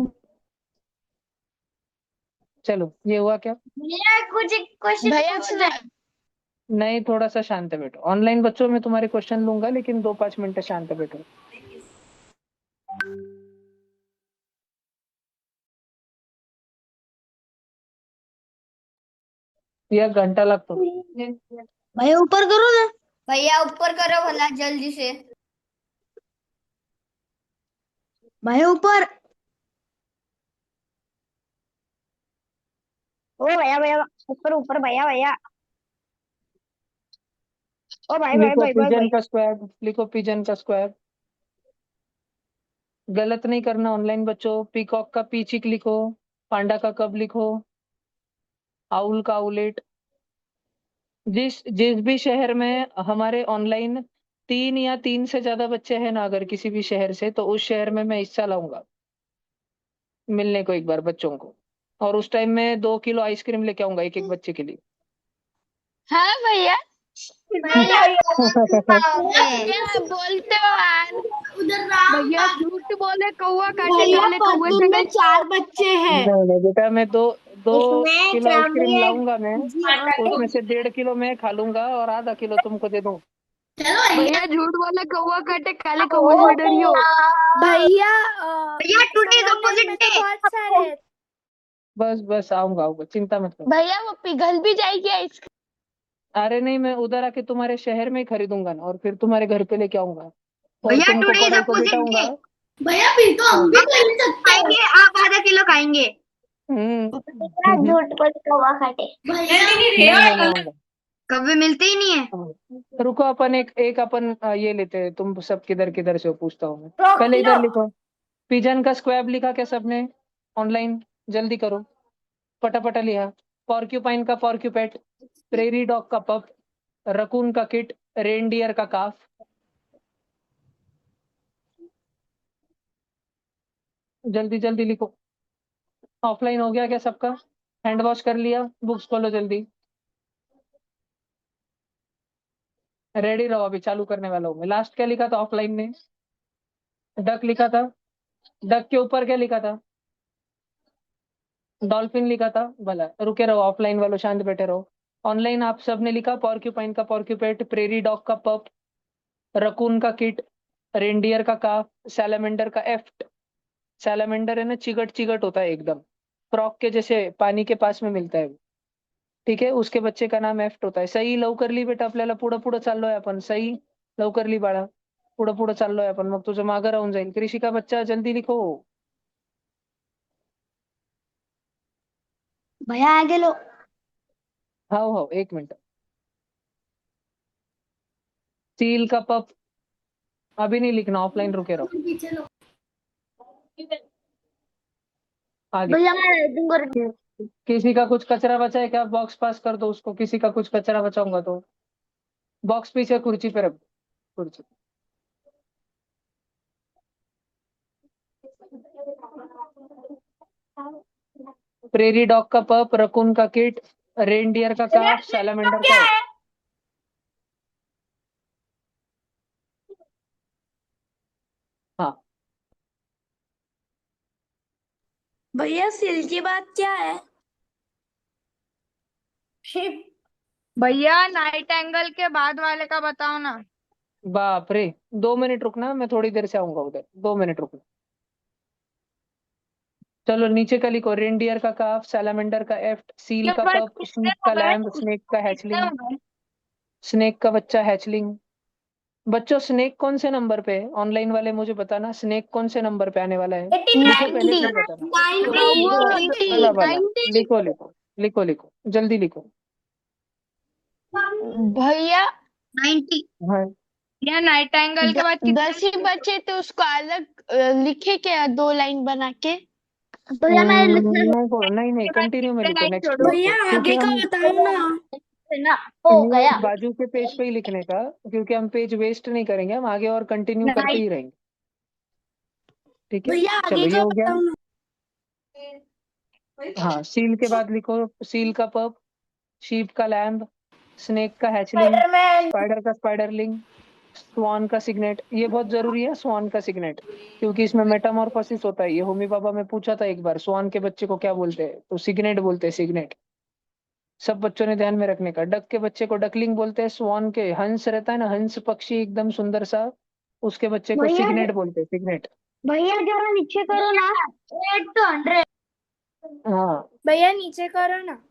चलो ये हुआ क्या? भैया कुछ एक क्वेश्चन भैया पूछना है नहीं, थोड़ा सा शांत बैठो। ऑनलाइन बच्चों में तुम्हारे क्वेश्चन लूंगा, लेकिन 2-5 मिनट शांत बैठो। यह घंटा लगता है। भैया ऊपर करो ना भैया ऊपर करो भला जल्दी से। भैया ऊपर ओ भैया भैया ऊपर ऊपर भैया भैया ओ भाई भाई लिखो भाई भाई पिजन भाई का स्क्वायर, लिखो पिजन का स्क्वायर। गलत नहीं करना ऑनलाइन बच्चों। पीकॉक का पीचिक लिखो, पांडा का कब लिखो, आउल का आउलेट। जिस जिस भी शहर में हमारे ऑनलाइन 3 या 3 से ज्यादा बच्चे हैं ना, अगर किसी भी शहर से, तो उस शहर में मैं हिस्सा लाऊंगा मिलने को एक बार बच्चों को। और उस टाइम में 2 किलो आइसक्रीम लेके आऊंगा एक एक बच्चे के लिए। हाँ भैया। भैया क्या बोलते हो यार? उधर राम भैया झूठ बोले कौवा काटे, भैया काले कौवे से परतून में गए। 4 बच्चे हैं। नहीं नहीं बेटा, मैं दो दो इसमें किलो आइसक्रीम चावल लाऊंगा मैं। जी हाँ। उसमें से 1.5 किलो मैं खा लूंगा और आधा किलो तुमको दे दूं। चलो भैया झूठ बोले कौवा काटे, काले कौवे से डरियो। भैया भैया टुडे इज संगमनेर ऑपोजिट में डे तो बहुत सारे हैं। बस बस आऊंगा आऊंगा, चिंता मत करो। भैया वो पिघल भी जाएगी आइसक्रीम। अरे नहीं, मैं उधर आके तुम्हारे शहर में ही खरीदूंगा ना, और फिर तुम्हारे घर पे लेके आऊंगा और भैया तुमको टुडे इज पढ़ाई को अपोजिट बिठाऊंगा। डे। भैया फिर तो हम भी खरीद सकते हैं। खाएंगे, आप आधा किलो खाएंगे। हम्म। झूठ बोल कौवा खाटे। भैया नहीं मैं आऊंगा। कभी मिलते ही नहीं है। हाँ। रुको, अपन एक अपन ये लेते हैं। तुम सब किधर किधर से हो पूछता हूँ मैं। दो पहले किलो। इधर लिखो। पिजन का स्क्वैब लिखा क्या सबने? ऑनलाइन जल्दी करो, पटापटा लिया। पॉर्क्यूपाइन का पॉर्क्यूपेट, प्रेरी डॉग का पप, रकून का किट, रेनडियर का काफ। जल्दी जल्दी लिखो। ऑफलाइन हो गया क्या सबका? हैंड वॉश कर लिया? बुक्स खोलो जल्दी। रेडी रहो, अभी चालू करने वाला हूँ मैं। लास्ट क्या लिखा था ऑफलाइन में? डक लिखा था। डक के ऊपर क्या लिखा था? डॉल्फिन लिखा था। भला रुके रहो, ऑफलाइन वालों शांत बैठे रहो। ऑनलाइन आप सबने लिखा पॉर्क्यूपाइन का पॉर्क्यूपेट, प्रेरी डॉग का पप, रकून का किट, रेंडियर का काफ, सैलामेंडर का एफ्ट। सैलामेंडर है ना, चिगट चिगट होता है एकदम, फ्रॉक के जैसे पानी के पास में मिलता है वो। ठीक है, उसके बच्चे का नाम एफ्ट होता है। सही लवकर बेटा, आपल्याला पुढं पुढं चाललोय आपण। सही लवकर बाळा, पुढं पुढं चाललोय आपण, मग तुझं मागं राहून जाईल। कृषी का बच्चा जल्दी लिखो। भैया आगे लो। हाउ हाउ, एक मिनट। सील का पप अभी नहीं लिखना, ऑफलाइन रुके रहो। पीछे लो। आगे। भैया मैं दूंगा। किसी का कुछ कचरा बचा है क्या? बॉक्स पास कर दो उसको। किसी का कुछ कचरा बचाऊंगा तो बॉक्स पीछे कुर्सी पे रख। कुर्सी। प्रेरी डॉग का पप, रकून का किट, रेनडियर का काफ, सैलामेंडर क्या का है? हाँ। भैया सिल की बात क्या है? शिप। भैया नाइट एंगल के बाद वाले का बताओ ना। बाप रे, 2 मिनट रुकना, मैं थोड़ी देर से आऊंगा उधर। 2 मिनट रुकना। चलो नीचे का लिखो। रेनडियर का काफ, सैलामेंडर का एफ्ट, सील का पप, स्नीक का लैम्ब, स्नेक का हैचलिंग, स्नेक का बच्चा हैचलिंग। बच्चों स्नेक कौन से नंबर पे है? ऑनलाइन वाले मुझे बताना, स्नेक कौन से नंबर पे आने वाला है? लिखो पहले फिर बताना। 90 भला भला, लिखो लिखो लिखो लिखो, जल्दी लिखो। भैया 90। हाँ। या नाइट एंगल के बाद 10 ही बचे तो उसको अलग लिखे क्या, 2 लाइन बना के? भैया मैं लिखना नहीं नहीं, कंटिन्यू में लिखो नेक्स्ट पेज भैया पे, क्योंकि आगे का हम बताओ ना। ना हो गया। बाजू के पेज पे ही लिखने का, क्योंकि हम पेज वेस्ट नहीं करेंगे, हम आगे और कंटिन्यू करते ही रहेंगे। ठीक है, भैया चलो आगे ये का हो गया। बताओ ना। हाँ, सील के बाद लिखो। सील का पप, शीप का लैम्ब, स्नेक का हैचलिंग, स्पाइडरमैन। स्पाइडर का स्पाइडरलिंग, स्वान का सिग्नेट। ये बहुत जरूरी है, स्वान का सिग्नेट, क्योंकि इसमें मेटामॉर्फोसिस होता है। ये होमी बाबा में पूछा था एक बार, स्वान के बच्चे को क्या बोलते हैं, तो सिग्नेट बोलते हैं, सिग्नेट। सब बच्चों ने ध्यान में रखने का। डक के बच्चे को डकलिंग बोलते हैं। स्वान के, हंस रहता है ना, हंस पक्षी एकदम सुंदर सा, उसके बच्चे को भैया सिग्नेट बोलते हैं, सिग्नेट। भैया जरा नीचे करो ना। 800। हाँ। भैया नीचे करो ना।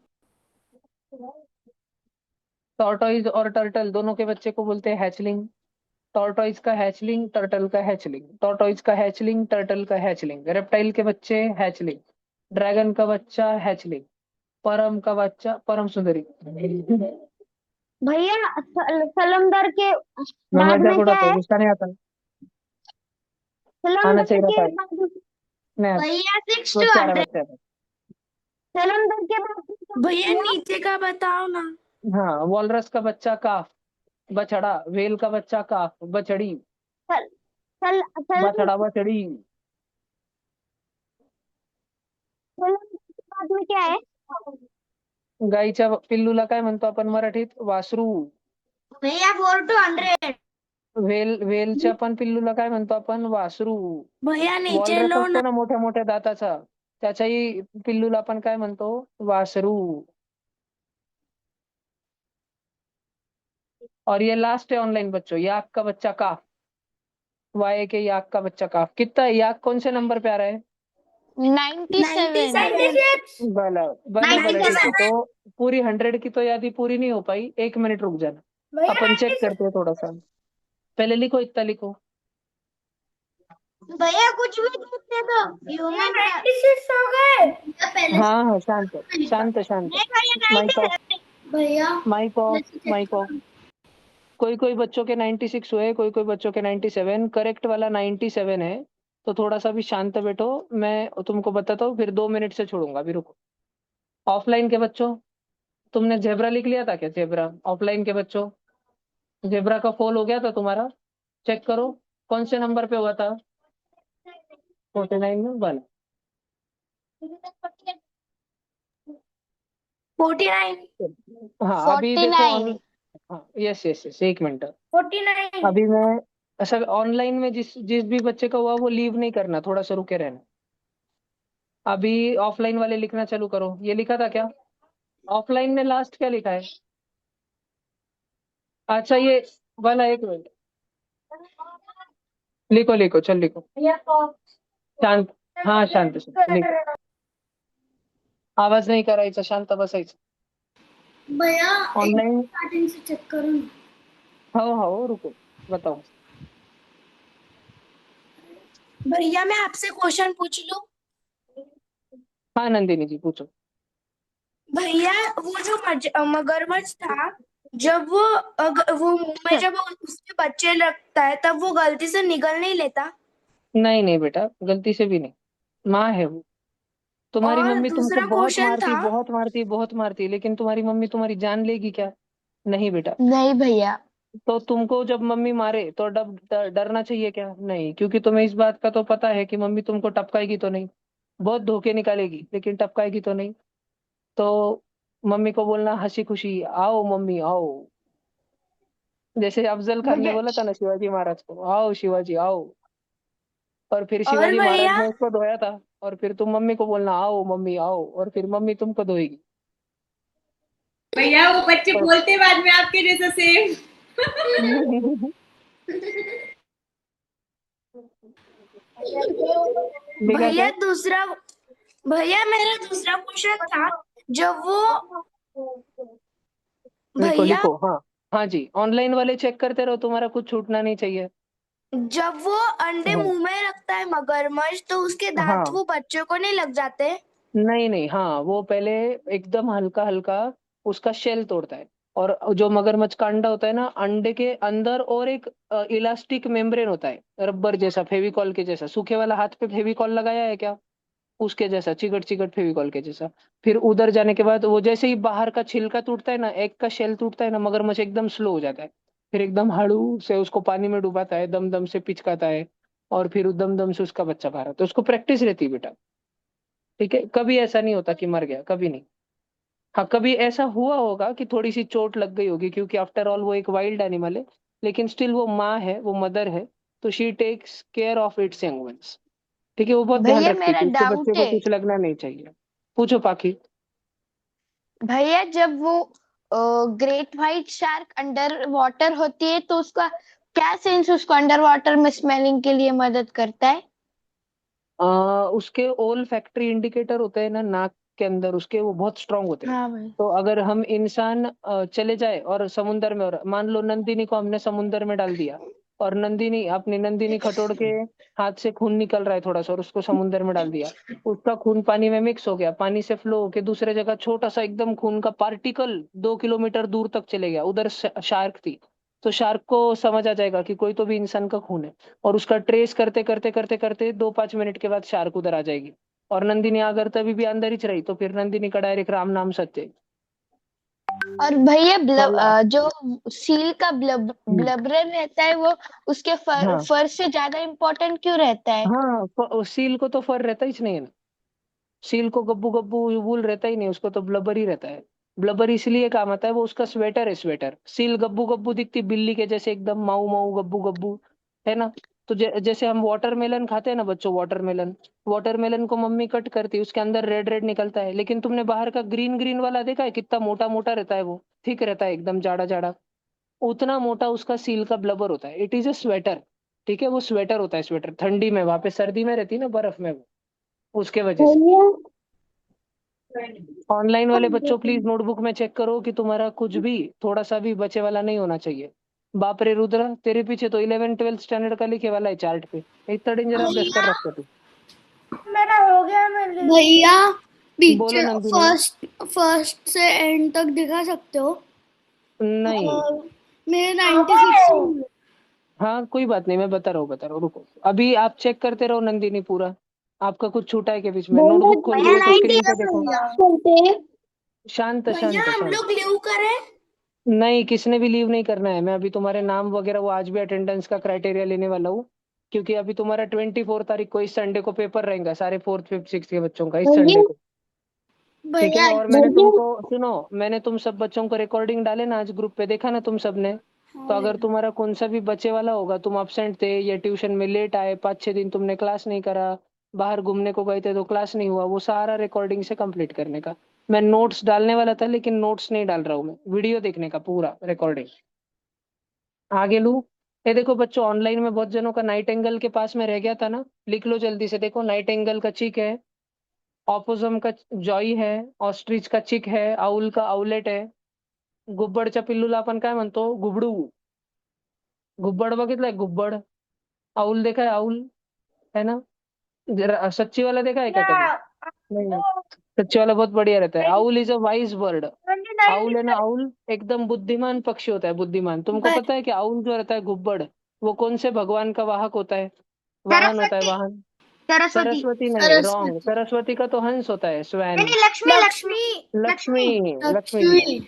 टॉर्टोइज और टर्टल दोनों के बच्चे को बोलते हैं हैचलिंग। टॉर्टोइज का हैचलिंग, टर्टल का हैचलिंग, टॉर्टोइज का हैचलिंग, टर्टल का हैचलिंग। रेप्टाइल के बच्चे हैचलिंग, ड्रैगन का बच्चा हैचलिंग, परम का बच्चा परम सुंदरी। भैया सलंदर के मैं बाद मजाक में क्या उड़ाता है? हूँ, गुस्सा नहीं आता। आना सलंदर चाहिए के था। बाद नहीं, भैया 6 वो to प्यारा 100। बच्चा है। सलंदर के बाद भैया नीचे का बताओ ना। हाँ, वॉलरस का बच्चा काफ, बछड़ा। व्हेल का बच्चा काफ, बछड़ी। सल, सल, बछड़ा बछड़ी। सलंदर के बाद में क्या है? गाईच्या पिल्लूला काय म्हणतो आपण मराठीत? वासरू. भैया 4 to 100। व्हेलच्या पण पिल्लूला काय म्हणतो आपण? वासरू. भैया नीचे वॉलरस लो ना। असतो ना मोठ्या मोठ्या दाताचा, त्याच्याही पिल्लूला आपण काय म्हणतो? वासरू. और ये लास्ट है ऑनलाइन बच्चों, याक का बच्चा काफ। वाई के याक का बच्चा काफ। कितना है याक? कौन से नंबर पे आ रहा है? 97। 96। भला भला भला, ठीक है। तो पूरी 100 की तो यादी पूरी नहीं हो पाई, 1 मिनट रुक जाना, अपन चेक करते हैं थोड़ा सा। पहले लिखो, इतना लिखो। भैया कुछ भी पूछते तो ह्यूमन 96 हो गए। हाँ हाँ, शांत शांत शांत। नहीं भैया माइक ऑफ, 97। भैया माइक ऑफ, माइक ऑफ। कोई कोई बच्चों के 96 हुए, कोई कोई बच्चों के 97। करेक्ट वाला 97 है। तो थोड़ा सा भी शांत बैठो, मैं तुमको बताता हूँ, फिर 2 मिनट से छोड़ूंगा, अभी रुको। ऑफलाइन के बच्चों, तुमने जेब्रा लिख लिया था क्या? जेब्रा, ऑफलाइन के बच्चों, जेब्रा का फॉल हो गया था तुम्हारा? चेक करो, कौन से नंबर पे हुआ था? 49 में 1। 49। हाँ अभी देखो 49। हाँ, यस यस यस, 1 मिनट। 49। अभी मैं, अच्छा ऑनलाइन में जिस जिस भी बच्चे का हुआ वो लीव नहीं करना, थोड़ा सा रुके रहना। अभी ऑफलाइन वाले लिखना चालू करो। ये लिखा था क्या? ऑफलाइन में लास्ट क्या लिखा है? अच्छा ये वाला, 1 मिनट। लिखो लिखो, चल लिखो। शांत, हाँ शांत शांत, लिखो। आवाज नाही करायचा, शांत बसायचं। भैया ऑनलाइन, स्टार्टिंग से चेक करो ना। हो रुको, बताओ। भैया मैं आपसे क्वेश्चन पूछ लूं? हाँ नंदिनी जी, पूछो। भैया वो जो मगरमच्छ था, जब वो मुंह में जब उसके बच्चे लगता है तब वो गलती से निगल नहीं लेता? नहीं नहीं बेटा, गलती से भी नहीं, माँ है वो। तुम्हारी और मम्मी तुमको दूसरा बहुत क्वेश्चन मारती, था। बहुत मारती, बहुत मारती, लेकिन तुम्हारी मम्मी तुम्हारी जान लेगी क्या? नहीं बेटा। नहीं भैया। तो तुमको जब मम्मी मारे तो डरना चाहिए क्या? नहीं, क्योंकि तुम्हें इस बात का तो पता है कि मम्मी तुमको टपकाएगी तो नहीं, बहुत धोखे निकालेगी लेकिन टपकाएगी तो नहीं। तो मम्मी को बोलना हंसी खुशी, आओ मम्मी आओ। जैसे अफजल खान ने मुझे बोला था ना शिवाजी महाराज को, आओ शिवाजी आओ। और फिर और शिवाजी महाराज भैया ने उसको धोया था। और फिर तुम मम्मी को बोलना आओ मम्मी आओ, और फिर मम्मी तुमको धोएगी। भैया वो बच्चे पर- बोलते बाद में आपके जैसा सेम। लिखा क्या? भैया मेरा दूसरा क्वेश्चन था। जब वो लिखो भैया लिखो, हाँ। हाँ जी, ऑनलाइन वाले चेक करते रहो, तुम्हारा कुछ छूटना नहीं चाहिए। जब वो अंडे हाँ मुंह में रखता है मगरमच्छ, तो उसके दांत हाँ, वो बच्चों को नहीं लग जाते? नहीं नहीं, हाँ वो पहले एकदम हल्का हल्का उसका शेल तोड़ता है। और जो मगरमच्छ का अंडा होता है ना, अंडे के अंदर और एक इलास्टिक मेम्ब्रेन होता है, रबर जैसा, फेविकॉल के जैसा। सूखे वाला हाथ पे फेविकॉल लगाया है क्या? उसके जैसा, चिकट चिकट फेविकॉल के जैसा। फिर उधर जाने के बाद वो जैसे ही बाहर का छिलका टूटता है ना, एग का शेल टूटता है ना, मगरमच्छ एकदम स्लो हो जाता है। फिर एकदम हड़ू से उसको पानी में डुबाता है, दम दम से पिचकाता है। और फिर दम दम से उसका बच्चा बाहर आता है। उसको प्रैक्टिस रहती है बेटा, ठीक है? कभी ऐसा नहीं होता कि मर गया, कभी नहीं। हाँ कभी ऐसा हुआ होगा कि थोड़ी सी चोट लग गई होगी, क्योंकि आफ्टर ऑल वो एक वाइल्ड एनिमल है। लेकिन स्टिल वो माँ है, वो मदर है। तो she takes care of its young ones. ठीक है, वो बहुत ध्यान भैया रखती है मेरा कि उसके बच्चे डाउट को है। कुछ लगना नहीं चाहिए। पूछो पाखी। भैया जब वो great white shark under water होती है तो उसका क्या सेंस उसको अंडर वाटर में स्मेलिंग के लिए मदद करता है? उसके ओल फैक्ट्री इंडिकेटर होते हैं ना नाक के अंदर उसके, वो बहुत स्ट्रांग होते हैं। हाँ भाई। तो अगर हम इंसान चले जाए और समुंदर में, और मान लो नंदिनी को हमने समुंदर में डाल दिया, और नंदिनी खटोड़ के हाथ से खून निकल रहा है थोड़ा सा, और उसको समुंदर में डाल दिया। उसका खून पानी में मिक्स हो गया, पानी से फ्लो होके दूसरे जगह छोटा सा एकदम खून का पार्टिकल 2 किलोमीटर दूर तक चले गया, उधर शार्क थी। तो शार्क को समझ आ जाएगा कि कोई तो भी इंसान का खून है। और उसका ट्रेस करते करते करते करते 2-5 मिनट के बाद शार्क उधर आ जाएगी। और नंदिनी अगर तभी भी अंदर ही रही तो फिर नंदिनी का डायरेक्ट राम नाम सत्य। और भैया चल। जो सील का ब्लबरर रहता है वो उसके हाँ फर से ज्यादा इम्पोर्टेंट क्यों रहता है? हाँ, सील को तो फर रहता ही नहीं है ना। सील को गब्बू गब्बू वूल रहता ही नहीं, उसको तो ब्लबर ही रहता है। ब्लबर इसलिए काम आता है, वो उसका स्वेटर है, स्वेटर। सील गब्बू गब्बू दिखती बिल्ली के जैसे, एकदम माऊ माऊ गब्बू गब्बू, है ना? तो जैसे हम वाटरमेलन खाते हैं ना बच्चों, वाटरमेलन, वाटरमेलन को मम्मी कट करती है, उसके अंदर रेड रेड निकलता है। लेकिन तुमने बाहर का ग्रीन ग्रीन वाला देखा है? कितना मोटा मोटा रहता है वो, थिक रहता है एकदम, जाड़ा जाड़ा। उतना मोटा उसका सील का ब्लबर होता है। It is a sweater. ठीक है, वो स्वेटर होता है, स्वेटर ठंडी में, वहां पे सर्दी में रहती है ना बर्फ में वो। उसके वजह से। भैया ऑनलाइन वाले बच्चों प्लीज नोटबुक में चेक करो कि तुम्हारा कुछ भी थोड़ा सा भी बचे वाला नहीं होना चाहिए। बाप रे रुद्रा, तेरे पीछे तो 11th 12th स्टैंडर्ड का लिखे वाला है चार्ट पे। इतना डेंजर अभ्यास कर रखा तू। मेरा हो गया, मैं भैया बोलो पीछे नंदिनी। फर्स्ट से एंड तक दिखा सकते हो? नहीं। और मेरे 96 हुए। हाँ कोई बात नहीं, मैं बता रहा हूँ, रुको। अभी आप चेक करते रहो नंदिनी पूरा। आपका कुछ छूटा है के बीच में? भैया नोटबुक खोल के देखो, स्क्रीन पे देखो। चलते शांत भैया शांत हम शांत। लोग लीव करें? नहीं, किसने भी लीव नहीं करना है। मैं अभी तुम्हारे नाम वगैरह वो आज भी अटेंडेंस का क्राइटेरिया लेने वाला हूँ। क्योंकि अभी तुम्हारा 24 तारीख को इस संडे को पेपर रहेगा सारे 4th 5th 6th के बच्चों का, इस संडे भैया को। ठीक है, भैया और मैंने भैया तुमको सुनो, मैंने तुम सब बच्चों को रिकॉर्डिंग डाले ना आज ग्रुप पे, देखा ना तुम सब ने? तो अगर तुम्हारा कौन सा भी बचे वाला होगा, तुम अब्सेंट थे या ट्यूशन में लेट आए, 5 6 दिन तुमने क्लास नहीं करा, बाहर घूमने को गए थे तो क्लास नहीं हुआ, वो सारा रिकॉर्डिंग से कंप्लीट करने का। मैं नोट्स डालने वाला था लेकिन नोट्स नहीं डाल रहा हूँ, मैं वीडियो देखने का पूरा रिकॉर्डिंग। आगे लू। ये देखो बच्चों, ऑनलाइन में बहुत जनों का नाइट एंगल के पास में रह गया था ना, लिख लो जल्दी से। देखो, नाइट एंगल का चिक है, ऑपोसम का जॉई है, ऑस्ट्रिच का चिक है, आउल का आउलेट है, गुब्बडच्या पिल्लूला आपण काय म्हणतो? गुबडू. गुब्बड बघितलंय? गुब्बड. आउल देखा है? आउल है ना? सच्ची वाला देखा है क्या कभी? नहीं ना। सच्ची वाला बहुत बढ़िया रहता है। Owl is a wise bird. Owl है ना, आउल एकदम बुद्धिमान पक्षी होता है, बुद्धिमान। तुमको पता है कि आउल जो रहता है गुब्बड़, वो कौन से भगवान का वाहक होता है? वाहन होता है, सरस्वती। वाहन। सरस्वती। सरस्वती नहीं, रॉन्ग। सरस्वती। सरस्वती का तो हंस होता है, नहीं स्वैन। नहीं, लक्ष्मी लक्ष्मी लक्ष्मी। लक्ष्मी। लक्ष्मी जी। लक्ष्मी।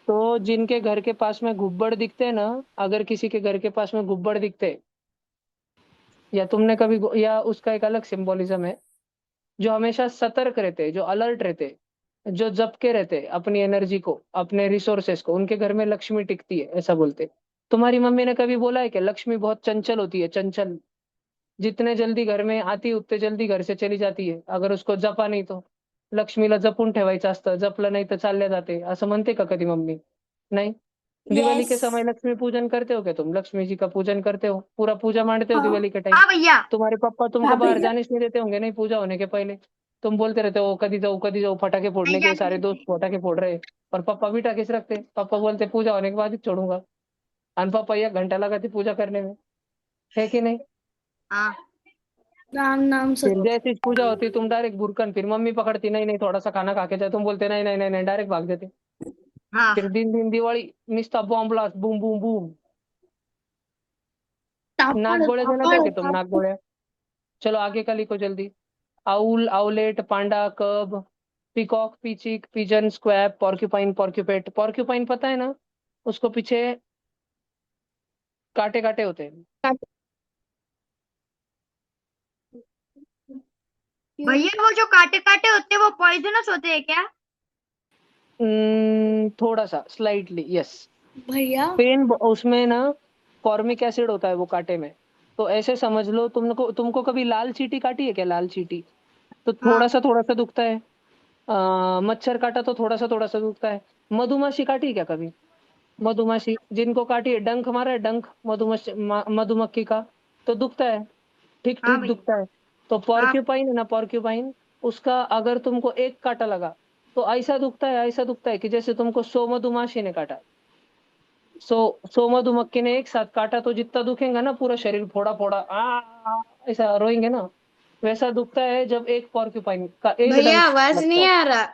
तो जिनके घर के पास में गुब्बड़ दिखते हैं ना, अगर किसी के घर के पास में गुब्बड़ दिखते, या तुमने कभी या उसका एक अलग सिंबोलिज्म है, जो हमेशा सतर्क रहते, जो अलर्ट रहते, जो जप के रहते अपनी एनर्जी को, अपने रिसोर्सेस को, उनके घर में लक्ष्मी टिकती है, ऐसा बोलते। तुम्हारी मम्मी ने कभी बोला है कि लक्ष्मी बहुत चंचल होती है, चंचल? जितने जल्दी घर में आती उतने जल्दी घर से चली जाती है, अगर उसको जपा नाही तो. लक्ष्मीला जपून ठेवायचं असतं, जपलं नाही तर चालल्या जाते, असं म्हणते का कधी मम्मी? नहीं? दिवाली यस। के समय लक्ष्मी पूजन करते हो क्या तुम? लक्ष्मी जी का पूजन करते हो, पूरा पूजा मानते हो हाँ। दिवाली के टाइम? हाँ भैया। तुम्हारे पापा तुमको हाँ बाहर भैया। जाने नहीं देते होंगे नहीं, पूजा होने के पहले? तुम बोलते रहते हो कधी जाऊ पटाखे फोड़ने भैया के, सारे दोस्त पटाखे फोड़ रहे, और पापा भी टाके से रखते, पापा बोलते पूजा होने के बाद ही छोड़ूंगा, और पापा 1 घंटा लगाते पूजा करने में, है कि नहीं? हाँ। राम नाम फिर सत्य। जैसी पूजा होती तुम डायरेक्ट बुरकन, फिर मम्मी पकड़ती, नहीं नहीं थोड़ा सा खाना खा के जाए, तुम बोलते नहीं नहीं नहीं नहीं, डायरेक्ट भाग देते। हाँ। फिर दिन दिन दिवाळी, निस्ता bomb blast, boom boom boom. नागगोळ्या जणत हो तापड़ के तुम, नागगोळ्या? चलो आगे का लिखो जल्दी। आउल, आउलेट, पांडा, कब, पीकॉक, पीचिक, पिजन, स्क्वैप, पॉर्क्यूपाइन, पॉर्क्यूपेट। पॉर्क्यूपाइन पता है ना? उसको पीछे कांटे कांटे होते हैं। भैया वो जो काटे काटे होते हैं वो पॉइजनस होते हैं क्या? थोड़ा सा, स्लाइटली, यस। भैया पेन उसमें ना फॉर्मिक एसिड होता है वो कांटे में। तो ऐसे समझ लो, तुमको कभी लाल चींटी काटी है क्या? लाल चींटी तो हाँ। थोड़ा सा दुखता है। मच्छर काटा तो थोड़ा सा दुखता है। मधुमाछी काटी है क्या कभी? मधुमाछी जिनको काटी है, डंक मारा है, डंक मधुमक्खी मधुमक्खी का, तो दुखता है, ठीक हाँ ठीक भैया। दुखता है। तो हाँ। पॉर्क्यूपाइन है ना, पॉर्क्यूपाइन, उसका अगर तुमको एक काटा लगा तो ऐसा दुखता है कि जैसे तुमको 100 मधुमाछी ने काटा। 100 मधुमक्खी ने एक साथ काटा तो जितना दुखेगा ना, पूरा शरीर फोड़ा फोड़ा ऐसा रोएंगे ना, वैसा दुखता है जब एक पॉर्क्यूपाइन का एक भैया डंक आवाज लगता नहीं है। आ रहा।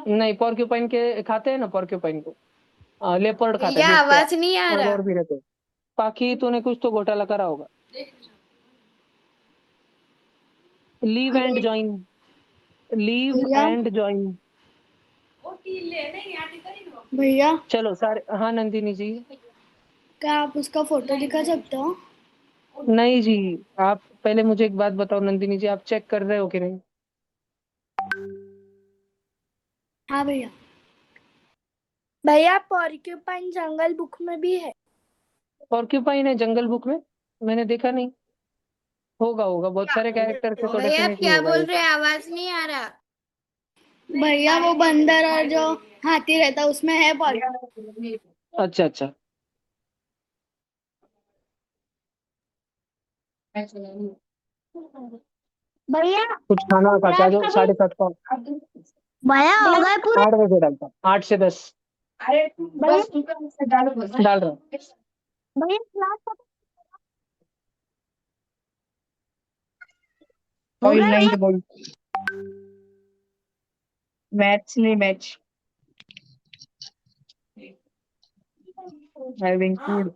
नहीं, पॉर्क्यूपाइन के खाते हैं ना, पॉर्क्यूपाइन को लेपर्ड खाता है, भैया बिबट्या आवाज नहीं आ रहा। और भी रहते हैं। बाकी तूने कुछ तो घोटाला करा होगा। लीव एंड ज्वाइन, लीव भैया एंड ज्वाइन। भैया चलो सारे, हाँ नंदिनी जी। क्या आप उसका फोटो दिखा सकते हो? नहीं जी, आप पहले मुझे एक बात बताओ नंदिनी जी, आप चेक कर रहे हो कि नहीं? हाँ भैया। भैया पॉर्क्यूपाइन जंगल बुक में भी है। पॉर्क्यूपाइन है जंगल बुक में? मैंने देखा नहीं। होगा होगा, बहुत सारे कैरेक्टर थे तो भैया आप डेफिनेटली क्या होगा बोल ये। रहे हैं? आवाज नहीं आ रहा। भैया वो बंदर और जो हाथी रहता है उसमें है पॉल। अच्छा अच्छा। भैया कुछ खाना खा के आ जाओ, क्लास 7:30 को। भैया हो गए पूरे 8 बजे डालता हूँ, 8 से 10 भैया डाल रहा हूँ। भैया क्लास हो ऑयल गए नहीं भैया? बोल, मैच नहीं मैच, हैविंग फूड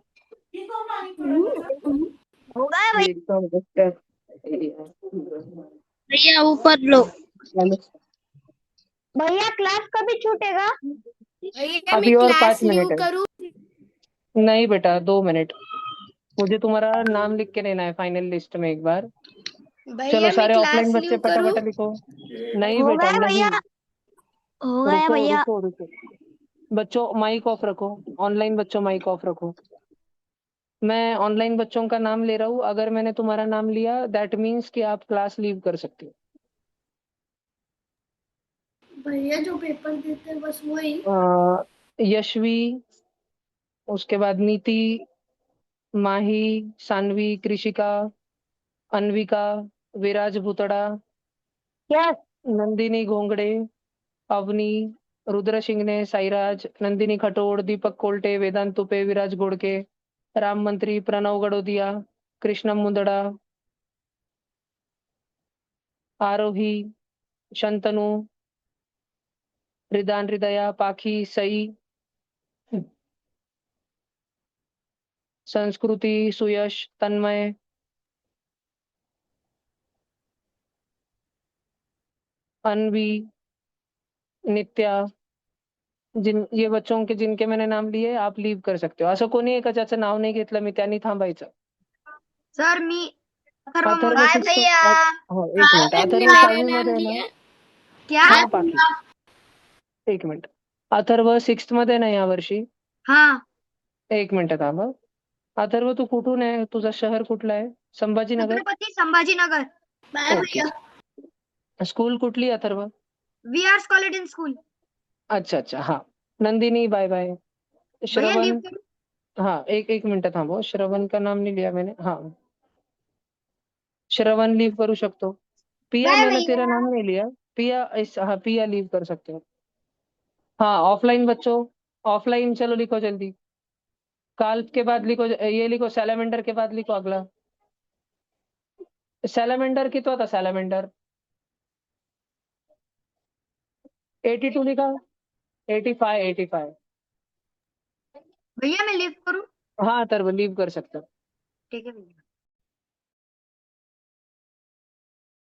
हो गए भैया? एकदम बेटर। भैया ऊपर लो। भैया क्लास कभी छूटेगा? भैया अभी मैं और क्लास 5 मिनट लीव है। करूँ? नहीं बेटा, 2 मिनट। मुझे तुम्हारा नाम लिख के लेना है फाइनल लिस्ट में एक बार। चलो भैया मैं सारे ऑफलाइन क्लास बच्चे लीव करूँ? फटाफट लिखो। नहीं हो बेटा गए नहीं, भैया? हो गया रुको भैया? रुको रुको। बच्चों माइक ऑफ रखो, ऑनलाइन बच्चों माइक ऑफ रखो। मैं ऑनलाइन बच्चों का नाम ले रहा हूँ, अगर मैंने तुम्हारा नाम लिया दैट मीन्स कि आप क्लास लीव कर सकते हो। भैया जो पेपर देते हैं बस वही। यशवी, उसके बाद नीति, माही, सानवी, कृषिका, अनविका, विराज भूतड़ा, क्या? नंदिनी घोंगड़े, अवनी, रुद्र सिंगने, साईराज, नंदिनी खटोड़, दीपक कोल्टे, वेदांत तुपे, विराज घोड़के, राम मंत्री, प्रणव गड़ोदिया, कृष्णम मुंदड़ा, आरोही, शंतनु, रिदान हृदया, पाखी, सई, संस्कृति, सुयश, तन्मय, अनवी, नित्या, ये बच्चों के जिनके मैंने नाम लिए आप लीव कर सकते हो. असं कोणी एकाच्याचं नाव नाही घेतलं मी, त्यांनी थांबायचं. Sir me Atharva by six, भैया। हो एक मिनिट. अथर्व 6वी मध्ये आहे ना? क्या? हा पाखी, एक मिनिट. अथर्व 6th मध्ये ना या वर्षी? हाँ एक मिनिट थांब. अथर्व तू कुठून आहे? तुझं शहर कुठलं आहे? संभाजीनगर? छत्रपति संभाजीनगर। Bye okay. भैया। स्कूल कुठली Atharva? We are college in school. अच्छा अच्छा, हा. Nandini bye bye. भैया श्रवण, लीव करूं? हाँ एक मिनिट थांबो. श्रवण का नाम नहीं लिया मैंने. हाँ श्रवण लीव करू शकतो. पिया बाय मैंने तेरा भैया। नाम नहीं लिया. पिया हाँ पिया लीव कर सकते हो. हाँ ऑफलाइन बच्चों, ऑफलाइन चलो लिखो जल्दी. काल के बाद लिखो, ये लिखो सैलामेंडर के बाद लिखो अगला. सैलामेंडर कितना था? सैलामेंडर 82 लिखा. 85 85. भैया मैं लीव करूं? हाँ अथर्व लीव कर सकते हो. ठीक है भैया।